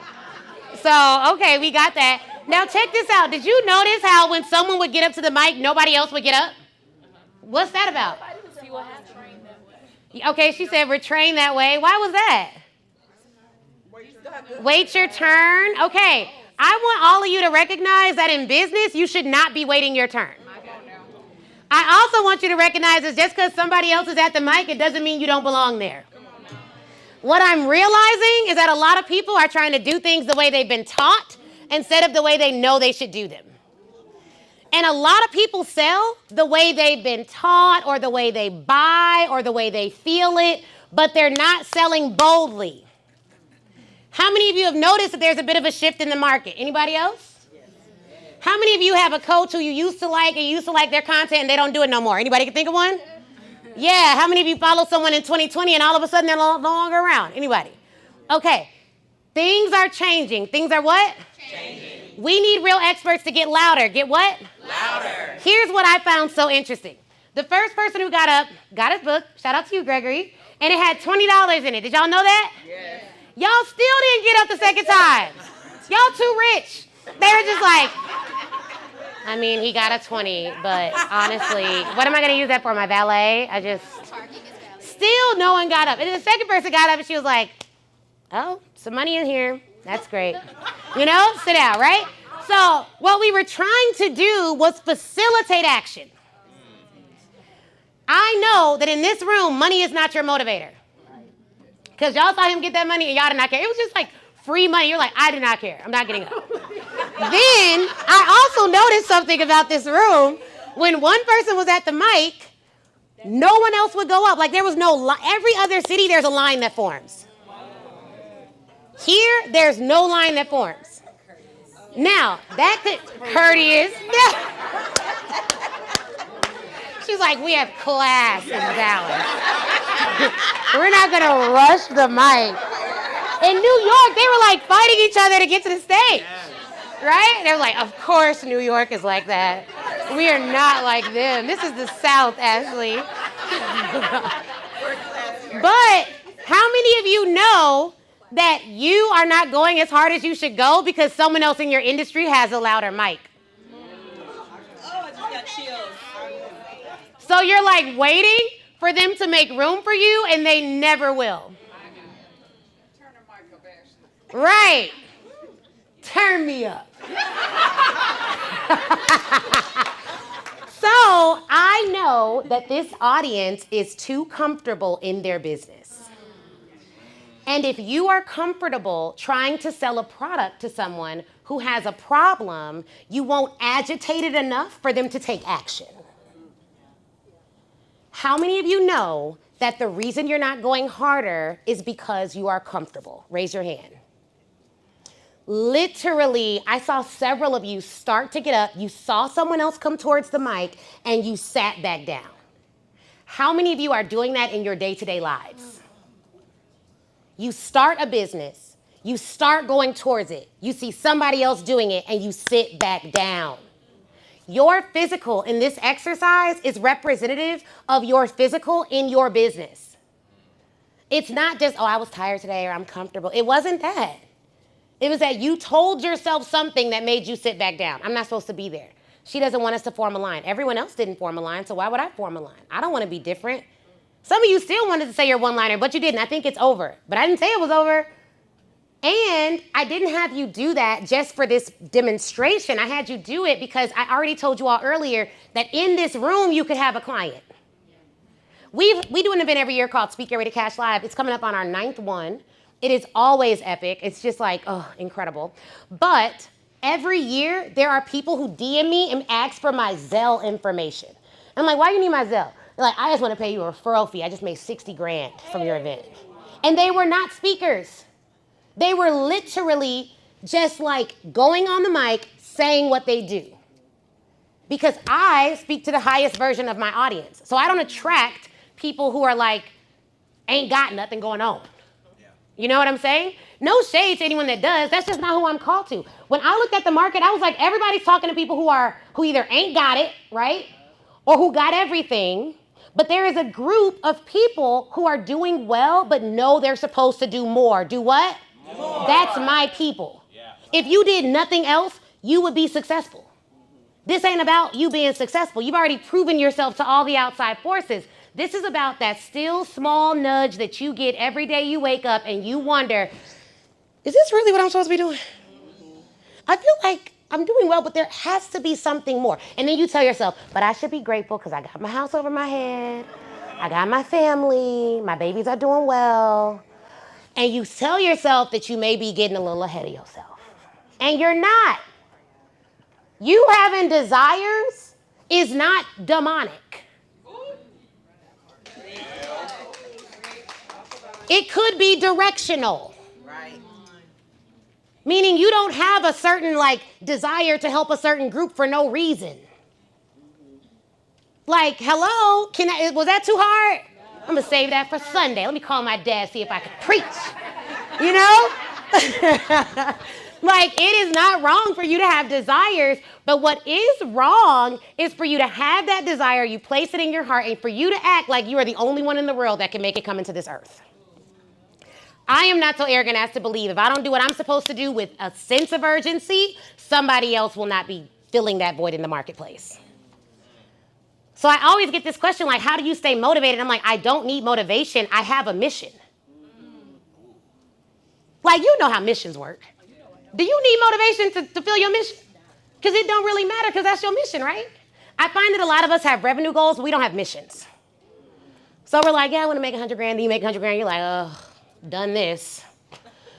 So, okay, we got that. Now check this out. Did you notice how when someone would get up to the mic, nobody else would get up? What's that about? Okay, she said we're trained that way. Why was that? Wait your turn. Okay, I want all of you to recognize that in business, you should not be waiting your turn. I also want you to recognize that just because somebody else is at the mic, it doesn't mean you don't belong there. What I'm realizing is that a lot of people are trying to do things the way they've been taught instead of the way they know they should do them. And a lot of people sell the way they've been taught or the way they buy or the way they feel it, but they're not selling boldly. How many of you have noticed that there's a bit of a shift in the market? Anybody else? How many of you have a coach who you used to like and you used to like their content and they don't do it no more? Anybody can think of one? Yeah, how many of you follow someone in 2020 and all of a sudden they're no longer around? Anybody? Okay, things are changing. Things are what? Changing. We need real experts to get louder. Get what? Louder. Here's what I found so interesting. The first person who got up got his book. Shout out to you, Gregory. And it had $20 in it. Did y'all know that? Yes. Y'all still didn't get up the second time. Y'all too rich. They were just like, I mean, he got a 20, but honestly, what am I going to use that for? My valet? Still no one got up. And then the second person got up and she was like, oh, some money in here. That's great. You know, sit down, right? So what we were trying to do was facilitate action. I know that in this room, money is not your motivator. Because y'all saw him get that money and y'all did not care. It was just like free money. You're like, I do not care. I'm not getting up. Then I also noticed something about this room. When one person was at the mic, no one else would go up. Like there was no every other city, there's a line that forms. Here, there's no line that forms. Now, that could, courteous. She's like, we have class in Dallas. We're not going to rush the mic. In New York, they were like fighting each other to get to the stage. Right? They're like, of course New York is like that. We are not like them. This is the South, Ashley. But how many of you know that you are not going as hard as you should go because someone else in your industry has a louder mic? Oh, I just got chills. So you're like waiting for them to make room for you and they never will. Turn the mic up, Ashley. Right. Turn me up. So I know that this audience is too comfortable in their business. And if you are comfortable trying to sell a product to someone who has a problem, you won't agitate it enough for them to take action. How many of you know that the reason you're not going harder is because you are comfortable? Raise your hand. Literally, I saw several of you start to get up. You saw someone else come towards the mic and you sat back down. How many of you are doing that in your day-to-day lives? You start a business, you start going towards it, you see somebody else doing it and you sit back down. Your physical in this exercise is representative of your physical in your business. It's not just, oh, I was tired today or I'm comfortable. It wasn't that. It was that you told yourself something that made you sit back down. I'm not supposed to be there. She doesn't want us to form a line. Everyone else didn't form a line, so why would I form a line? I don't want to be different. Some of you still wanted to say your one-liner, but you didn't. I think it's over. But I didn't say it was over. And I didn't have you do that just for this demonstration. I had you do it because I already told you all earlier that in this room you could have a client. We do an event every year called Speak Get Ready Cash Live. It's coming up on our 9th one. It is always epic. It's just like, oh, incredible. But every year there are people who DM me and ask for my Zelle information. I'm like, why do you need my Zelle? They're like, I just want to pay you a referral fee. I just made $60,000 from your event. And they were not speakers. They were literally just like going on the mic, saying what they do. Because I speak to the highest version of my audience. So I don't attract people who are like, ain't got nothing going on. You know what I'm saying? No shade to anyone that does. That's just not who I'm called to. When I looked at the market, I was like, everybody's talking to people who either ain't got it, right? Or who got everything. But there is a group of people who are doing well, but know they're supposed to do more. Do what? More. That's my people. Yeah. If you did nothing else, you would be successful. This ain't about you being successful. You've already proven yourself to all the outside forces. This is about that still small nudge that you get every day you wake up and you wonder, is this really what I'm supposed to be doing? I feel like I'm doing well, but there has to be something more. And then you tell yourself, but I should be grateful because I got my house over my head. I got my family. My babies are doing well. And you tell yourself that you may be getting a little ahead of yourself. And you're not. You having desires is not demonic. It could be directional. Meaning you don't have a certain desire to help a certain group for no reason. Like, hello, was that too hard? I'm gonna save that for Sunday. Let me call my dad, see if I can preach. You know? It is not wrong for you to have desires, but what is wrong is for you to have that desire, you place it in your heart, and for you to act like you are the only one in the world that can make it come into this earth. I am not so arrogant as to believe if I don't do what I'm supposed to do with a sense of urgency, somebody else will not be filling that void in the marketplace. So I always get this question how do you stay motivated? I'm like, I don't need motivation. I have a mission. You know how missions work. Do you need motivation to fulfill your mission? Because it don't really matter because that's your mission, right? I find that a lot of us have revenue goals, but we don't have missions. So we're like, yeah, I want to make $100,000. Then you make $100,000. You're like, oh. Done this.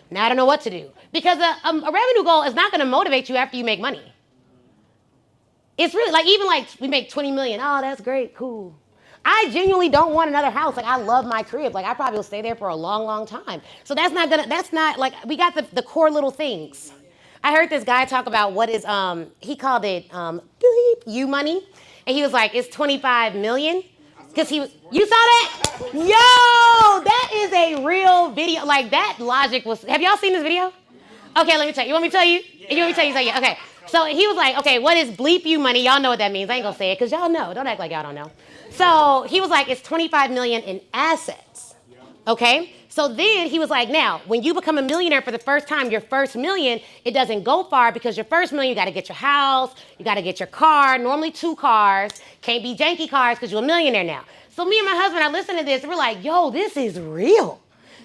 Now I don't know what to do. Because a revenue goal is not going to motivate you after you make money. It's really even we make 20 million. Oh, that's great. Cool. I genuinely don't want another house. I love my crib. I probably will stay there for a long, long time. So that's not we got the core little things. I heard this guy talk about what is, he called it you money. And he was like, it's 25 million. Because you saw that? Yo, that is a real video. That logic was, have y'all seen this video? Okay, let me tell you. You want me to tell you? You want me to tell you? Okay. So he was like, okay, what is bleep you money? Y'all know what that means. I ain't gonna say it because y'all know. Don't act like y'all don't know. So he was like, it's 25 million in assets. Okay? So then he was like, now, when you become a millionaire for the first time, your first million, it doesn't go far because your first million, you got to get your house, you got to get your car, normally 2 cars, can't be janky cars because you're a millionaire now. So me and my husband, I listened to this, and we're like, yo, this is real.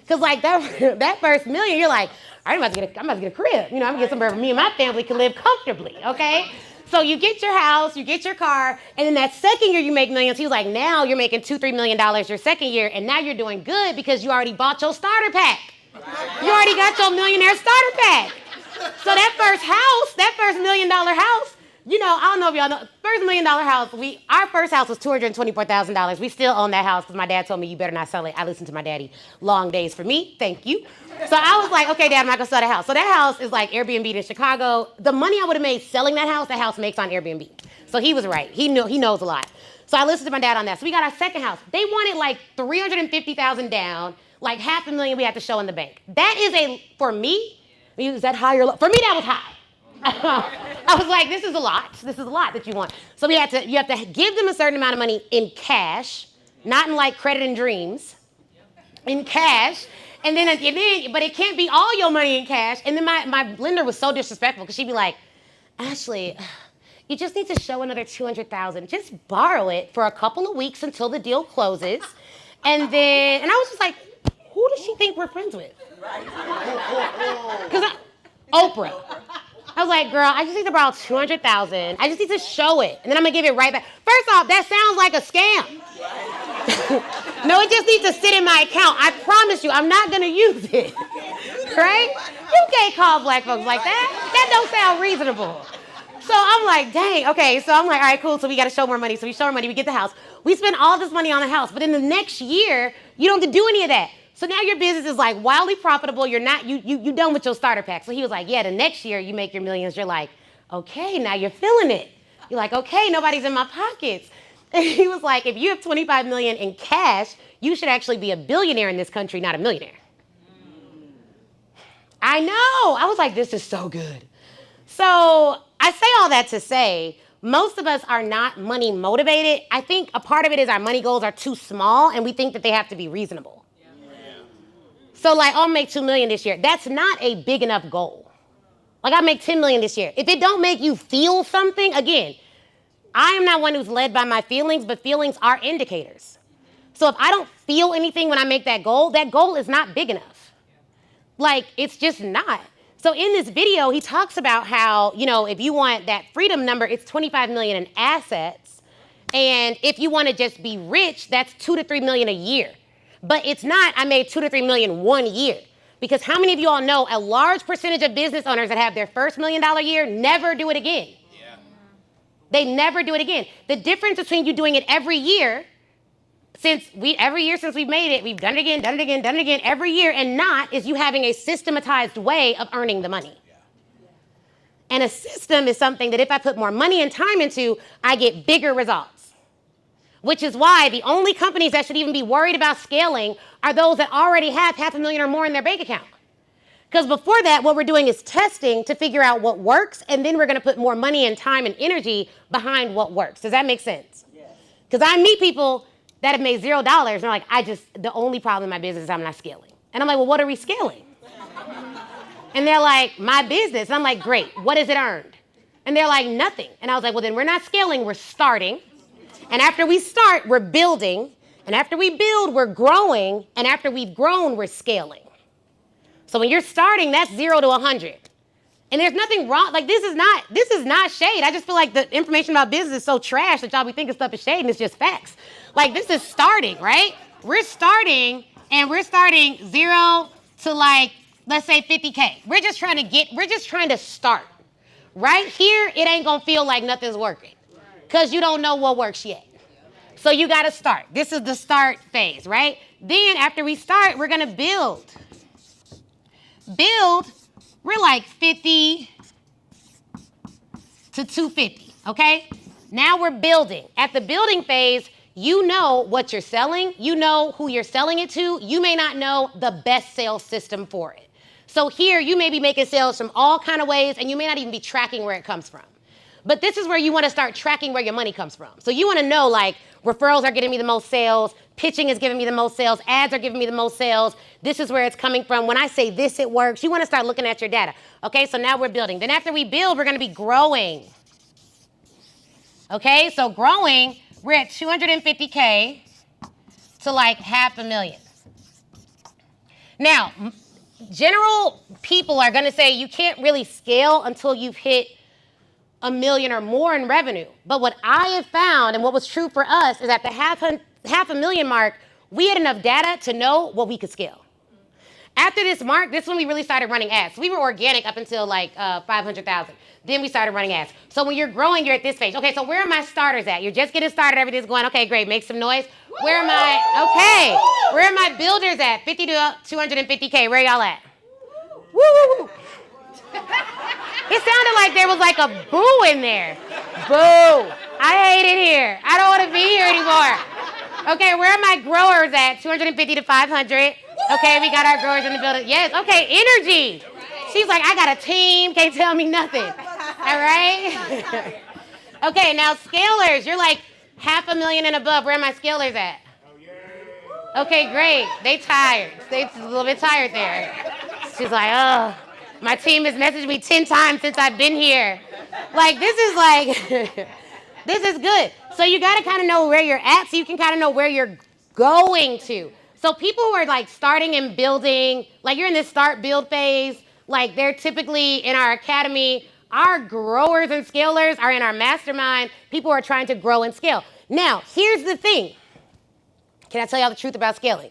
Because that first million, you're like, I'm about to get a crib. I'm going to get somewhere where me and my family can live comfortably, okay? So you get your house, you get your car, and then that second year you make millions. He was like, now you're making $2-3 million your second year, and now you're doing good because you already bought your starter pack. You already got your millionaire starter pack. So that first $1 million house, I don't know if y'all know, first $1 million house, our first house was $224,000. We still own that house because my dad told me you better not sell it. I listened to my daddy. Long days for me, thank you. So I was like, okay, Dad, I'm not gonna sell the house. So that house is Airbnb in Chicago. The money I would have made selling that house makes on Airbnb. So he was right. He knows a lot. So I listened to my dad on that. So we got our second house. They wanted $350,000 down, $500,000 we had to show in the bank. That is for me, is that high or low? For me, that was high. I was like, this is a lot. This is a lot that you want. So you have to give them a certain amount of money in cash, not in credit and dreams, in cash. And then, but it can't be all your money in cash. And then my lender was so disrespectful because she'd be like, Ashley, you just need to show another $200,000. Just borrow it for a couple of weeks until the deal closes. And I was just like, who does she think we're friends with? Because Oprah. I was like, girl, I just need to borrow $200,000. I just need to show it. And then I'm going to give it right back. First off, that sounds like a scam. No, it just needs to sit in my account. I promise you, I'm not going to use it. Right? You can't call black folks like that. That don't sound reasonable. So I'm like, dang. Okay, so I'm like, all right, cool. So we got to show more money. So we show more money. We get the house. We spend all this money on the house. But in the next year, you don't have to do any of that. So now your business is wildly profitable. You're not, you done with your starter pack. So he was like, yeah, the next year you make your millions. You're like, okay, now you're feeling it. You're like, okay, nobody's in my pockets. And he was like, if you have 25 million in cash, you should actually be a billionaire in this country, not a millionaire. I know. I was like, this is so good. So I say all that to say, most of us are not money motivated. I think a part of it is our money goals are too small and we think that they have to be reasonable. So I'll make $2 million this year. That's not a big enough goal. Like I make 10 million this year. If it don't make you feel something, again, I am not one who's led by my feelings, but feelings are indicators. So if I don't feel anything when I make that goal is not big enough. Like, it's just not. So in this video, he talks about how, you know, if you want that freedom number, it's 25 million in assets. And if you want to just be rich, that's 2 to 3 million a year. But it's not, I made 2 to 3 million one year. Because how many of you all know a large percentage of business owners that have their first $1 million year never do it again? Yeah. They never do it again. The difference between you doing it every year, every year since we've made it, we've done it again, done it again, done it again, every year, and not is you having a systematized way of earning the money. Yeah. And a system is something that if I put more money and time into, I get bigger results. Which is why the only companies that should even be worried about scaling are those that already have $500,000 or more in their bank account. Because before that, what we're doing is testing to figure out what works, and then we're going to put more money and time and energy behind what works. Does that make sense? Because I meet people that have made $0, and they're like, the only problem in my business is I'm not scaling. And I'm like, well, what are we scaling? And they're like, my business. And I'm like, great, what has it earned? And they're like, nothing. And I was like, well, then we're not scaling, we're starting. And after we start, we're building. And after we build, we're growing. And after we've grown, we're scaling. So when you're starting, that's 0 to 100. And there's nothing wrong. Like, this is not shade. I just feel like the information about business is so trash that y'all be thinking stuff is shade, and it's just facts. Like, this is starting, right? We're starting 0 to, like, let's say 50K. We're just trying to start. Right here, it ain't gonna feel like nothing's working. Because you don't know what works yet. So you got to start. This is the start phase, right? Then after we start, we're going to build. We're like 50 to 250, okay? Now we're building. At the building phase, you know what you're selling. You know who you're selling it to. You may not know the best sales system for it. So here, you may be making sales from all kind of ways, and you may not even be tracking where it comes from. But this is where you want to start tracking where your money comes from. So you want to know, like, referrals are getting me the most sales, pitching is giving me the most sales, ads are giving me the most sales, this is where it's coming from. When I say this, it works. You want to start looking at your data. Okay, so now we're building. Then after we build, we're going to be growing. Okay, so growing, we're at 250K to like $500,000. Now, general people are going to say you can't really scale until you've hit $1 million or more in revenue. But what I have found, and what was true for us, is at the half a million mark, we had enough data to know what we could scale. After this mark, this is when we really started running ads. We were organic up until like 500,000. Then we started running ads. So when you're growing, you're at this phase. Okay, so where are my starters at? You're just getting started, everything's going, okay, great, make some noise. Where are my builders at? 50 to 250K, where y'all at? Woo, woo, woo. It sounded like there was like a boo in there. Boo. I hate it here. I don't want to be here anymore. Okay, where are my growers at? 250 to 500. Okay, we got our growers in the building. Yes, okay, energy. She's like, I got a team, can't tell me nothing. All right? Okay, now scalers, you're like $500,000 and above. Where are my scalers at? Okay, great. They tired. They're a little bit tired there. She's like, oh. My team has messaged me 10 times since I've been here. Like, this is good. So you got to kind of know where you're at so you can kind of know where you're going to. So people who are like starting and building, like you're in this start build phase, like they're typically in our academy. Our growers and scalers are in our mastermind. People who are trying to grow and scale. Now, here's the thing. Can I tell y'all the truth about scaling?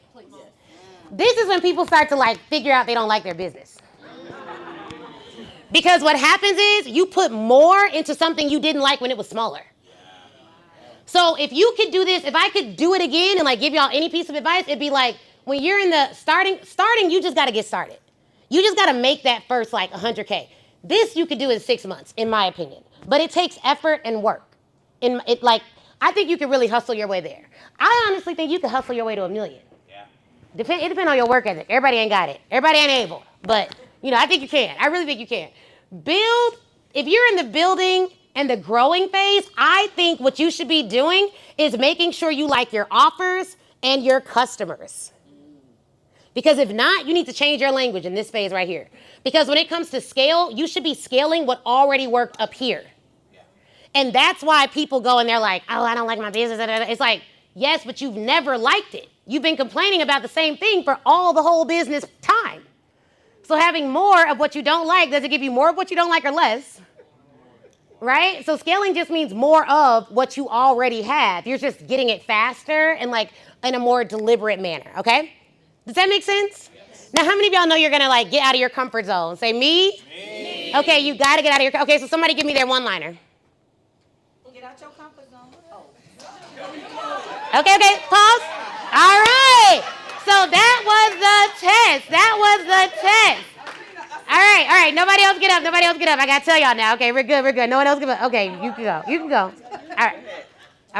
This is when people start to like figure out they don't like their business. Because what happens is you put more into something you didn't like when it was smaller. So if you could do this, if I could do it again and like give y'all any piece of advice, it'd be like when you're in the starting, you just got to get started. You just got to make that first like 100K. This you could do in 6 months, in my opinion. But it takes effort and work. I think you can really hustle your way there. I honestly think you can hustle your way to $1 million. Yeah. It depends on your work ethic. Everybody ain't got it. Everybody ain't able. But, I think you can. I really think you can. If you're in the building and the growing phase, I think what you should be doing is making sure you like your offers and your customers. Because if not, you need to change your language in this phase right here. Because when it comes to scale, you should be scaling what already worked up here. And that's why people go and they're like, oh, I don't like my business. It's like, yes, but you've never liked it. You've been complaining about the same thing for all the whole business time. So having more of what you don't like, does it give you more of what you don't like or less? Right? So scaling just means more of what you already have. You're just getting it faster and like in a more deliberate manner, okay? Does that make sense? Now, how many of y'all know you're gonna like get out of your comfort zone? Say me? Me. Okay, you gotta get out of your, okay, so somebody give me their one-liner. Get out your comfort zone. Oh. Okay, pause. All right. So that was the test. All right. Nobody else get up. I gotta tell y'all now. Okay, we're good. No one else get up. Okay, you can go. All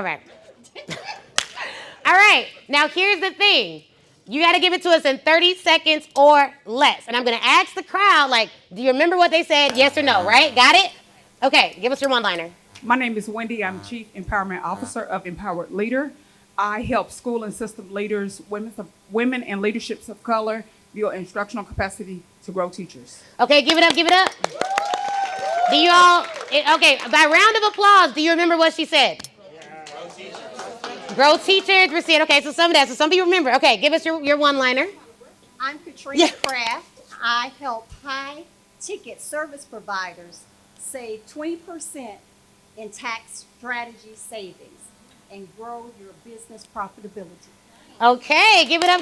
right. All right. Now here's the thing. You gotta give it to us in 30 seconds or less. And I'm gonna ask the crowd, like, do you remember what they said? Yes or no, right? Got it? Okay, give us your one-liner. My name is Wendy. I'm Chief Empowerment Officer of Empowered Leader. I help school and system leaders, women and leaderships of color, build instructional capacity to grow teachers. Okay, give it up. Do you all, okay, by round of applause, do you remember what she said? Grow teachers, we're seeing, okay, so some of that, so some people remember. Okay, give us your one-liner. I'm Katrina Kraft. I help high-ticket service providers save 20% in tax strategy savings and grow your business profitability. Okay, give it up.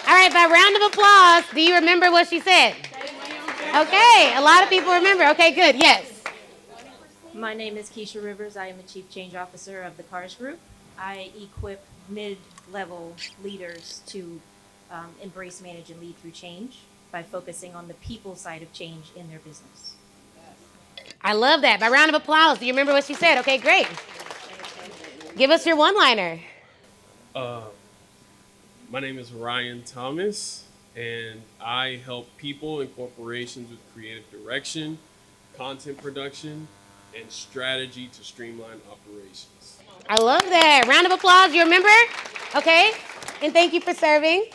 All right, by round of applause, do you remember what she said? Okay, a lot of people remember. Okay, good, yes. My name is Keisha Rivers. I am the Chief Change Officer of the CARS Group. I equip mid-level leaders to embrace, manage, and lead through change by focusing on the people side of change in their business. I love that. By round of applause, do you remember what she said? Okay, great. Give us your one-liner. My name is Ryan Thomas, and I help people and corporations with creative direction, content production, and strategy to streamline operations. I love that. Round of applause. You remember? Okay. And thank you for serving.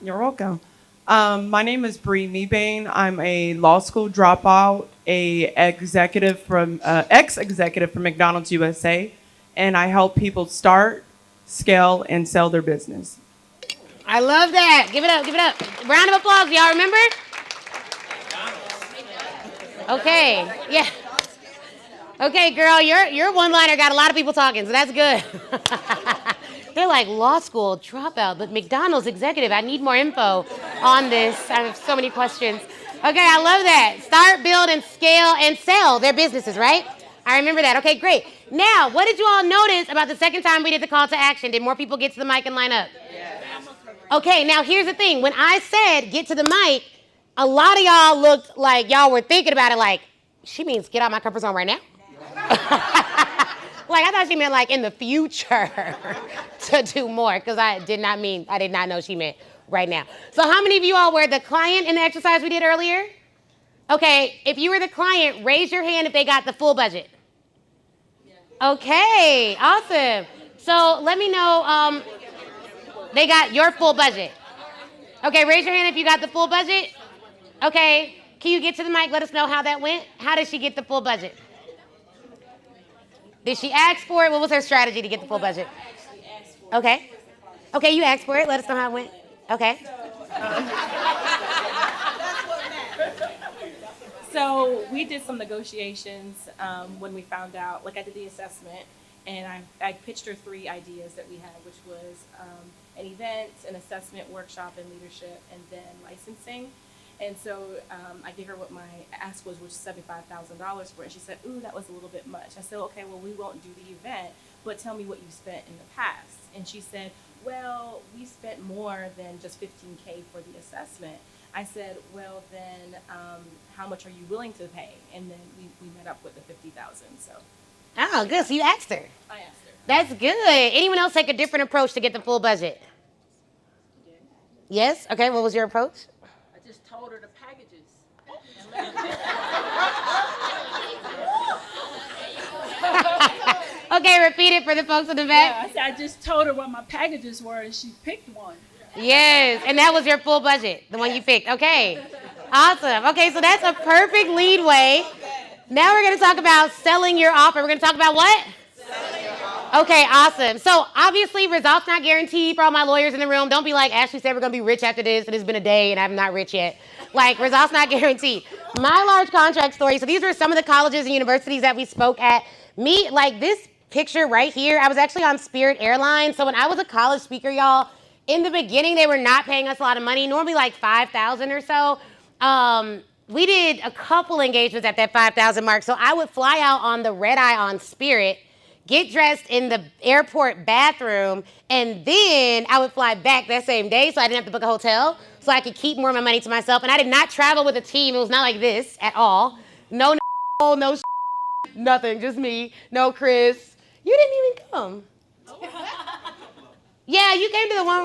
You're welcome. My name is Bree Meebane. I'm a law school dropout, ex-executive from McDonald's USA, and I help people start, scale, and sell their business. I love that. Give it up. Round of applause. Y'all remember? Okay. Yeah. Okay, girl, your one-liner got a lot of people talking, so that's good. They're like, law school dropout, but McDonald's executive. I need more info on this. I have so many questions. Okay, I love that. Start, build, and scale, and sell their businesses, right? I remember that. Okay, great. Now, what did you all notice about the second time we did the call to action? Did more people get to the mic and line up? Yes. Okay, now here's the thing. When I said get to the mic, a lot of y'all looked like y'all were thinking about it like, she means get out my comfort zone right now? Like, I thought she meant like in the future to do more, because I did not know she meant right now. So how many of you all were the client in the exercise we did earlier? Okay, if you were the client, raise your hand if they got the full budget. Okay, awesome. So let me know, they got your full budget. Okay, raise your hand if you got the full budget. Okay, can you get to the mic? Let us know how that went. How did she get the full budget? Did she ask for it? What was her strategy to get the full budget? Okay. Okay, you asked for it. Let us know how it went. Okay. So we did some negotiations when we found out, like I did the assessment, and I pitched her 3 ideas that we had, which was an event, an assessment, workshop, and leadership, and then licensing. And so I gave her what my ask was, which was $75,000 for it. And she said, ooh, that was a little bit much. I said, okay, well, we won't do the event, but tell me what you spent in the past. And she said, well, we spent more than just $15K for the assessment. I said, well, then how much are you willing to pay? And then we met up with the $50,000. So. Oh, good. So you asked her. I asked her. That's good. Anyone else take a different approach to get the full budget? Yes? Okay, what was your approach? I just told her the packages. Okay, repeat it for the folks in the back. Yeah, I just told her what my packages were, and she picked one. Yes, and that was your full budget, the one you picked. Okay, awesome. Okay, so that's a perfect lead way. Now we're going to talk about selling your offer. We're going to talk about what? Okay, awesome. So obviously, results not guaranteed for all my lawyers in the room. Don't be like, Ashley said we're going to be rich after this, and it's been a day, and I'm not rich yet. Like, results not guaranteed. My large contract story. So these are some of the colleges and universities that we spoke at. Me, like this picture right here, I was actually on Spirit Airlines. So when I was a college speaker, y'all, in the beginning, they were not paying us a lot of money, normally like $5,000 or so. We did a couple engagements at that 5,000 mark. So I would fly out on the red eye on Spirit, get dressed in the airport bathroom, and then I would fly back that same day so I didn't have to book a hotel, so I could keep more of my money to myself. And I did not travel with a team. It was not like this at all. No, nothing, just me. No, Chris. You didn't even come. Yeah, you came to the one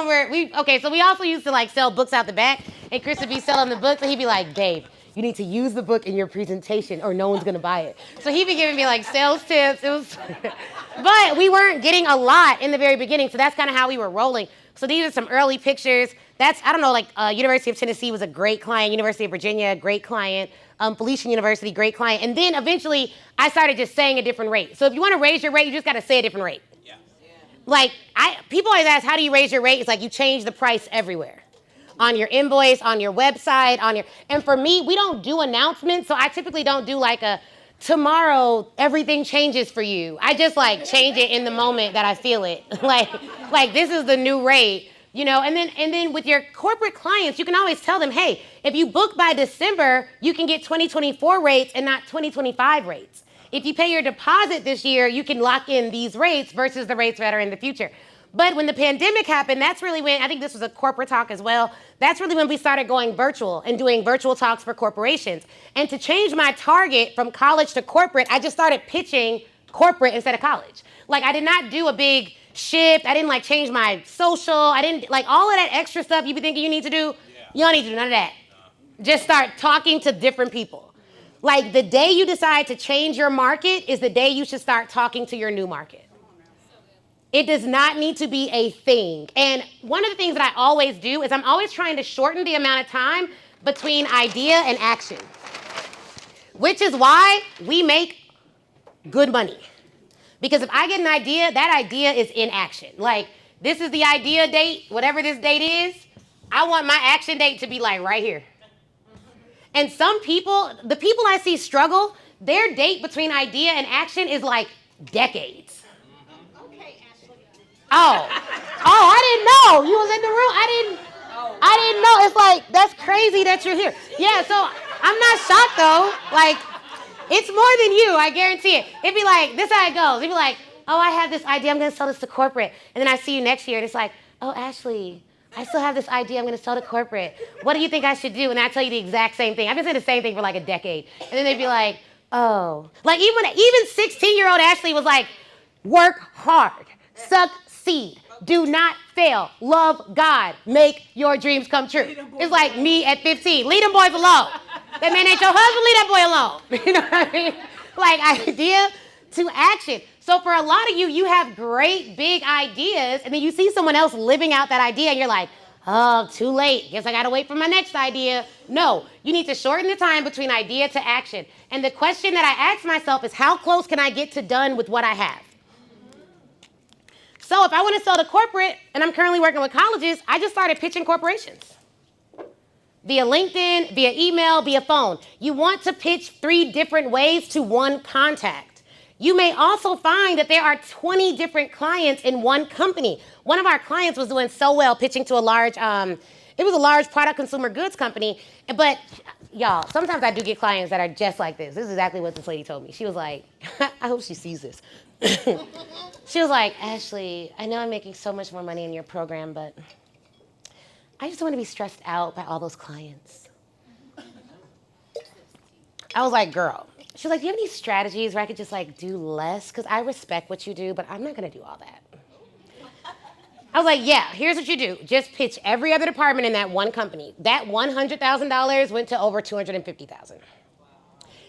where so we also used to like sell books out the back, and Chris would be selling the books, and he'd be like, babe, you need to use the book in your presentation or no one's gonna buy it. So he'd be giving me like sales tips. It was, but we weren't getting a lot in the very beginning, so that's kind of how we were rolling. So these are some early pictures. That's, I don't know, like University of Tennessee was a great client, University of Virginia, great client, Felician University, great client. And then eventually I started just saying a different rate. So if you wanna raise your rate, you just gotta say a different rate. Like, people always ask, how do you raise your rate? It's like you change the price everywhere. On your invoice, on your website, and for me, we don't do announcements, so I typically don't do like a, tomorrow, everything changes for you. I just like change it in the moment that I feel it. like this is the new rate, you know? And then with your corporate clients, you can always tell them, hey, if you book by December, you can get 2024 rates and not 2025 rates. If you pay your deposit this year, you can lock in these rates versus the rates that are in the future. But when the pandemic happened, that's really when, I think this was a corporate talk as well, that's really when we started going virtual and doing virtual talks for corporations. And to change my target from college to corporate, I just started pitching corporate instead of college. Like, I did not do a big shift. I didn't like change my social. I didn't like all of that extra stuff you be thinking you need to do. You don't need to do none of that. Just start talking to different people. Like, the day you decide to change your market is the day you should start talking to your new market. It does not need to be a thing. And one of the things that I always do is I'm always trying to shorten the amount of time between idea and action, which is why we make good money. Because if I get an idea, that idea is in action. Like, this is the idea date, whatever this date is, I want my action date to be like right here. And some people, the people I see struggle, their date between idea and action is like decades. Okay, Ashley. Oh, I didn't know. You was in the room. I didn't know. It's like, that's crazy that you're here. Yeah, so I'm not shocked though. Like, it's more than you, I guarantee it. It'd be like, this is how it goes. It'd be like, oh, I have this idea, I'm gonna sell this to corporate. And then I see you next year and it's like, oh, Ashley, I still have this idea, I'm gonna sell to corporate. What do you think I should do? And I tell you the exact same thing. I've been saying the same thing for like a decade. And then they'd be like, oh. Like even 16-year-old Ashley was like, work hard, succeed, do not fail, love God, make your dreams come true. It's like me at 15, leave them boys alone. That man ain't your husband, leave that boy alone. You know what I mean? Like idea to action. So for a lot of you, you have great big ideas and then you see someone else living out that idea and you're like, oh, too late. Guess I gotta wait for my next idea. No, you need to shorten the time between idea to action. And the question that I ask myself is how close can I get to done with what I have? So if I want to sell to corporate and I'm currently working with colleges, I just started pitching corporations. Via LinkedIn, via email, via phone. You want to pitch 3 different ways to one contact. You may also find that there are 20 different clients in one company. One of our clients was doing so well pitching to a large, it was a large product consumer goods company. But y'all, sometimes I do get clients that are just like this. This is exactly what this lady told me. She was like, I hope she sees this. She was like, Ashley, I know I'm making so much more money in your program, but I just don't want to be stressed out by all those clients. I was like, girl. She was like, do you have any strategies where I could just like do less? Because I respect what you do, but I'm not going to do all that. I was like, yeah, here's what you do. Just pitch every other department in that one company. That $100,000 went to over $250,000.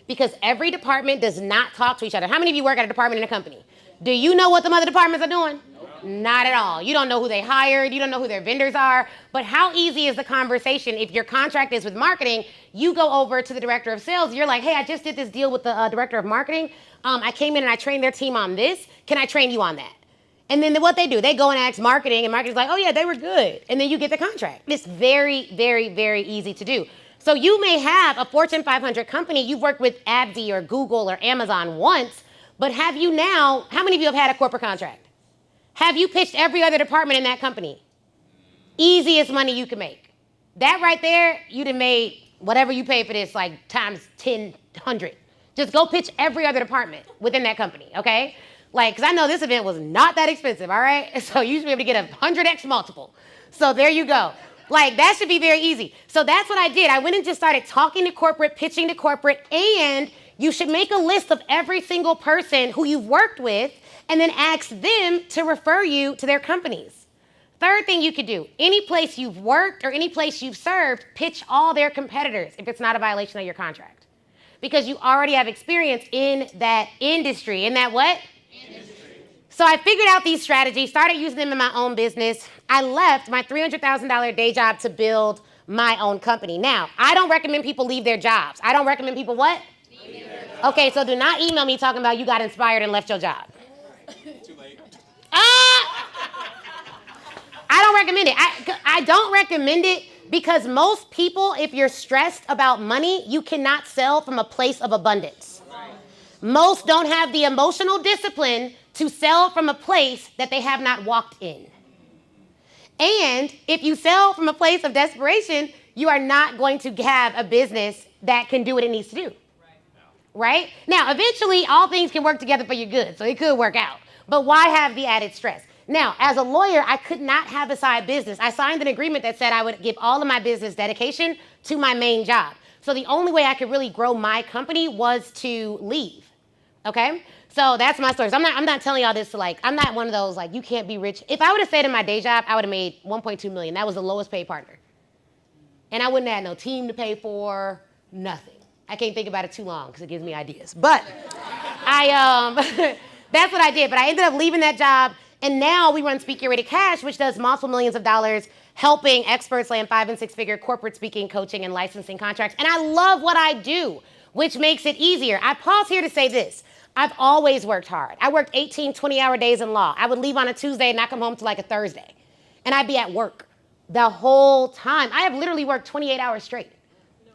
Because every department does not talk to each other. How many of you work at a department in a company? Do you know what the other departments are doing? Not at all. You don't know who they hired. You don't know who their vendors are. But how easy is the conversation? If your contract is with marketing, you go over to the director of sales. You're like, hey, I just did this deal with the director of marketing. I came in and I trained their team on this. Can I train you on that? And then what they do, they go and ask marketing, and marketing's like, oh yeah, they were good. And then you get the contract. It's very, very, very easy to do. So you may have a Fortune 500 company. You've worked with AbbVie or Google or Amazon once, but have you now, how many of you have had a corporate contract? Have you pitched every other department in that company? Easiest money you can make. That right there, you'd have made whatever you pay for this, like times 10, 100. Just go pitch every other department within that company, okay? Like, because I know this event was not that expensive, all right? So you should be able to get a 100x multiple. So there you go. Like, that should be very easy. So that's what I did. I went and just started talking to corporate, pitching to corporate, and you should make a list of every single person who you've worked with and then ask them to refer you to their companies. Third thing you could do, any place you've worked or any place you've served, pitch all their competitors if it's not a violation of your contract. Because you already have experience in that industry. In that what? Industry. So I figured out these strategies, started using them in my own business. I left my $300,000 day job to build my own company. Now, I don't recommend people leave their jobs. I don't recommend people what? Leave their jobs. Okay, so do not email me talking about you got inspired and left your job. Too late. I don't recommend it. I don't recommend it because most people, if you're stressed about money, you cannot sell from a place of abundance. Right. Most don't have the emotional discipline to sell from a place that they have not walked in. And if you sell from a place of desperation, you are not going to have a business that can do what it needs to do. Right? Now, eventually, all things can work together for your good, so it could work out. But why have the added stress? Now, as a lawyer, I could not have a side business. I signed an agreement that said I would give all of my business dedication to my main job. So the only way I could really grow my company was to leave. Okay? So that's my story. So I'm not telling y'all this to I'm not one of those you can't be rich. If I would have stayed in my day job, I would have made $1.2 million. That was the lowest paid partner. And I wouldn't have had no team to pay for, nothing. I can't think about it too long because it gives me ideas. But that's what I did. But I ended up leaving that job. And now we run Speak Your Way to Cash, which does multiple millions of dollars, helping experts land 5- and 6-figure corporate speaking, coaching, and licensing contracts. And I love what I do, which makes it easier. I pause here to say this. I've always worked hard. I worked 18, 20-hour days in law. I would leave on a Tuesday and not come home till a Thursday. And I'd be at work the whole time. I have literally worked 28 hours straight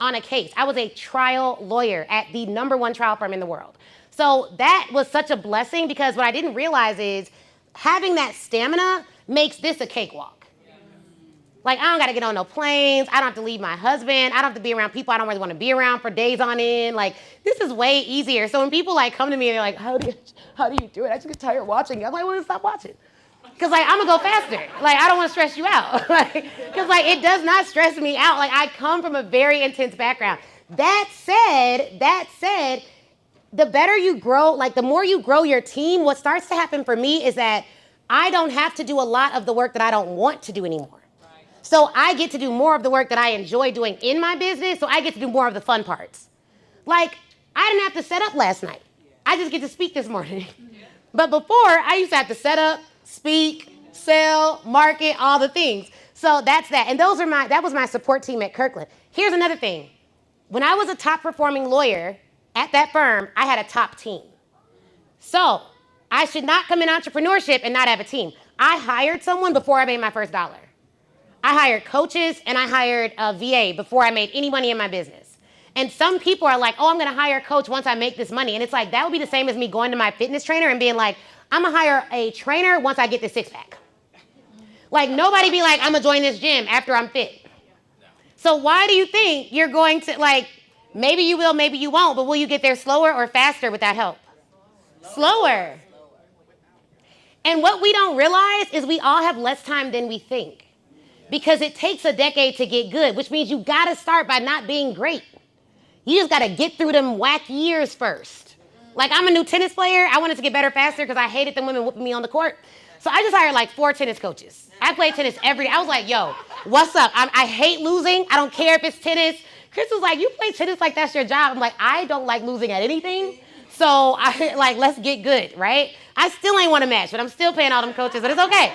on a case. I was a trial lawyer at the #1 trial firm in the world. So that was such a blessing because what I didn't realize is having that stamina makes this a cakewalk. I don't got to get on no planes. I don't have to leave my husband. I don't have to be around people I don't really want to be around for days on end. This is way easier. So when people come to me and they're like, how do you do it? I just get tired watching. I'm like, well, stop watching. Because I'm going to go faster. I don't want to stress you out. Because it does not stress me out. I come from a very intense background. That said, the better you grow, the more you grow your team, what starts to happen for me is that I don't have to do a lot of the work that I don't want to do anymore. Right. So I get to do more of the work that I enjoy doing in my business, so I get to do more of the fun parts. I didn't have to set up last night. I just get to speak this morning. But before, I used to have to set up, speak, sell, market, all the things. So that's that. And that was my support team at Kirkland. Here's another thing. When I was a top performing lawyer at that firm, I had a top team. So I should not come in entrepreneurship and not have a team. I hired someone before I made my first dollar. I hired coaches and I hired a VA before I made any money in my business. And some people are like, oh, I'm going to hire a coach once I make this money. And it's that would be the same as me going to my fitness trainer and being like, I'm going to hire a trainer once I get this six-pack. Nobody be like, I'm going to join this gym after I'm fit. So why do you think you're going to, maybe you will, maybe you won't, but will you get there slower or faster with that help? Slower. And what we don't realize is we all have less time than we think because it takes a decade to get good, which means you got to start by not being great. You just got to get through them whack years first. I'm a new tennis player. I wanted to get better faster because I hated them women whooping me on the court. So I just hired 4 tennis coaches. I play tennis every day. I was like, yo, what's up? I hate losing. I don't care if it's tennis. Chris was like, you play tennis like that's your job. I'm like, I don't like losing at anything. So I like, let's get good, right? I still ain't want to match, but I'm still paying all them coaches, but it's okay.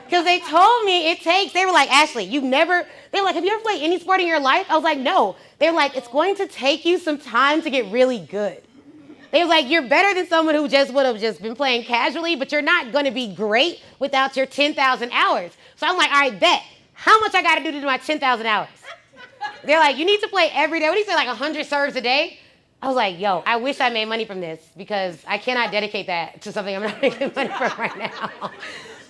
Because they told me they were like, Ashley, they were like, have you ever played any sport in your life? I was like, no. They were like, it's going to take you some time to get really good. They were like, you're better than someone who just would have just been playing casually, but you're not going to be great without your 10,000 hours. So I'm like, all right, bet. How much I got to do my 10,000 hours? They're like, you need to play every day. What do you say, like 100 serves a day? I was like, yo, I wish I made money from this because I cannot dedicate that to something I'm not making money from right now.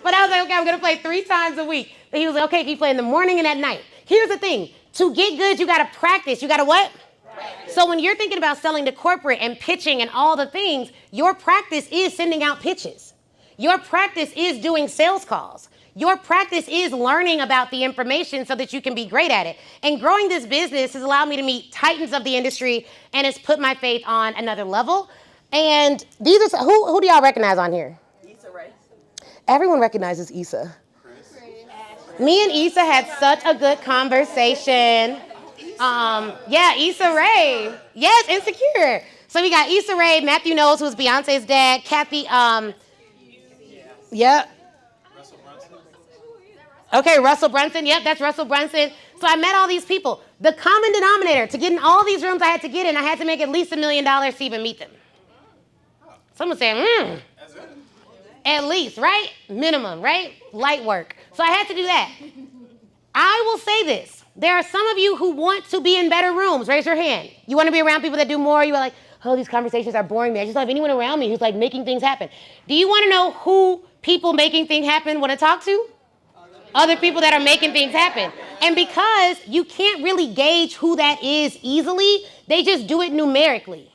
But I was like, okay, I'm going to play 3 times a week. But he was like, okay, can you play in the morning and at night? Here's the thing. To get good, you got to practice. You got to what? Practice. So when you're thinking about selling to corporate and pitching and all the things, your practice is sending out pitches. Your practice is doing sales calls. Your practice is learning about the information so that you can be great at it. And growing this business has allowed me to meet titans of the industry and has put my faith on another level. And these are, who do y'all recognize on here? Everyone recognizes Issa. Me and Issa had such a good conversation. Yeah, Issa Rae. Yes, Insecure. So we got Issa Rae, Matthew Knowles, who's Beyonce's dad, Kathy, yep. Okay, Russell Brunson. Yep, that's Russell Brunson. So I met all these people. The common denominator to get in all these rooms I had to get in, I had to make at least $1 million to even meet them. Someone saying, at least, right? Minimum, right? Light work. So I had to do that. I will say this. There are some of you who want to be in better rooms. Raise your hand. You want to be around people that do more? You are like, oh, these conversations are boring me. I just don't have anyone around me who's like making things happen. Do you want to know who people making things happen want to talk to? Other people that are making things happen. And because you can't really gauge who that is easily, they just do it numerically.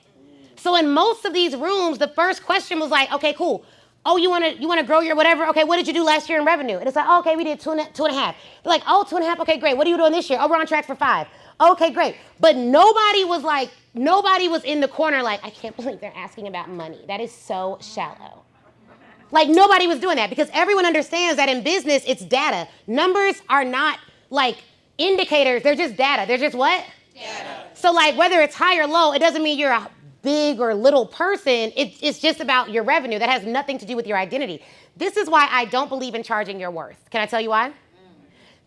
So in most of these rooms, the first question was like, okay, cool. Oh, you want to grow your whatever? Okay, what did you do last year in revenue? And it's like, oh, okay, we did 2.5. They're like, oh, 2.5. Okay, great. What are you doing this year? Oh, we're on track for 5. Okay, great. But nobody was in the corner like, I can't believe they're asking about money. That is so shallow. Like nobody was doing that because everyone understands that in business, it's data. Numbers are not like indicators. They're just data. They're just what? Data. So like whether it's high or low, it doesn't mean you're a big or little person. It's just about your revenue. That has nothing to do with your identity. This is why I don't believe in charging your worth. Can I tell you why?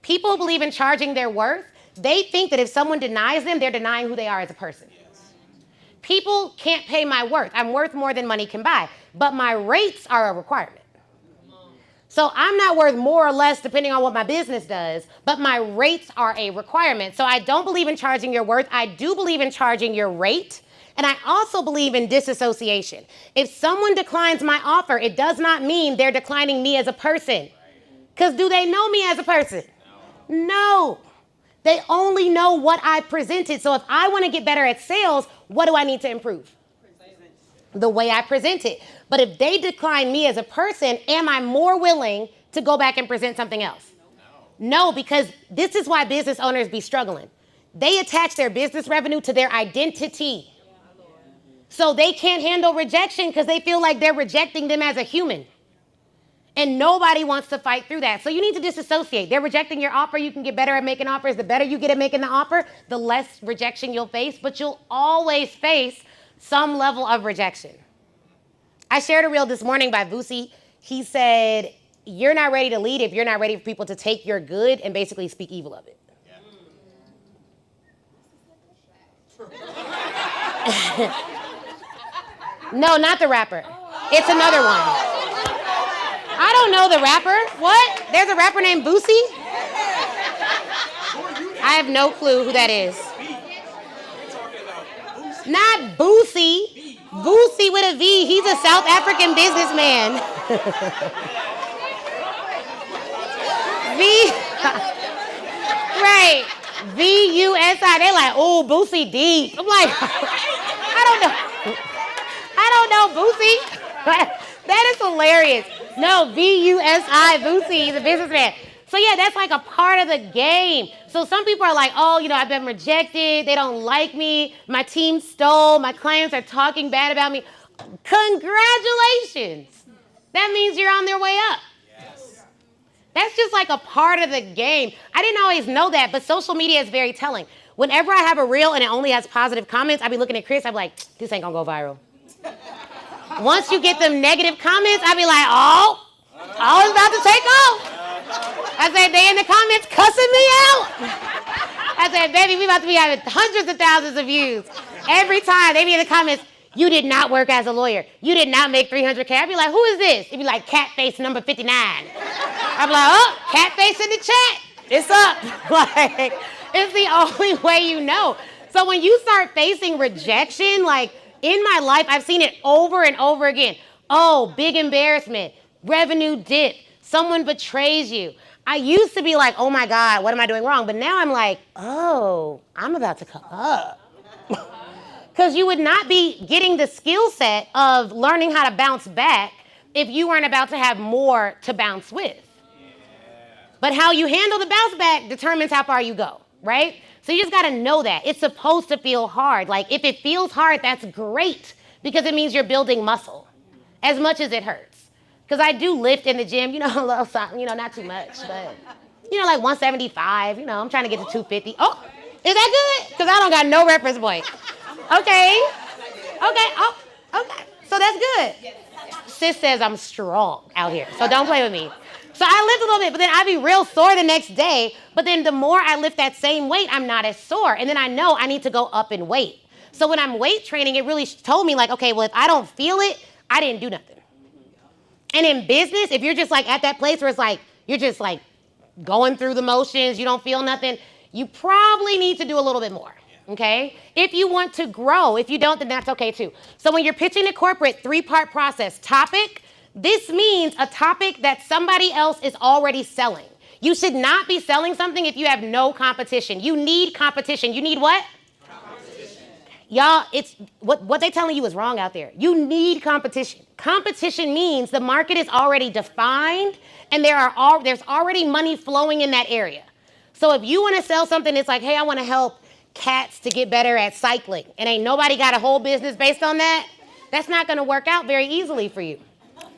People believe in charging their worth. They think that if someone denies them, they're denying who they are as a person. People can't pay my worth. I'm worth more than money can buy. But my rates are a requirement. So I'm not worth more or less depending on what my business does, but my rates are a requirement. So I don't believe in charging your worth. I do believe in charging your rate. And I also believe in disassociation. If someone declines my offer, it does not mean they're declining me as a person. Because do they know me as a person? No. They only know what I presented. So if I want to get better at sales, what do I need to improve? The way I present it. But if they decline me as a person, am I more willing to go back and present something else? No, because this is why business owners be struggling. They attach their business revenue to their identity. So they can't handle rejection because they feel like they're rejecting them as a human. And nobody wants to fight through that. So you need to disassociate. They're rejecting your offer. You can get better at making offers. The better you get at making the offer, the less rejection you'll face. But you'll always face some level of rejection. I shared a reel this morning by Vusi. He said, you're not ready to lead if you're not ready for people to take your good and basically speak evil of it. No, not the rapper. It's another one. I don't know the rapper. What? There's a rapper named Boosie? I have no clue who that is. Not Boosie. Boosie with a V. He's a South African businessman. Right. V-U-S-I. They're like, oh, Boosie deep. I'm like, I don't know Boosie. That is hilarious. No, V-U-S-I, Boosie, he's a businessman. So yeah, that's like a part of the game. So some people are like, oh, I've been rejected. They don't like me. My team stole. My clients are talking bad about me. Congratulations. That means you're on their way up. Yes. That's just like a part of the game. I didn't always know that, but social media is very telling. Whenever I have a reel and it only has positive comments, I be looking at Chris, I'm like, this ain't gonna go viral. Once you get them negative comments, I be like, oh, it's about to take off. I said, they in the comments cussing me out. I said, baby, we about to be having hundreds of thousands of views. Every time they be in the comments, you did not work as a lawyer. You did not make $300K. I'd be like, who is this? It'd be like Catface number 59. I'd be like, oh, Catface in the chat. It's up. Like, it's the only way you know. So when you start facing rejection, like in my life, I've seen it over and over again. Oh, big embarrassment, revenue dip, someone betrays you. I used to be like, oh my God, what am I doing wrong? But now I'm like, oh, I'm about to come up. Because you would not be getting the skill set of learning how to bounce back if you weren't about to have more to bounce with. But how you handle the bounce back determines how far you go, right? So you just got to know that. It's supposed to feel hard. Like if it feels hard, that's great because it means you're building muscle as much as it hurts. Because I do lift in the gym, a little something, not too much, but, like 175, I'm trying to get to 250. Oh, is that good? Because I don't got no reference point. Okay. Oh, okay. So that's good. Sis says I'm strong out here, so don't play with me. So I lift a little bit, but then I be real sore the next day. But then the more I lift that same weight, I'm not as sore. And then I know I need to go up in weight. So when I'm weight training, it really told me like, okay, well, if I don't feel it, I didn't do nothing. And in business, if you're just like at that place where it's like, you're just like going through the motions, you don't feel nothing, you probably need to do a little bit more. Okay? If you want to grow, if you don't, then that's okay too. So when you're pitching to corporate, 3-part process. Topic, this means a topic that somebody else is already selling. You should not be selling something if you have no competition. You need competition. You need what? Competition. Y'all, it's what they telling you is wrong out there. You need competition. Competition means the market is already defined and there's already money flowing in that area. So if you want to sell something, it's like, hey, I want to help cats to get better at cycling, and ain't nobody got a whole business based on that, that's not going to work out very easily for you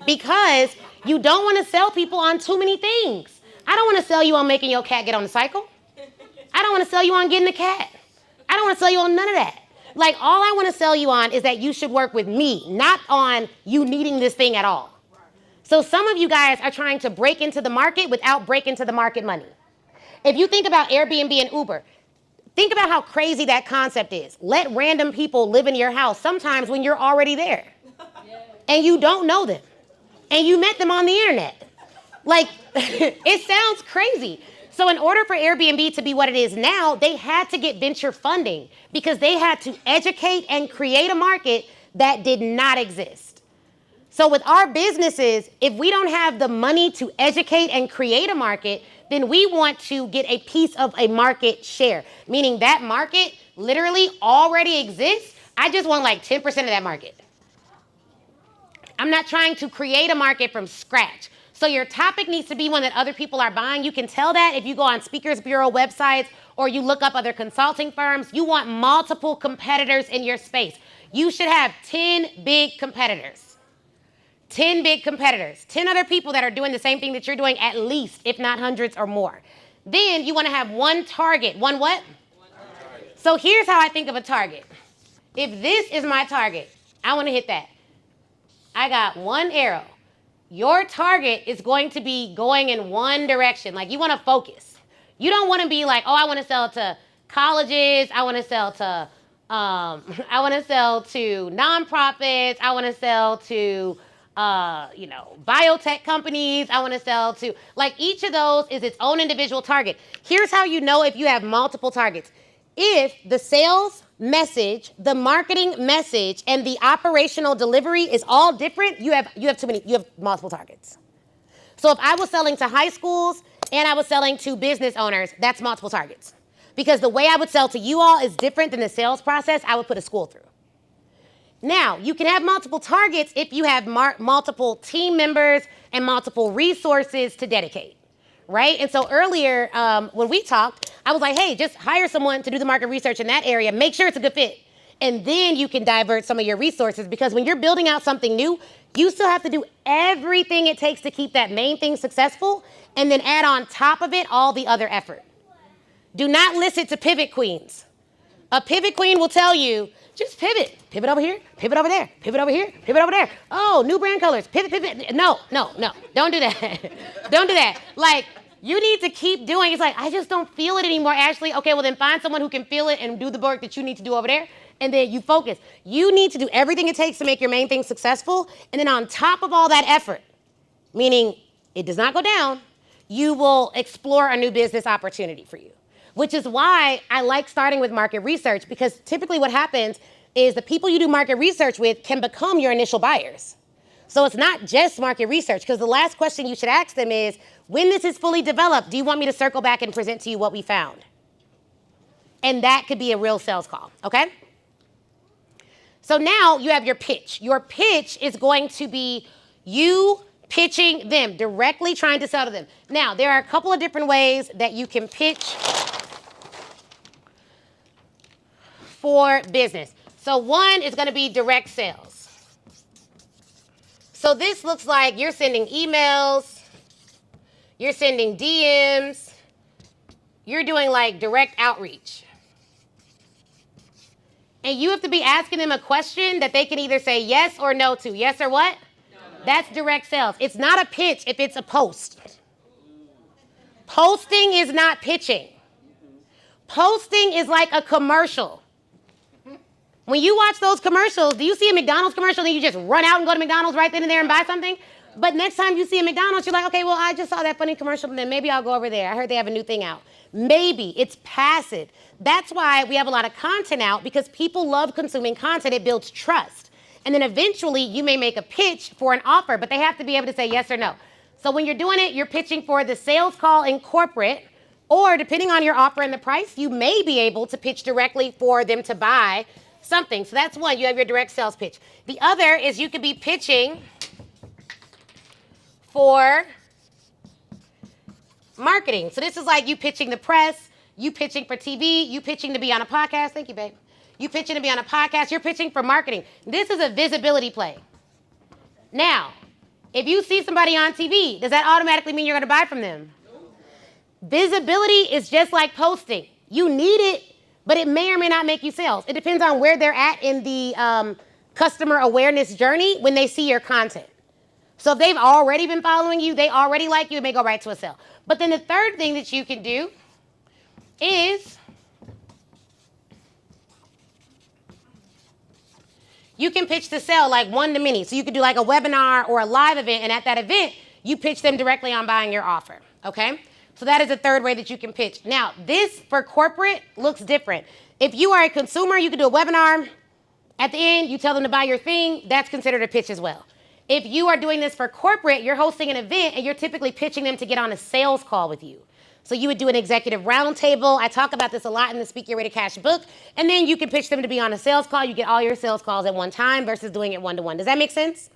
because you don't want to sell people on too many things. I don't want to sell you on making your cat get on the cycle. I don't want to sell you on getting a cat. I don't want to sell you on none of that. Like, all I want to sell you on is that you should work with me, not on you needing this thing at all. So some of you guys are trying to break into the market without breaking into the market money. If you think about Airbnb and Uber, think about how crazy that concept is. Let random people live in your house sometimes when you're already there. And you don't know them. And you met them on the internet. Like, it sounds crazy. So in order for Airbnb to be what it is now, they had to get venture funding because they had to educate and create a market that did not exist. So with our businesses, if we don't have the money to educate and create a market, then we want to get a piece of a market share, meaning that market literally already exists. I just want like 10% of that market. I'm not trying to create a market from scratch. So your topic needs to be one that other people are buying. You can tell that if you go on Speakers Bureau websites or you look up other consulting firms. You want multiple competitors in your space. You should have 10 big competitors. 10 big competitors, 10 other people that are doing the same thing that you're doing at least, if not hundreds or more. Then you want to have one target. One what? One target. So here's how I think of a target. If this is my target, I want to hit that. I got one arrow. Your target is going to be going in one direction. Like, you want to focus. You don't want to be like, oh, I want to sell to colleges. I want to sell to nonprofits. I want to sell to biotech companies. I want to sell to, like, each of those is its own individual target. Here's how you know if you have multiple targets. If the sales message, the marketing message, and the operational delivery is all different, you have multiple targets. So if I was selling to high schools and I was selling to business owners, that's multiple targets. Because the way I would sell to you all is different than the sales process I would put a school through. Now, you can have multiple targets if you have multiple team members and multiple resources to dedicate, right? And so earlier, when we talked, I was like, hey, just hire someone to do the market research in that area. Make sure it's a good fit. And then you can divert some of your resources, because when you're building out something new, you still have to do everything it takes to keep that main thing successful and then add on top of it all the other effort. Do not listen to pivot queens. A pivot queen will tell you, just pivot. Pivot over here, pivot over there, pivot over here, pivot over there. Oh, new brand colors, pivot, pivot. No. Don't do that. Don't do that. Like, you need to keep doing. It's like, I just don't feel it anymore, Ashley. Okay, well then find someone who can feel it and do the work that you need to do over there. And then you focus. You need to do everything it takes to make your main thing successful. And then on top of all that effort, meaning it does not go down, you will explore a new business opportunity for you. Which is why I like starting with market research, because typically what happens is the people you do market research with can become your initial buyers. So it's not just market research, because the last question you should ask them is, when this is fully developed, do you want me to circle back and present to you what we found? And that could be a real sales call, okay? So now you have your pitch. Your pitch is going to be you pitching them, directly trying to sell to them. Now, there are a couple of different ways that you can pitch for business. So one is going to be direct sales. So this looks like you're sending emails, you're sending DMs, you're doing like direct outreach. And you have to be asking them a question that they can either say yes or no to. Yes or what? No. That's direct sales. It's not a pitch if it's a post. Posting is not pitching. Posting is like a commercial. When you watch those commercials, do you see a McDonald's commercial and you just run out and go to McDonald's right then and there and buy something? But next time you see a McDonald's, you're like, okay, well, I just saw that funny commercial, then maybe I'll go over there. I heard they have a new thing out. Maybe. It's passive. That's why we have a lot of content out, because people love consuming content. It builds trust. And then eventually you may make a pitch for an offer, but they have to be able to say yes or no. So when you're doing it, you're pitching for the sales call in corporate, or depending on your offer and the price, you may be able to pitch directly for them to buy something. So that's one. You have your direct sales pitch. The other is you could be pitching for marketing. So this is like you pitching the press, you pitching for TV, you pitching to be on a podcast. Thank you, babe. You pitching to be on a podcast. You're pitching for marketing. This is a visibility play. Now, if you see somebody on TV, does that automatically mean you're going to buy from them? Visibility is just like posting. You need it, but it may or may not make you sales. It depends on where they're at in the customer awareness journey when they see your content. So if they've already been following you, they already like you, it may go right to a sale. But then the third thing that you can do is you can pitch to sell like one to many. So you could do like a webinar or a live event, and at that event, you pitch them directly on buying your offer, okay? So that is the third way that you can pitch. Now, this for corporate looks different. If you are a consumer, you can do a webinar. At the end, you tell them to buy your thing. That's considered a pitch as well. If you are doing this for corporate, you're hosting an event and you're typically pitching them to get on a sales call with you. So you would do an executive roundtable. I talk about this a lot in the Speak Your Way to Cash book. And then you can pitch them to be on a sales call. You get all your sales calls at one time versus doing it one-to-one. Does that make sense?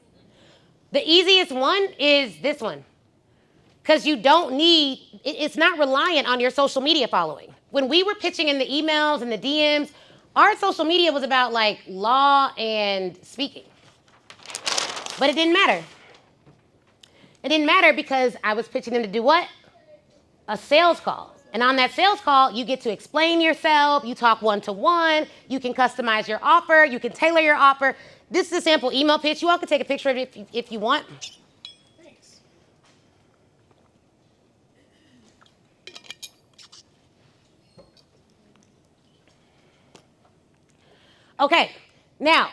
The easiest one is this one. Because you don't need, it's not reliant on your social media following. When we were pitching in the emails and the DMs, our social media was about like law and speaking. But it didn't matter. It didn't matter because I was pitching them to do what? A sales call. And on that sales call, you get to explain yourself, you talk one-to-one, you can customize your offer, you can tailor your offer. This is a sample email pitch. You all can take a picture of it if you want. Okay, now,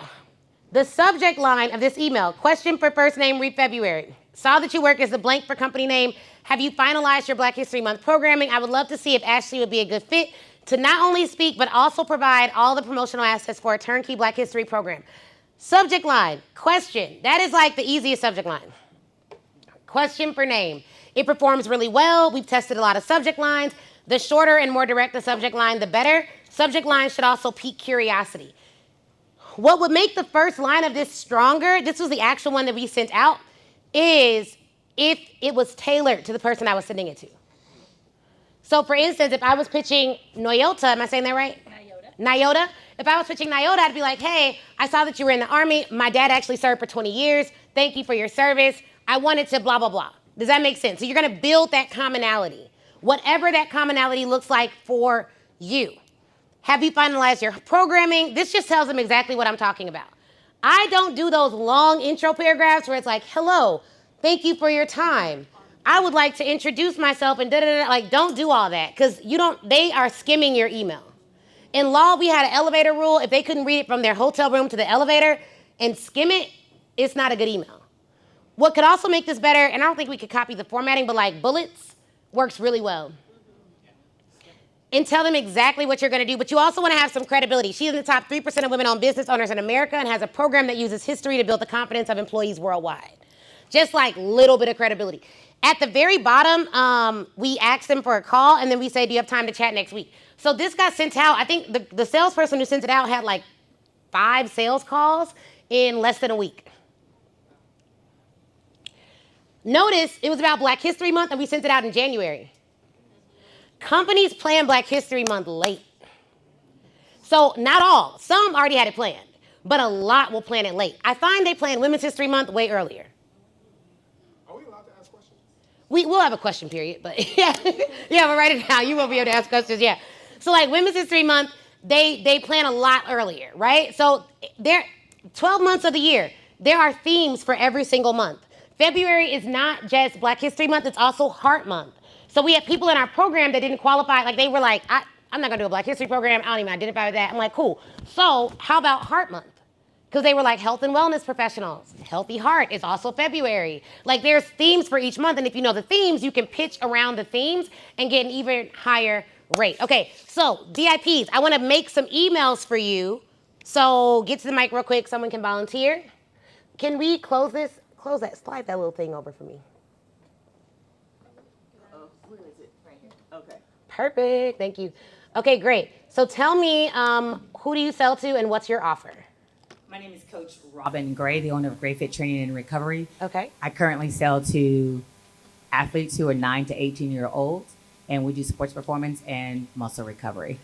the subject line of this email, question for first name, read February. Saw that you work as a blank for company name. Have you finalized your Black History Month programming? I would love to see if Ashley would be a good fit to not only speak, but also provide all the promotional assets for a turnkey Black History program. Subject line, question. That is like the easiest subject line. Question for name. It performs really well. We've tested a lot of subject lines. The shorter and more direct the subject line, the better. Subject lines should also pique curiosity. What would make the first line of this stronger, this was the actual one that we sent out, is if it was tailored to the person I was sending it to. So for instance, if I was pitching Nyota, am I saying that right? Nyota. If I was pitching Nyota, I'd be like, hey, I saw that you were in the Army. My dad actually served for 20 years. Thank you for your service. I wanted to blah, blah, blah. Does that make sense? So you're gonna build that commonality, whatever that commonality looks like for you. Have you finalized your programming? This just tells them exactly what I'm talking about. I don't do those long intro paragraphs where it's like, hello, thank you for your time. I would like to introduce myself and da-da-da. Like, don't do all that because they are skimming your email. In law, we had an elevator rule. If they couldn't read it from their hotel room to the elevator and skim it, it's not a good email. What could also make this better, and I don't think we could copy the formatting, but like bullets works really well. And tell them exactly what you're going to do, but you also want to have some credibility. She's in the top 3% of women-owned business owners in America and has a program that uses history to build the confidence of employees worldwide. Just like little bit of credibility. At the very bottom, we ask them for a call, and then we say, do you have time to chat next week? So this got sent out. I think the salesperson who sent it out had like 5 sales calls in less than a week. Notice it was about Black History Month, and we sent it out in January. Companies plan Black History Month late. So not all. Some already had it planned, but a lot will plan it late. I find they plan Women's History Month way earlier. Are we allowed to ask questions? We will have a question period, but yeah, but write it down. You won't be able to ask questions, yeah. So like Women's History Month, they plan a lot earlier, right? So there, 12 months of the year, there are themes for every single month. February is not just Black History Month, it's also Heart Month. So we have people in our program that didn't qualify, like they were like, I'm not gonna do a Black History program, I don't even identify with that. I'm like, cool. So how about Heart Month? Because they were like health and wellness professionals. Healthy Heart is also February. Like there's themes for each month, and if you know the themes, you can pitch around the themes and get an even higher rate. Okay, so VIPs, I wanna make some emails for you. So get to the mic real quick, someone can volunteer. Can we close this? Close that, slide that little thing over for me. Where is it? Right here. Okay. Perfect, thank you. Okay, great. So tell me, who do you sell to and what's your offer? My name is Coach Robin Gray, the owner of Gray Fit Training and Recovery. Okay. I currently sell to athletes who are 9 to 18-year-olds, and we do sports performance and muscle recovery.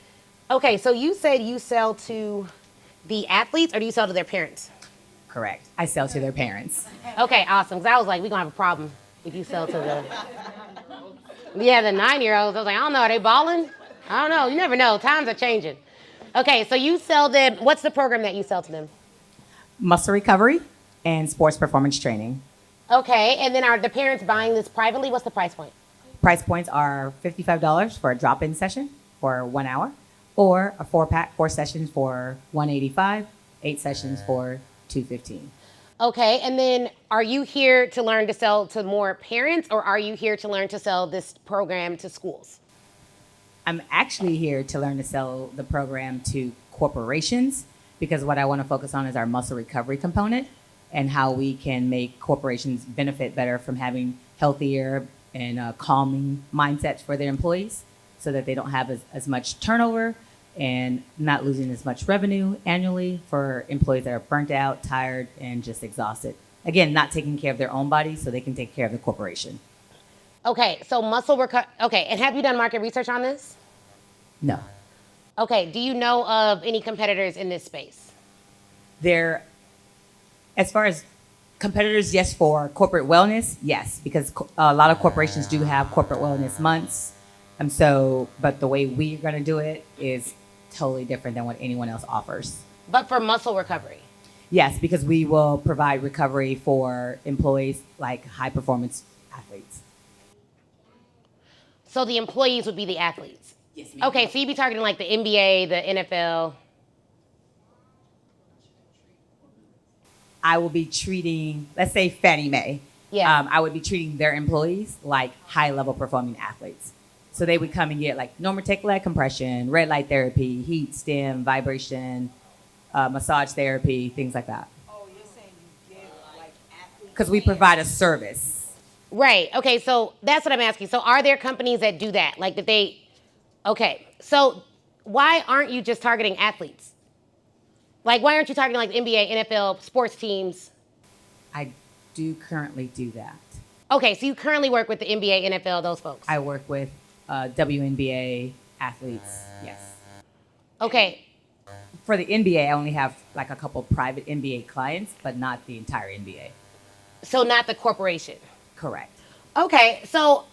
Okay, so you said you sell to the athletes or do you sell to their parents? Correct. I sell to their parents. Okay, awesome. Because I was like, we're going to have a problem if you sell to the... Yeah, the 9-year-olds. I was like, I don't know. Are they balling? I don't know. You never know. Times are changing. Okay, so you sell them... What's the program that you sell to them? Muscle recovery and sports performance training. Okay, and then are the parents buying this privately? What's the price point? Price points are $55 for a drop-in session for 1 hour, or a 4-pack, 4 sessions for $185, 8 sessions for $215. Okay, and then are you here to learn to sell to more parents, or are you here to learn to sell this program to schools? I'm actually here to learn to sell the program to corporations, because what I want to focus on is our muscle recovery component and how we can make corporations benefit better from having healthier and calming mindsets for their employees so that they don't have as much turnover and not losing as much revenue annually for employees that are burnt out, tired, and just exhausted. Again, not taking care of their own bodies so they can take care of the corporation. Okay, so muscle recovery. Okay, and have you done market research on this? No. Okay, do you know of any competitors in this space? As far as competitors, yes, for corporate wellness, yes, because a lot of corporations do have corporate wellness months. But the way we're going to do it is totally different than what anyone else offers. But for muscle recovery? Yes, because we will provide recovery for employees like high performance athletes. So the employees would be the athletes? Yes, ma'am. Okay, so you'd be targeting like the NBA, the NFL. I will be treating, let's say Fannie Mae. Yeah. I would be treating their employees like high level performing athletes. So they would come and get like Normatec leg compression, red light therapy, heat, stim, vibration, massage therapy, things like that. Oh, you're saying you give like athletes? Because we provide a service. Right, okay, so that's what I'm asking. So are there companies that do that? Like that they, okay, so why aren't you just targeting athletes? Like why aren't you targeting like NBA, NFL, sports teams? I do currently do that. Okay, so you currently work with the NBA, NFL, those folks? I work with WNBA athletes, yes. Okay. For the NBA, I only have like a couple private NBA clients, but not the entire NBA. So not the corporation? Correct. Okay, so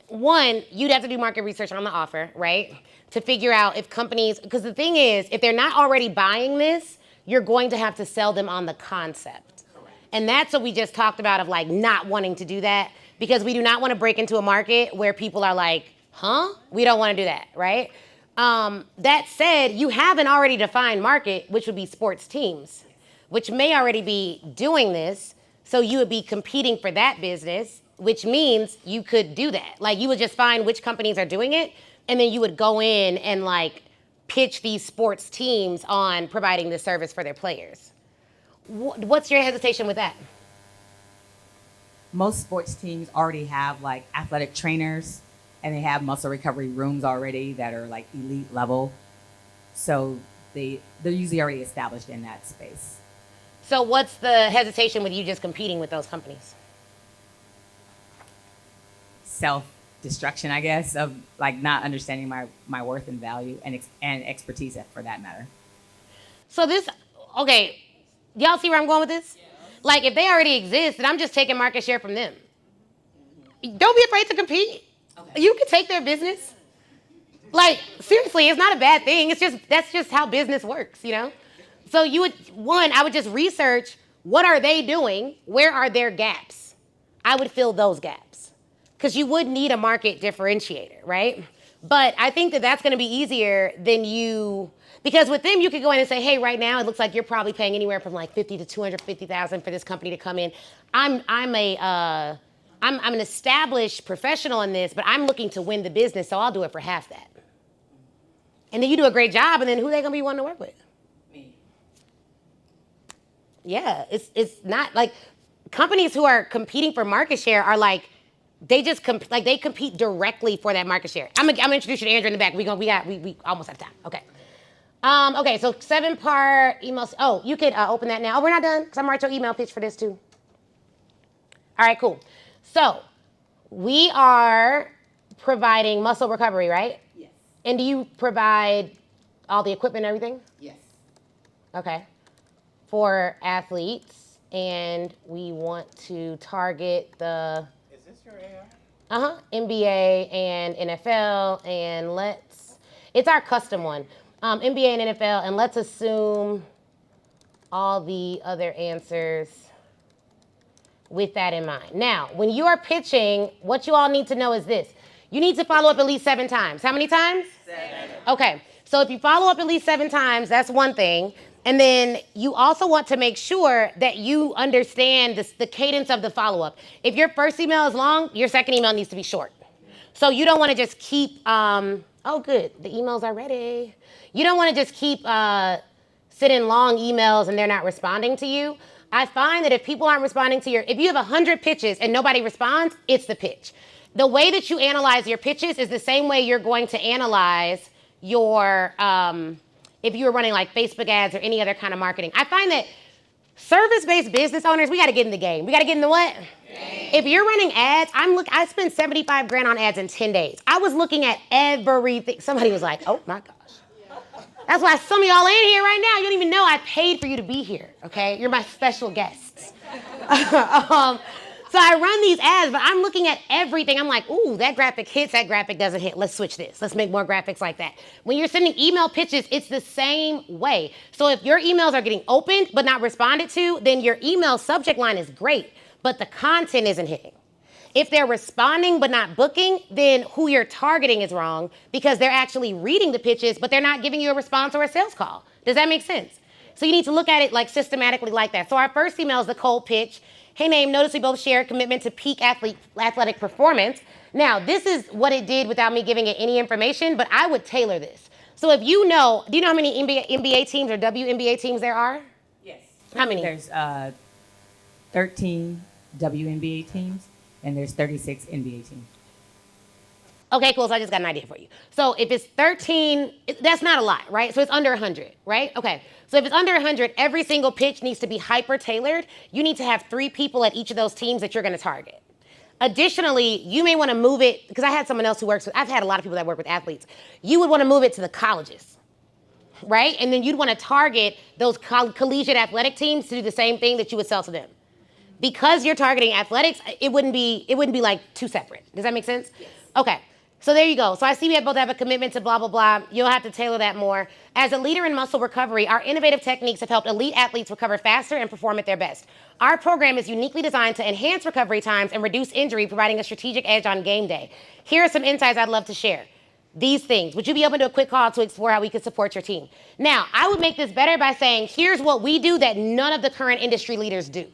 one, you'd have to do market research on the offer, right? To figure out if companies, because the thing is, if they're not already buying this, you're going to have to sell them on the concept. And that's what we just talked about of like not wanting to do that, because we do not want to break into a market where people are like, huh? We don't want to do that, right? That said, you have an already defined market, which would be sports teams, which may already be doing this. So you would be competing for that business, which means you could do that. Like you would just find which companies are doing it, and then you would go in and like pitch these sports teams on providing the service for their players. What's your hesitation with that? Most sports teams already have like athletic trainers, and they have muscle recovery rooms already that are like elite level. So they're usually already established in that space. So what's the hesitation with you just competing with those companies? Self-destruction, I guess, of like not understanding my worth and value and expertise for that matter. So this, okay, y'all see where I'm going with this? Like if they already exist, then I'm just taking market share from them. Don't be afraid to compete. You can take their business. Like seriously, it's not a bad thing. It's just, that's just how business works, you know? So you would, one, I would just research what are they doing? Where are their gaps? I would fill those gaps because you would need a market differentiator, right? But I think that that's going to be easier than you, because with them you could go in and say, hey, right now it looks like you're probably paying anywhere from like $50,000 to $250,000 for this company to come in. I'm an established professional in this, but I'm looking to win the business, so I'll do it for half that. And then you do a great job, and then who are they going to be wanting to work with? Yeah, it's not like companies who are competing for market share are like, they just they compete directly for that market share. I'm gonna introduce you to Andrew in the back. We almost have time. Okay. Okay, so 7-part emails. Oh, you could open that now. Oh, we're not done because I'm writing your email pitch for this too. All right, cool. So we are providing muscle recovery, right? Yes. And do you provide all the equipment and everything? Yes. Okay. For athletes, and we want to target the Is this your AI? NBA and NFL, and it's our custom one, NBA and NFL, and let's assume all the other answers with that in mind. Now, when you are pitching, what you all need to know is this: you need to follow up at least 7 times. How many times? 7. Okay, so if you follow up at least 7 times, that's one thing. And then you also want to make sure that you understand the cadence of the follow-up. If your first email is long, your second email needs to be short. So you don't want to just keep, oh good, the emails are ready. You don't want to just keep sending long emails and they're not responding to you. I find that if people aren't responding to if you have 100 pitches and nobody responds, it's the pitch. The way that you analyze your pitches is the same way you're going to analyze your, if you were running like Facebook ads or any other kind of marketing. I find that service-based business owners, we got to get in the game. We got to get in the what? Game. If you're running ads, I spent $75,000 on ads in 10 days. I was looking at everything. Somebody was like, oh my gosh. That's why some of y'all in here right now, you don't even know I paid for you to be here, okay? You're my special guests. So I run these ads, but I'm looking at everything. I'm like, ooh, that graphic hits, that graphic doesn't hit. Let's switch this. Let's make more graphics like that. When you're sending email pitches, it's the same way. So if your emails are getting opened but not responded to, then your email subject line is great, but the content isn't hitting. If they're responding but not booking, then who you're targeting is wrong because they're actually reading the pitches, but they're not giving you a response or a sales call. Does that make sense? So you need to look at it like systematically like that. So our first email is the cold pitch. Hey, name, notice we both share a commitment to peak athletic performance. Now, this is what it did without me giving it any information, but I would tailor this. So if you know, do you know how many NBA teams or WNBA teams there are? Yes. How many? There's 13 WNBA teams, and there's 36 NBA teams. Okay, cool, so I just got an idea for you. So if it's 13, that's not a lot, right? So it's under 100, right? Okay, so if it's under 100, every single pitch needs to be hyper-tailored. You need to have 3 people at each of those teams that you're gonna target. Additionally, you may wanna move it, because I had someone else who works with, I've had a lot of people that work with athletes. You would wanna move it to the colleges, right? And then you'd wanna target those collegiate athletic teams to do the same thing that you would sell to them. Because you're targeting athletics, it wouldn't be like two separate. Does that make sense? Yes. Okay. So there you go. So I see we both have a commitment to blah, blah, blah. You'll have to tailor that more. As a leader in muscle recovery, our innovative techniques have helped elite athletes recover faster and perform at their best. Our program is uniquely designed to enhance recovery times and reduce injury, providing a strategic edge on game day. Here are some insights I'd love to share. These things. Would you be open to a quick call to explore how we could support your team? Now, I would make this better by saying, here's what we do that none of the current industry leaders do.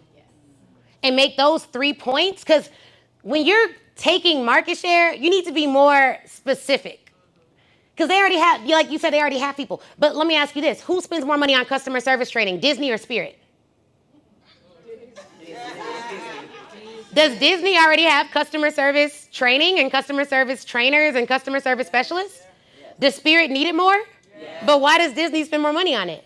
And make those 3 points, because when you're taking market share, you need to be more specific. Because they already have, like you said, they already have people. But let me ask you this. Who spends more money on customer service training, Disney or Spirit? Does Disney already have customer service training and customer service trainers and customer service specialists? Does Spirit need it more? But why does Disney spend more money on it?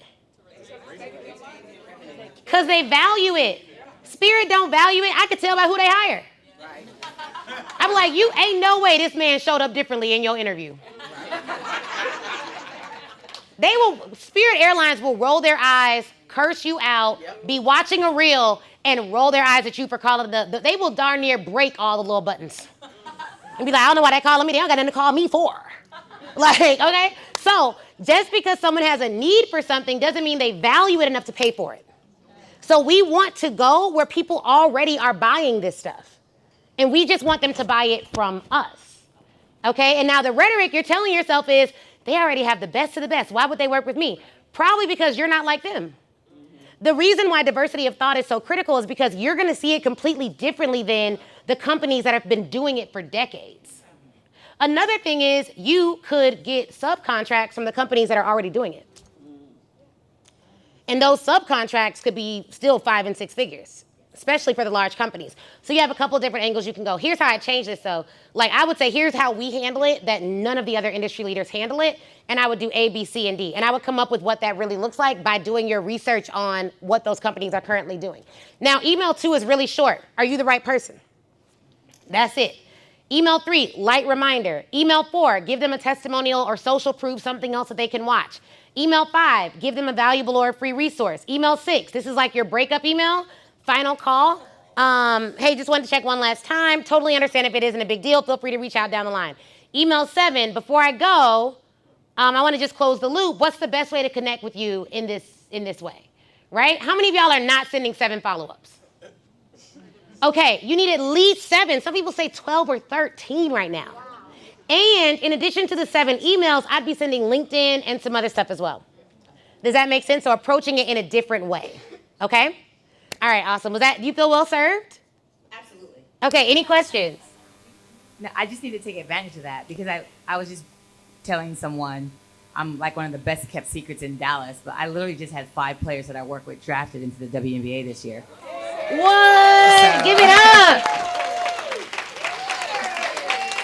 Because they value it. Spirit don't value it. I could tell by who they hire. I'm like, you ain't no way this man showed up differently in your interview. Spirit Airlines will roll their eyes, curse you out, be watching a reel, and roll their eyes at you for calling they will darn near break all the little buttons. And be like, I don't know why they're calling me. They don't got nothing to call me for. Like, okay? So just because someone has a need for something doesn't mean they value it enough to pay for it. So we want to go where people already are buying this stuff. And we just want them to buy it from us. Okay? And now the rhetoric you're telling yourself is, they already have the best of the best. Why would they work with me? Probably because you're not like them. The reason why diversity of thought is so critical is because you're going to see it completely differently than the companies that have been doing it for decades. Another thing is you could get subcontracts from the companies that are already doing it. And those subcontracts could be still 5 and 6 figures, especially for the large companies. So you have a couple different angles you can go. Here's how I change this though. Like I would say, here's how we handle it that none of the other industry leaders handle it. And I would do A, B, C, and D. And I would come up with what that really looks like by doing your research on what those companies are currently doing. Now, email 2 is really short. Are you the right person? That's it. Email 3, light reminder. Email 4, give them a testimonial or social proof, something else that they can watch. Email 5, give them a valuable or a free resource. Email 6, this is like your breakup email, final call. Hey, just wanted to check one last time. Totally understand if it isn't a big deal. Feel free to reach out down the line. Email 7, before I go, I want to just close the loop. What's the best way to connect with you in this way, right? How many of y'all are not sending 7 follow-ups? Okay, you need at least 7. Some people say 12 or 13 right now. And in addition to the 7 emails, I'd be sending LinkedIn and some other stuff as well. Does that make sense? So approaching it in a different way, okay? All right, awesome. Do you feel well served? Absolutely. Okay, any questions? No, I just need to take advantage of that because I was just telling someone I'm like one of the best kept secrets in Dallas, but I literally just had 5 players that I work with drafted into the WNBA this year. What? Give it up.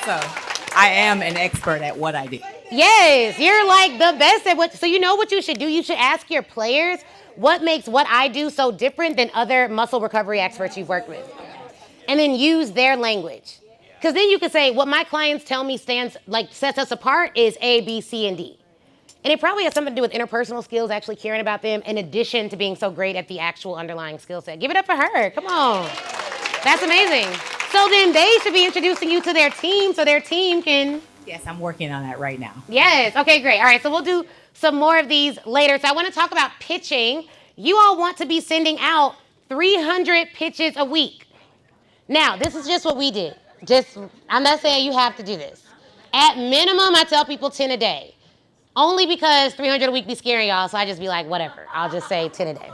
So I am an expert at what I do. Yes, you're like the best at what. So you know what you should do? You should ask your players what makes what I do so different than other muscle recovery experts you've worked with. And then use their language. Because then you can say, what my clients tell me sets us apart is A, B, C, and D. And it probably has something to do with interpersonal skills, actually caring about them, in addition to being so great at the actual underlying skill set. Give it up for her. Come on. That's amazing. So then they should be introducing you to their team so their team can... Yes, I'm working on that right now. Yes. Okay, great. All right, so we'll do some more of these later. So I want to talk about pitching. You all want to be sending out 300 pitches a week. Now, this is just what we did. I'm not saying you have to do this. At minimum, I tell people 10 a day. Only because 300 a week be scaring y'all, so I just be like, whatever. I'll just say 10 a day.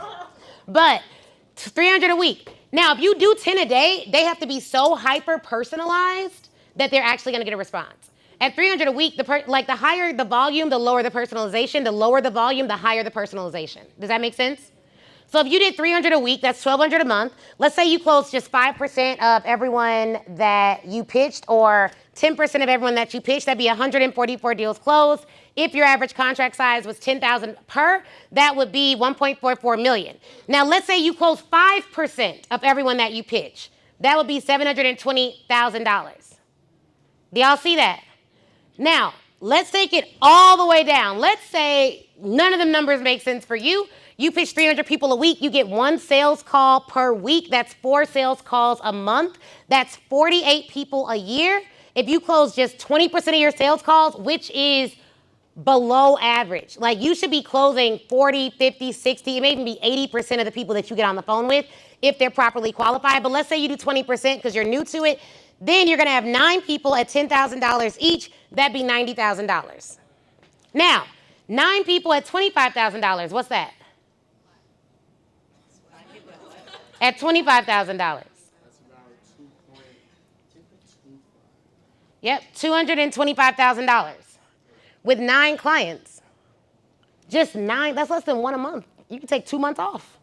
But 300 a week. Now, if you do 10 a day, they have to be so hyper-personalized that they're actually going to get a response. At 300 a week, the higher the volume, the lower the personalization. The lower the volume, the higher the personalization. Does that make sense? So if you did 300 a week, that's 1,200 a month. Let's say you closed just 5% of everyone that you pitched, or 10% of everyone that you pitched. That'd be 144 deals closed. If your average contract size was $10,000 per, that would be $1.44 million. Now, let's say you close 5% of everyone that you pitch. That would be $720,000. Do y'all see that? Now, let's take it all the way down. Let's say none of the numbers make sense for you. You pitch 300 people a week, you get 1 sales call per week. That's 4 sales calls a month. That's 48 people a year. If you close just 20% of your sales calls, which is below average. Like you should be closing 40, 50, 60, it may even be 80% of the people that you get on the phone with if they're properly qualified. But let's say you do 20% because you're new to it. Then you're going to have 9 people at $10,000 each. That'd be $90,000. Now, 9 people at $25,000. What's that? At $25,000. Yep, $225,000 with 9 clients. Just 9, that's less than 1 a month. You can take 2 months off,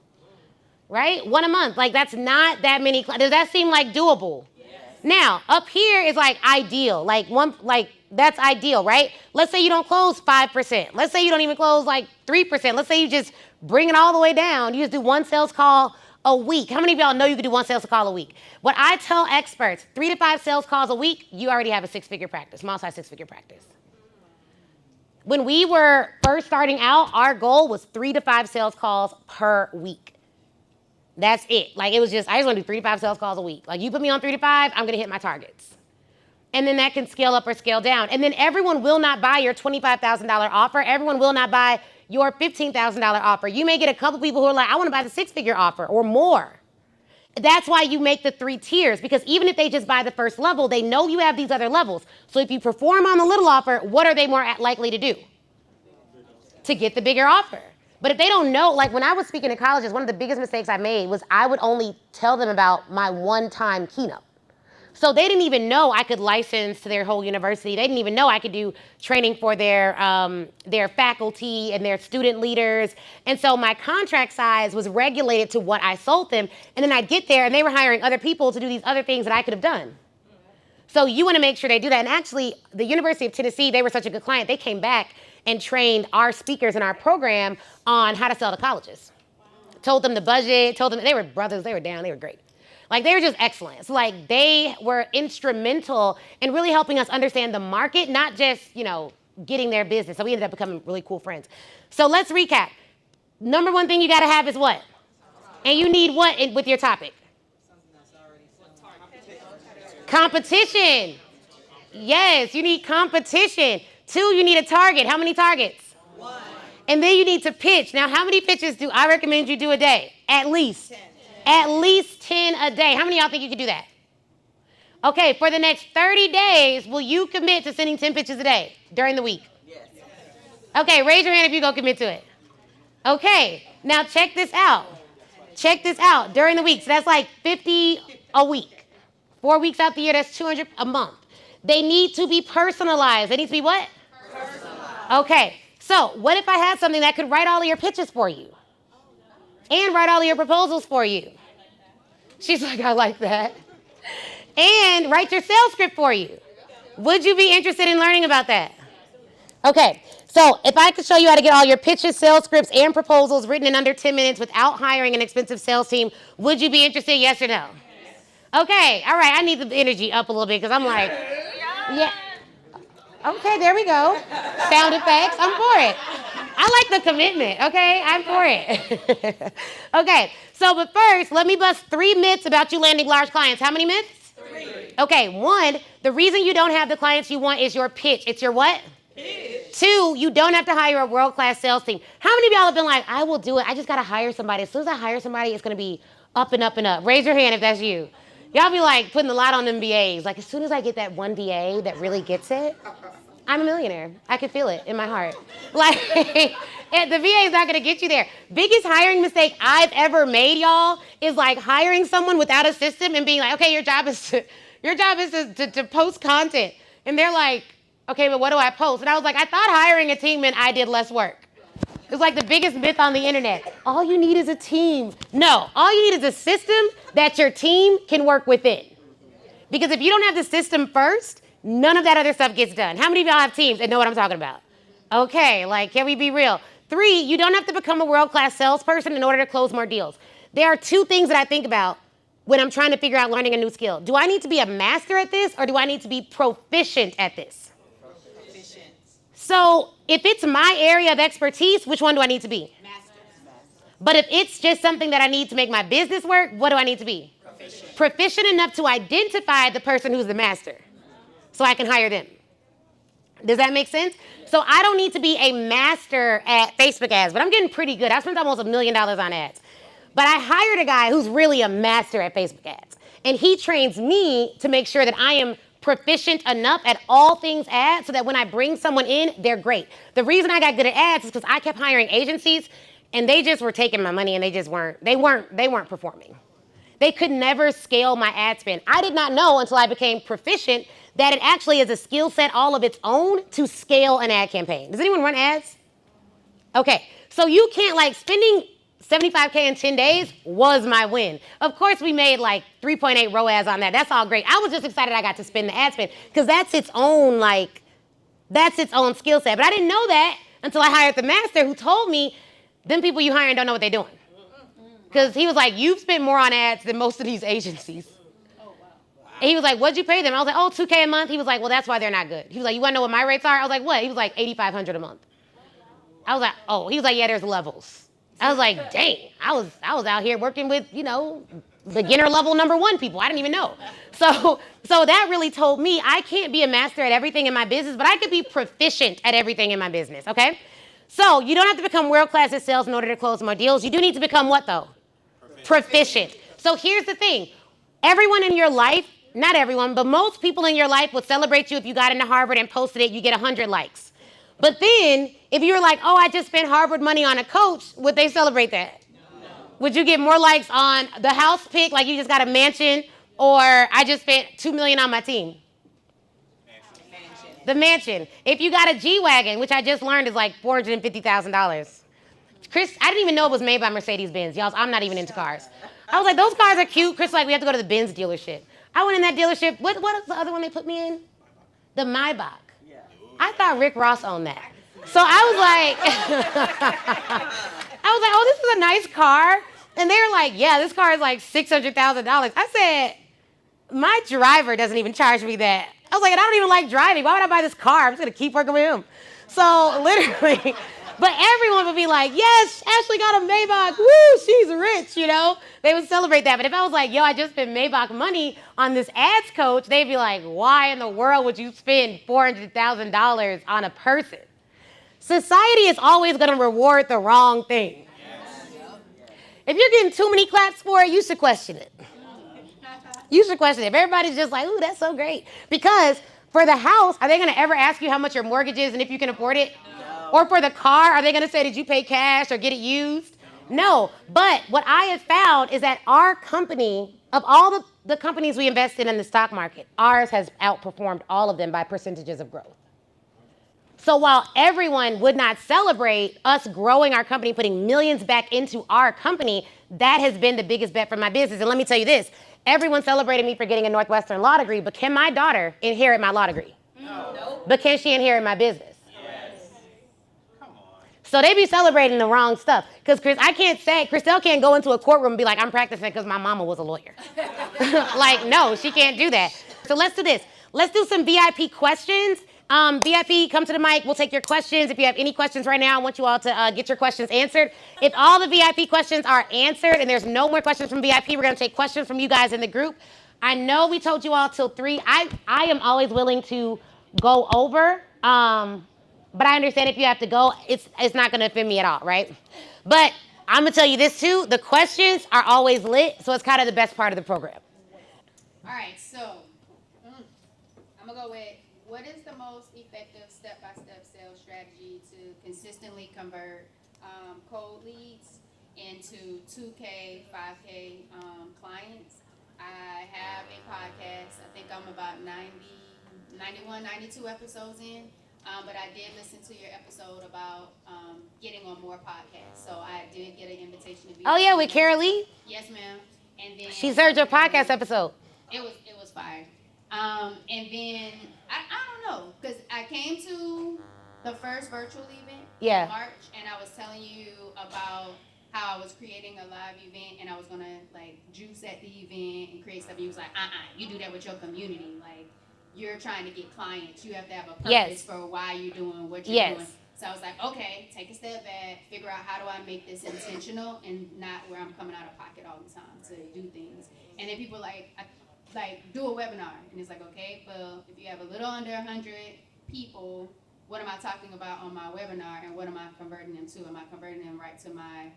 right? 1 a month, like that's not that many. Does that seem like doable? Yes. Now, up here is like ideal, like that's ideal, right? Let's say you don't close 5%. Let's say you don't even close like 3%. Let's say you just bring it all the way down. You just do 1 sales call a week. How many of y'all know you can do 1 sales call a week? What I tell experts, 3 to 5 sales calls a week, you already have a 6-figure practice, small-size 6-figure practice. When we were first starting out, our goal was 3 to 5 sales calls per week. That's it. Like it was just, I just want to do 3 to 5 sales calls a week. Like you put me on 3 to 5, I'm going to hit my targets. And then that can scale up or scale down. And then everyone will not buy your $25,000 offer. Everyone will not buy your $15,000 offer. You may get a couple people who are like, I want to buy the 6-figure offer or more. That's why you make the 3 tiers, because even if they just buy the first level, they know you have these other levels. So if you perform on the little offer, what are they more likely to do? To get the bigger offer. But if they don't know, like when I was speaking to colleges, one of the biggest mistakes I made was I would only tell them about my one-time keynote. So they didn't even know I could license to their whole university. They didn't even know I could do training for their faculty and their student leaders. And so my contract size was regulated to what I sold them. And then I'd get there and they were hiring other people to do these other things that I could have done. So you want to make sure they do that. And actually, the University of Tennessee, they were such a good client. They came back and trained our speakers in our program on how to sell to colleges. Told them the budget, told them, they were brothers, they were down, they were great. Like they were just excellent. So like they were instrumental in really helping us understand the market, not just, getting their business. So we ended up becoming really cool friends. So let's recap. Number 1 thing you gotta have is what? And you need what with your topic? Competition. Yes, you need competition. 2, you need a target. How many targets? 1. And then you need to pitch. Now, how many pitches do I recommend you do a day? At least 10. At least 10 a day. How many of y'all think you can do that? Okay, for the next 30 days, will you commit to sending 10 pitches a day during the week? Yes. Okay, raise your hand if you go commit to it. Okay, now check this out. Check this out during the week. So that's like 50 a week. 4 weeks out the year, that's 200 a month. They need to be personalized. They need to be what? Personalized. Okay, so what if I had something that could write all of your pitches for you? And write all of your proposals for you. She's like, I like that. And write your sales script for you. Would you be interested in learning about that? Okay, so if I could show you how to get all your pitches, sales scripts, and proposals written in under 10 minutes without hiring an expensive sales team, would you be interested, yes or no? Okay, all right, I need the energy up a little bit because I'm like, yeah. Okay, there we go. Sound effects, I'm for it. I like the commitment, okay? I'm for it. Okay, so but first, let me bust 3 myths about you landing large clients. How many myths? 3. Okay, 1, the reason you don't have the clients you want is your pitch. It's your what? Pitch. 2, you don't have to hire a world-class sales team. How many of y'all have been like, I will do it, I just gotta hire somebody. As soon as I hire somebody, it's gonna be up and up and up. Raise your hand if that's you. Y'all be like putting a lot on them VAs. Like as soon as I get that one VA that really gets it, I'm a millionaire. I can feel it in my heart. Like, the VA is not gonna get you there. Biggest hiring mistake I've ever made, y'all, is like hiring someone without a system and being like, okay, your job is to post content. And they're like, okay, but what do I post? And I was like, I thought hiring a team meant I did less work. It's like the biggest myth on the internet. All you need is a team. No, all you need is a system that your team can work within. Because if you don't have the system first, none of that other stuff gets done. How many of y'all have teams and know what I'm talking about? Okay, like, can we be real? 3, you don't have to become a world-class salesperson in order to close more deals. There are 2 things that I think about when I'm trying to figure out learning a new skill. Do I need to be a master at this or do I need to be proficient at this? Proficient. So if it's my area of expertise, which one do I need to be? Master. But if it's just something that I need to make my business work, what do I need to be? Proficient enough to identify the person who's the master so I can hire them. Does that make sense? So I don't need to be a master at Facebook ads, but I'm getting pretty good. I spent almost $1 million on ads. But I hired a guy who's really a master at Facebook ads. And he trains me to make sure that I am proficient enough at all things ads so that when I bring someone in, they're great. The reason I got good at ads is because I kept hiring agencies and they just were taking my money and they weren't performing. They could never scale my ad spend. I did not know until I became proficient that it actually is a skill set all of its own to scale an ad campaign. Does anyone run ads? Okay, so you can't like spending $75K in 10 days was my win. Of course, we made like 3.8 ROAS on that. That's all great. I was just excited I got to spend the ad spend because that's its own skill set. But I didn't know that until I hired the master who told me, them people you hiring don't know what they're doing. Because he was like, you've spent more on ads than most of these agencies. And he was like, what'd you pay them? I was like, oh, $2K a month. He was like, well, that's why they're not good. He was like, you want to know what my rates are? I was like, what? He was like, $8,500 a month. I was like, oh. He was like, yeah, there's levels. I was like, dang. I was out here working with, beginner level number 1 people. I didn't even know. So that really told me I can't be a master at everything in my business, but I could be proficient at everything in my business, okay? So you don't have to become world-class at sales in order to close more deals. You do need to become what, though? Proficient. So here's the thing. Everyone in your life, not everyone, but most people in your life would celebrate you if you got into Harvard and posted it, you get 100 likes. But then, if you were like, oh, I just spent Harvard money on a coach, would they celebrate that? No. Would you get more likes on the house pick, like you just got a mansion, or I just spent $2 million on my team? The mansion. If you got a G-Wagon, which I just learned is like $450,000. Chris, I didn't even know it was made by Mercedes-Benz. Y'all, I'm not even into cars. I was like, those cars are cute. Chris was like, we have to go to the Benz dealership. I went in that dealership. What is the other one they put me in? The Maybach. I thought Rick Ross owned that. So I was like, oh, this is a nice car. And they were like, yeah, this car is like $600,000. I said, my driver doesn't even charge me that. I was like, and I don't even like driving. Why would I buy this car? I'm just going to keep working with him. So literally, but everyone would be like, yes, Ashley got a Maybach. Woo, she's rich, They would celebrate that. But if I was like, yo, I just spent Maybach money on this ads coach, they'd be like, why in the world would you spend $400,000 on a person? Society is always going to reward the wrong thing. If you're getting too many claps for it, you should question it. You should question it. If everybody's just like, ooh, that's so great. Because for the house, are they going to ever ask you how much your mortgage is and if you can afford it? No. Or for the car, are they going to say, did you pay cash or get it used? No. But what I have found is that our company, of all the companies we invested in the stock market, ours has outperformed all of them by percentages of growth. So while everyone would not celebrate us growing our company, putting millions back into our company, that has been the biggest bet for my business. And let me tell you this, everyone celebrated me for getting a Northwestern law degree, but can my daughter inherit my law degree? No. But can she inherit my business? Yes. Come on. So they be celebrating the wrong stuff. Because Christelle can't go into a courtroom and be like, I'm practicing because my mama was a lawyer. Like, no, she can't do that. So let's do this. Let's do some VIP questions. VIP, come to the mic. We'll take your questions. If you have any questions right now, I want you all to get your questions answered. If all the VIP questions are answered and there's no more questions from VIP, we're going to take questions from you guys in the group. I know we told you all till 3. I am always willing to go over, but I understand if you have to go, it's not going to offend me at all, right? But I'm going to tell you this too. The questions are always lit, so it's kind of the best part of the program. All right, so I'm going to go with, what is the most effective step-by-step sales strategy to consistently convert cold leads into 2K, 5K clients? I have a podcast. I think I'm about 91, 92 episodes in. But I did listen to your episode about getting on more podcasts. So I did get an invitation to be. Oh, yeah, with Carol Lee? Yes, ma'am. And then she heard your podcast episode. It was fire. And then I don't know, because I came to the first virtual event in March, and I was telling you about how I was creating a live event, and I was gonna like juice at the event and create stuff. And you was like, you do that with your community. Like, you're trying to get clients. You have to have a purpose for why you're doing what you're doing. So I was like, okay, take a step back, figure out how do I make this intentional and not where I'm coming out of pocket all the time to do things. And then people do a webinar, and it's like, okay, well, if you have a little under 100 people, what am I talking about on my webinar, and what am I converting them to? Am I converting them right to my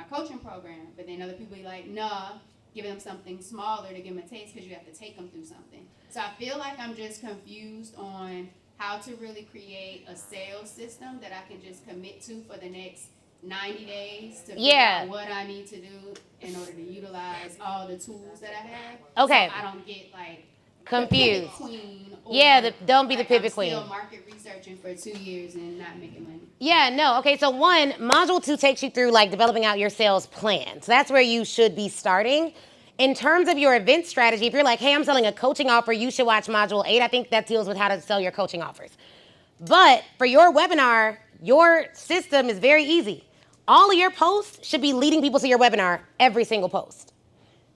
coaching program? But then other people be like, nah, give them something smaller to give them a taste because you have to take them through something. So I feel like I'm just confused on how to really create a sales system that I can just commit to for the next 90 days to figure out what I need to do in order to utilize all the tools that I have. Okay. So I don't get like confused. The pivot queen. Don't be the pivot queen. I'm still market researching for 2 years and not making money. Yeah, no. Okay, so one, module 2 takes you through like developing out your sales plan. So that's where you should be starting. In terms of your event strategy, if you're like, hey, I'm selling a coaching offer, you should watch module 8. I think that deals with how to sell your coaching offers. But for your webinar, your system is very easy. All of your posts should be leading people to your webinar, every single post.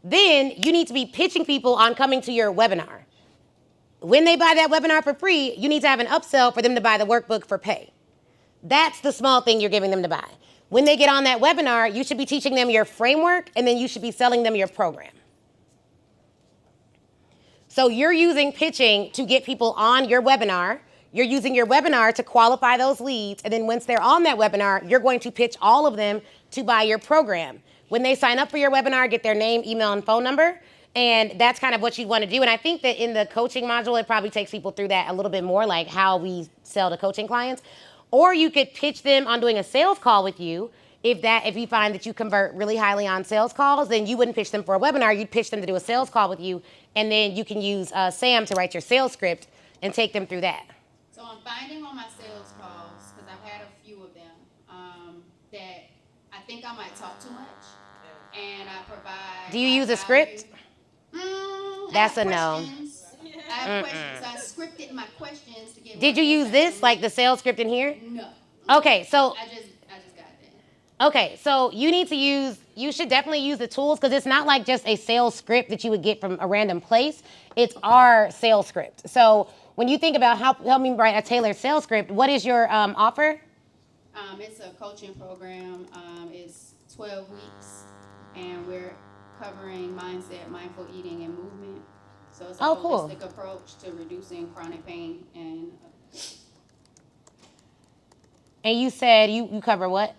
Then you need to be pitching people on coming to your webinar. When they buy that webinar for free, you need to have an upsell for them to buy the workbook for pay. That's the small thing you're giving them to buy. When they get on that webinar, you should be teaching them your framework, and then you should be selling them your program. So you're using pitching to get people on your webinar. You're using your webinar to qualify those leads, and then once they're on that webinar, you're going to pitch all of them to buy your program. When they sign up for your webinar, get their name, email, and phone number, and that's kind of what you want to do. And I think that in the coaching module, it probably takes people through that a little bit more, like how we sell to coaching clients. Or you could pitch them on doing a sales call with you. If you find that you convert really highly on sales calls, then you wouldn't pitch them for a webinar. You'd pitch them to do a sales call with you, and then you can use Sam to write your sales script and take them through that. So I'm finding on my sales calls, because I've had a few of them, that I think I might talk too much, and I provide. Do you use a script? That's a no. I have questions, so I scripted my questions to get. Did you use this, like the sales script in here? No. Okay, so. I just got that. Okay, so you should definitely use the tools, because it's not like just a sales script that you would get from a random place. It's our sales script. So when you think about help me write a tailored sales script, what is your offer? It's a coaching program. It's 12 weeks, and we're covering mindset, mindful eating, and movement. So it's a holistic approach to reducing chronic pain and. And you said you cover what?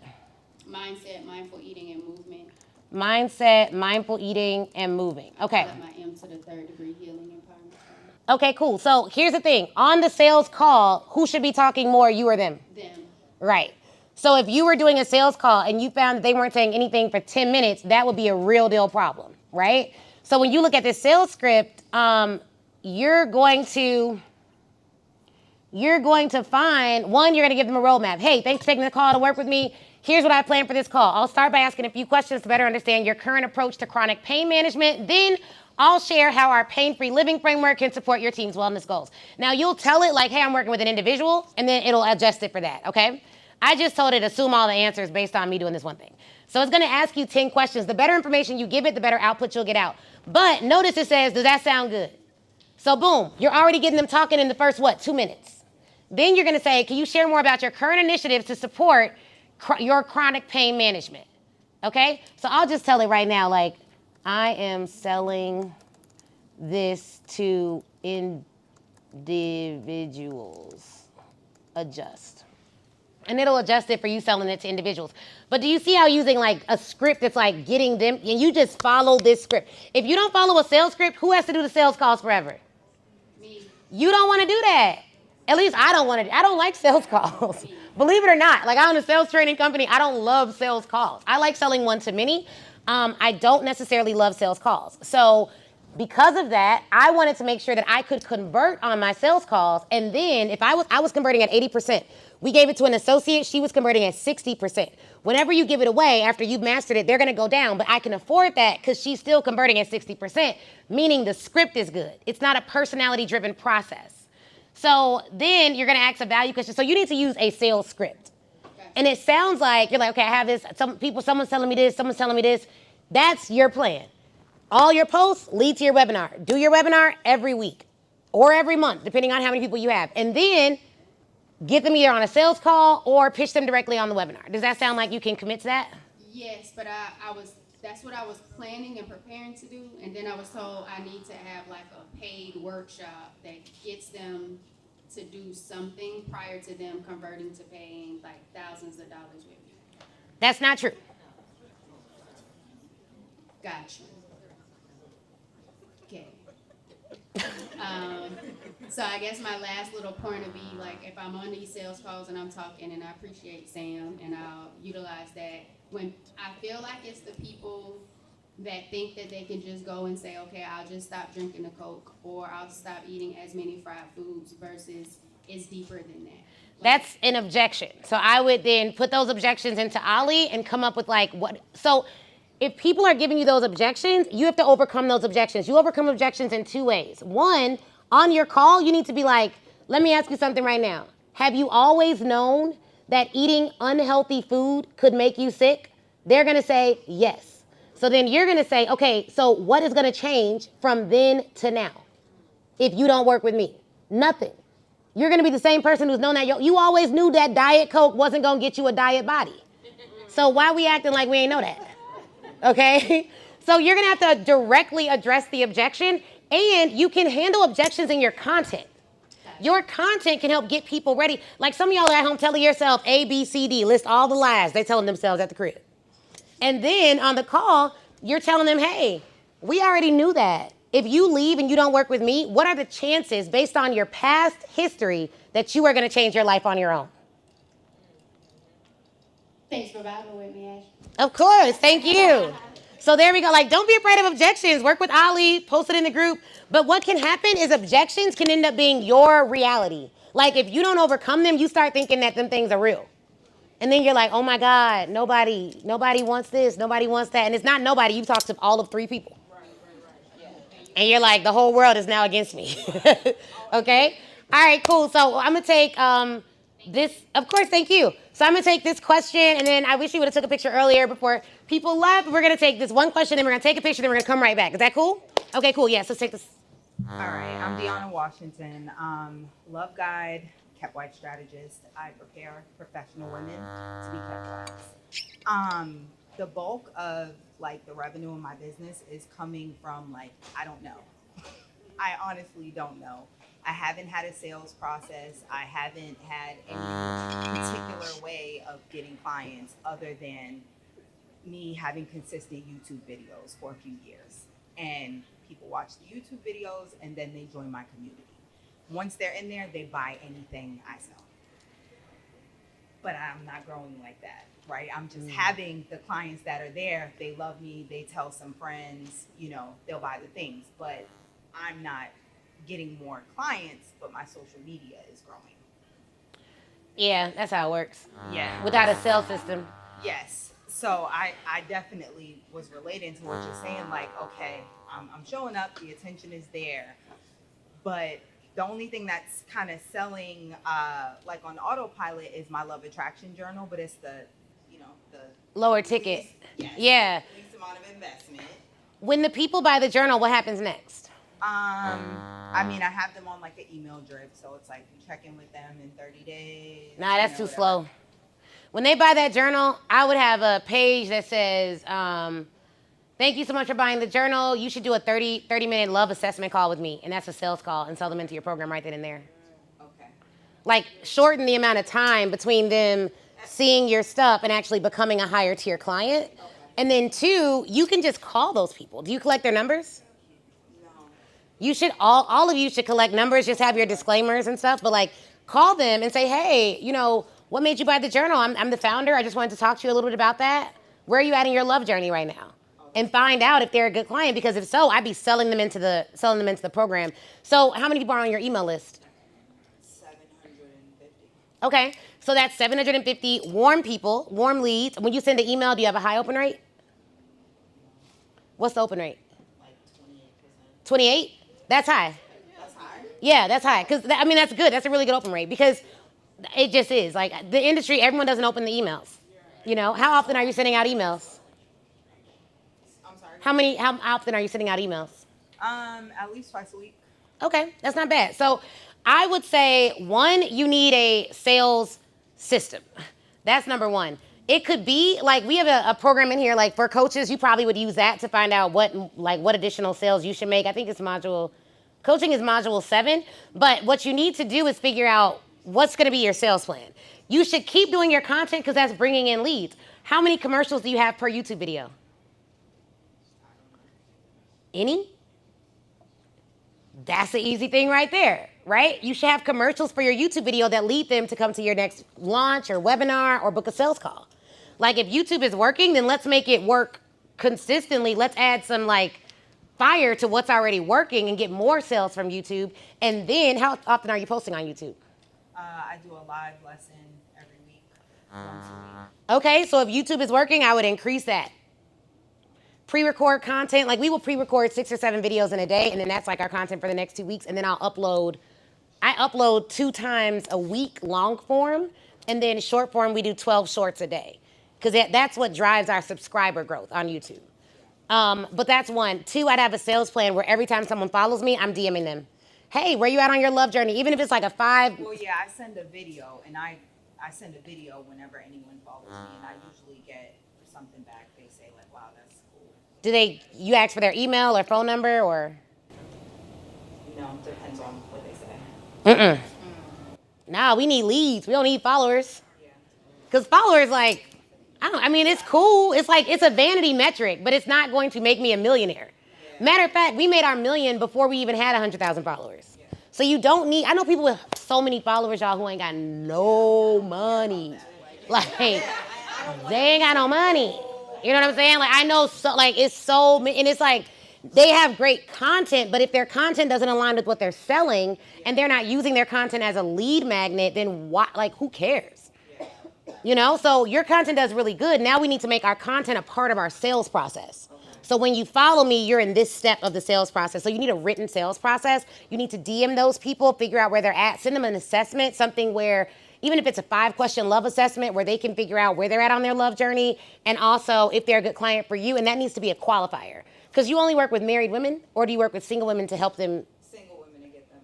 Mindset, mindful eating, and movement. Mindset, mindful eating, and moving. Okay. I got my M to the 3rd degree healing empowerment. Okay, cool. So here's the thing. On the sales call, who should be talking more, you or them? Them. Right. So if you were doing a sales call and you found that they weren't saying anything for 10 minutes, that would be a real deal problem, right? So when you look at this sales script, you're going to find, one, you're going to give them a roadmap. Hey, thanks for taking the call to work with me. Here's what I plan for this call. I'll start by asking a few questions to better understand your current approach to chronic pain management. Then I'll share how our pain-free living framework can support your team's wellness goals. Now, you'll tell it like, hey, I'm working with an individual, and then it'll adjust it for that, okay? I just told it to assume all the answers based on me doing this one thing. So it's going to ask you 10 questions. The better information you give it, the better output you'll get out. But notice it says, does that sound good? So boom, you're already getting them talking in the first, 2 minutes. Then you're going to say, can you share more about your current initiatives to support your chronic pain management? Okay? So I'll just tell it right now, like, I am selling this to individuals. Adjust. And it'll adjust it for you selling it to individuals. But do you see how using like a script that's like getting them, and you just follow this script. If you don't follow a sales script, who has to do the sales calls forever? Me. You don't want to do that. At least I don't want to. I don't like sales calls. Believe it or not, like I own a sales training company. I don't love sales calls. I like selling one-to-many. I don't necessarily love sales calls. So because of that, I wanted to make sure that I could convert on my sales calls. And then if I was converting at 80%. We gave it to an associate. She was converting at 60%. Whenever you give it away, after you've mastered it, they're going to go down. But I can afford that because she's still converting at 60%, meaning the script is good. It's not a personality-driven process. So then you're going to ask a value question. So you need to use a sales script. Okay. And it sounds like, you're like, okay, I have this. Someone's telling me this. Someone's telling me this. That's your plan. All your posts lead to your webinar. Do your webinar every week or every month, depending on how many people you have. And then get them either on a sales call or pitch them directly on the webinar. Does that sound like you can commit to that? Yes, but that's what I was planning and preparing to do, and then I was told I need to have like a paid workshop that gets them to do something prior to them converting to paying like thousands of dollars with me. That's not true. Gotcha. Okay. So I guess my last little point would be like, if I'm on these sales calls and I'm talking, and I appreciate Sam, and I'll utilize that, when I feel like it's the people that think that they can just go and say, okay, I'll just stop drinking the Coke, or I'll stop eating as many fried foods, versus it's deeper than that. That's an objection. So I would then put those objections into Ollie and come up with like what. So if people are giving you those objections, you have to overcome those objections. You overcome objections in two ways. One, on your call, you need to be like, let me ask you something right now. Have you always known that eating unhealthy food could make you sick? They're going to say yes. So then you're going to say, okay, so what is going to change from then to now if you don't work with me? Nothing. You're going to be the same person who's known that. You always knew that Diet Coke wasn't going to get you a diet body. So why are we acting like we ain't know that? Okay? So you're going to have to directly address the objection, and you can handle objections in your content. Your content can help get people ready. Like some of y'all are at home telling yourself A, B, C, D, list all the lies they're telling themselves at the crib. And then on the call, you're telling them, hey, we already knew that. If you leave and you don't work with me, what are the chances based on your past history that you are going to change your life on your own? Thanks for vibing with me, Ash. Of course. Thank you. So there we go. Like, don't be afraid of objections. Work with Ollie, post it in the group. But what can happen is objections can end up being your reality. Like, if you don't overcome them, you start thinking that them things are real. And then you're like, oh my God, nobody wants this, nobody wants that. And it's not nobody. You talked to all of 3 people. And you're like, the whole world is now against me. Okay? All right, cool. So I'm going to take this. Of course, thank you. So I'm going to take this question, and then I wish you would have took a picture earlier before people left. We're going to take this one question, then we're going to take a picture, then we're going to come right back. Is that cool? Okay, cool. Yeah, so let's take this. All right, I'm Deanna Washington, love guide, kept white strategist. I prepare professional women to be kept whites. The bulk of like the revenue in my business is coming from like, I don't know. I honestly don't know. I haven't had a sales process. I haven't had any particular way of getting clients other than me having consistent YouTube videos for a few years. And people watch the YouTube videos and then they join my community. Once they're in there, they buy anything I sell. But I'm not growing like that, right? I'm just having the clients that are there. They love me. They tell some friends, you know, they'll buy the things. But I'm not getting more clients, but my social media is growing. Yeah, that's how it works. Yeah. Without a sales system. Yes. So I definitely was relating to what you're saying. Like, okay, I'm showing up, the attention is there. But the only thing that's kind of selling, like on autopilot, is my Love Attraction Journal, but it's the, you know, the lower ticket. Yes, Yeah. least amount of investment. When the people buy the journal, what happens next? I mean, I have them on like an email drip, so it's like you check in with them in 30 days. Nah, that's too slow. When they buy that journal, I would have a page that says, thank you so much for buying the journal. You should do a 30-minute love assessment call with me. And that's a sales call, and sell them into your program right then and there. Okay. Like, shorten the amount of time between them seeing your stuff and actually becoming a higher tier client. Okay. And then 2, you can just call those people. Do you collect their numbers? You should, all of you should collect numbers, just have your disclaimers and stuff, but like call them and say, hey, you know, what made you buy the journal? I'm the founder. I just wanted to talk to you a little bit about that. Where are you at in your love journey right now? And find out if they're a good client, because if so, I'd be selling them into the program. So how many people are on your email list? 750. Okay, so that's 750 warm people, warm leads. When you send an email, do you have a high open rate? What's the open rate? Like 28%. 28? That's high. That's high? Yeah, that's high. Because, I mean, that's good. That's a really good open rate, because it just is. Like, the industry, everyone doesn't open the emails. You know, how often are you sending out emails? I'm sorry? How often are you sending out emails? At least twice a week. Okay, that's not bad. So I would say, one, you need a sales system. That's number one. It could be like we have a program in here, like for coaches, you probably would use that to find out what additional sales you should make. I think coaching is module 7, but what you need to do is figure out what's going to be your sales plan. You should keep doing your content because that's bringing in leads. How many commercials do you have per YouTube video? Any? That's the easy thing right there, right? You should have commercials for your YouTube video that lead them to come to your next launch or webinar or book a sales call. Like if YouTube is working, then let's make it work consistently. Let's add some like fire to what's already working and get more sales from YouTube. And then how often are you posting on YouTube? I do a live lesson every week, once a week. Okay, so if YouTube is working, I would increase that. Pre-record content, like we will pre-record 6 or 7 videos in a day, and then that's like our content for the next 2 weeks, and then I upload 2 times a week long form, and then short form we do 12 shorts a day, because that's what drives our subscriber growth on YouTube. But that's 1. 2, I'd have a sales plan where every time someone follows me, I'm DMing them. Hey, where you at on your love journey? Even if it's like a 5. Well, yeah, I send a video, and I send a video whenever anyone follows me, and I usually get something back. They say like, wow, that's cool. You ask for their email or phone number or? No, depends on what they say. Nah, we need leads. We don't need followers. Because followers, like, it's cool. It's like, it's a vanity metric, but it's not going to make me a millionaire. Matter of fact, we made our million before we even had 100,000 followers. So you don't need, I know people with so many followers, y'all, who ain't got no money. Like, they ain't got no money. You know what I'm saying? Like, I know, and it's like, they have great content, but if their content doesn't align with what they're selling, and they're not using their content as a lead magnet, then who cares? You know, so your content does really good. Now we need to make our content a part of our sales process. So when you follow me, you're in this step of the sales process. So you need a written sales process. You need to DM those people, figure out where they're at, send them an assessment, something where, even if it's a 5-question love assessment where they can figure out where they're at on their love journey, and also if they're a good client for you, and that needs to be a qualifier. Because you only work with married women, or do you work with single women to help them? Single women to get them.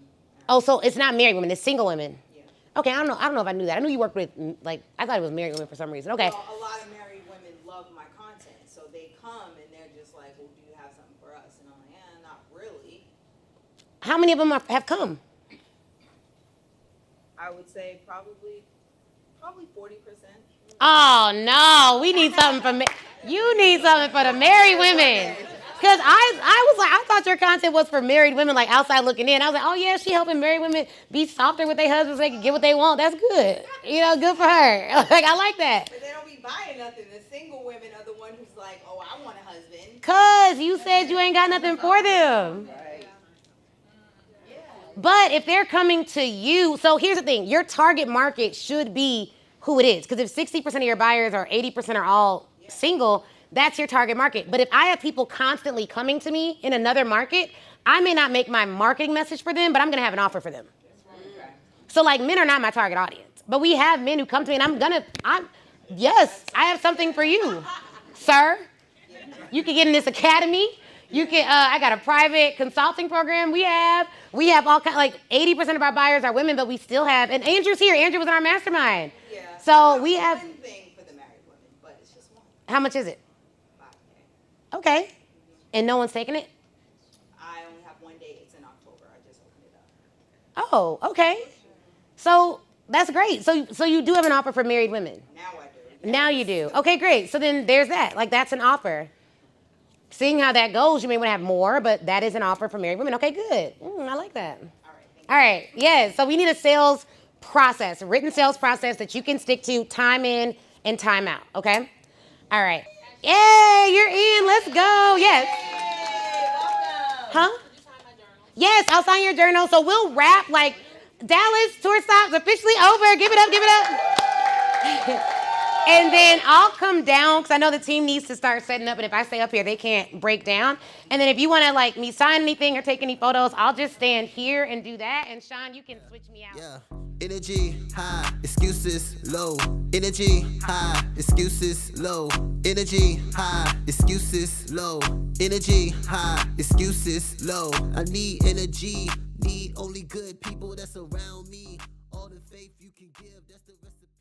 Oh, so it's not married women, it's single women. Yeah. Okay, I don't know if I knew that. I knew you worked with, I thought it was married women for some reason. Okay. Well, a lot of married women love my content, so they come and they're just like, well, do you have something for us? And I'm like, yeah, not really. How many of them have come? I would say probably 40%. Oh no, we need something you need something for the married women. Cause I was like, I thought your content was for married women, like outside looking in. I was like, oh yeah, she helping married women be softer with their husbands so they can get what they want. That's good. You know, good for her. Like, I like that. But they don't be buying nothing. The single women are the one who's like, oh, I want a husband. Cause you said you ain't got nothing for them. Right. But if they're coming to you, so here's the thing, your target market should be who it is. Because if 60% of your buyers or 80% are all single, that's your target market. But if I have people constantly coming to me in another market, I may not make my marketing message for them, but I'm going to have an offer for them. So like, men are not my target audience. But we have men who come to me and yes, I have something for you, sir. You can get in this academy. You can, I got a private consulting program we have all kinds, like 80% of our buyers are women, but we still have, and Andrew's here. Andrew was in our mastermind. Yeah. So we have. One thing for the married women, but it's just one. How much is it? $5K. Okay. And no one's taking it? I only have one date. It's in October. I just opened it up. Oh, okay. So that's great. So you do have an offer for married women? Now I do. Now you do. Okay, great. So then there's that. Like, that's an offer. Seeing how that goes, you may want to have more, but that is an offer for married women. Okay, good. I like that. All right. Yeah. So we need a sales process, a written sales process that you can stick to time in and time out. Okay. All right. Yay, you're in. Let's go. Yes. Huh? Yes, I'll sign your journal. So we'll wrap like Dallas tour stops officially over. Give it up. Give it up. And then I'll come down because I know the team needs to start setting up. And if I stay up here, they can't break down. And then if you want to like me sign anything or take any photos, I'll just stand here and do that. And Sean, you can switch me out. Yeah. Energy high, excuses low. Energy high, excuses low. Energy high, excuses low. Energy high, excuses low. I need energy. Need only good people that's around me. All the faith you can give, that's the recipe.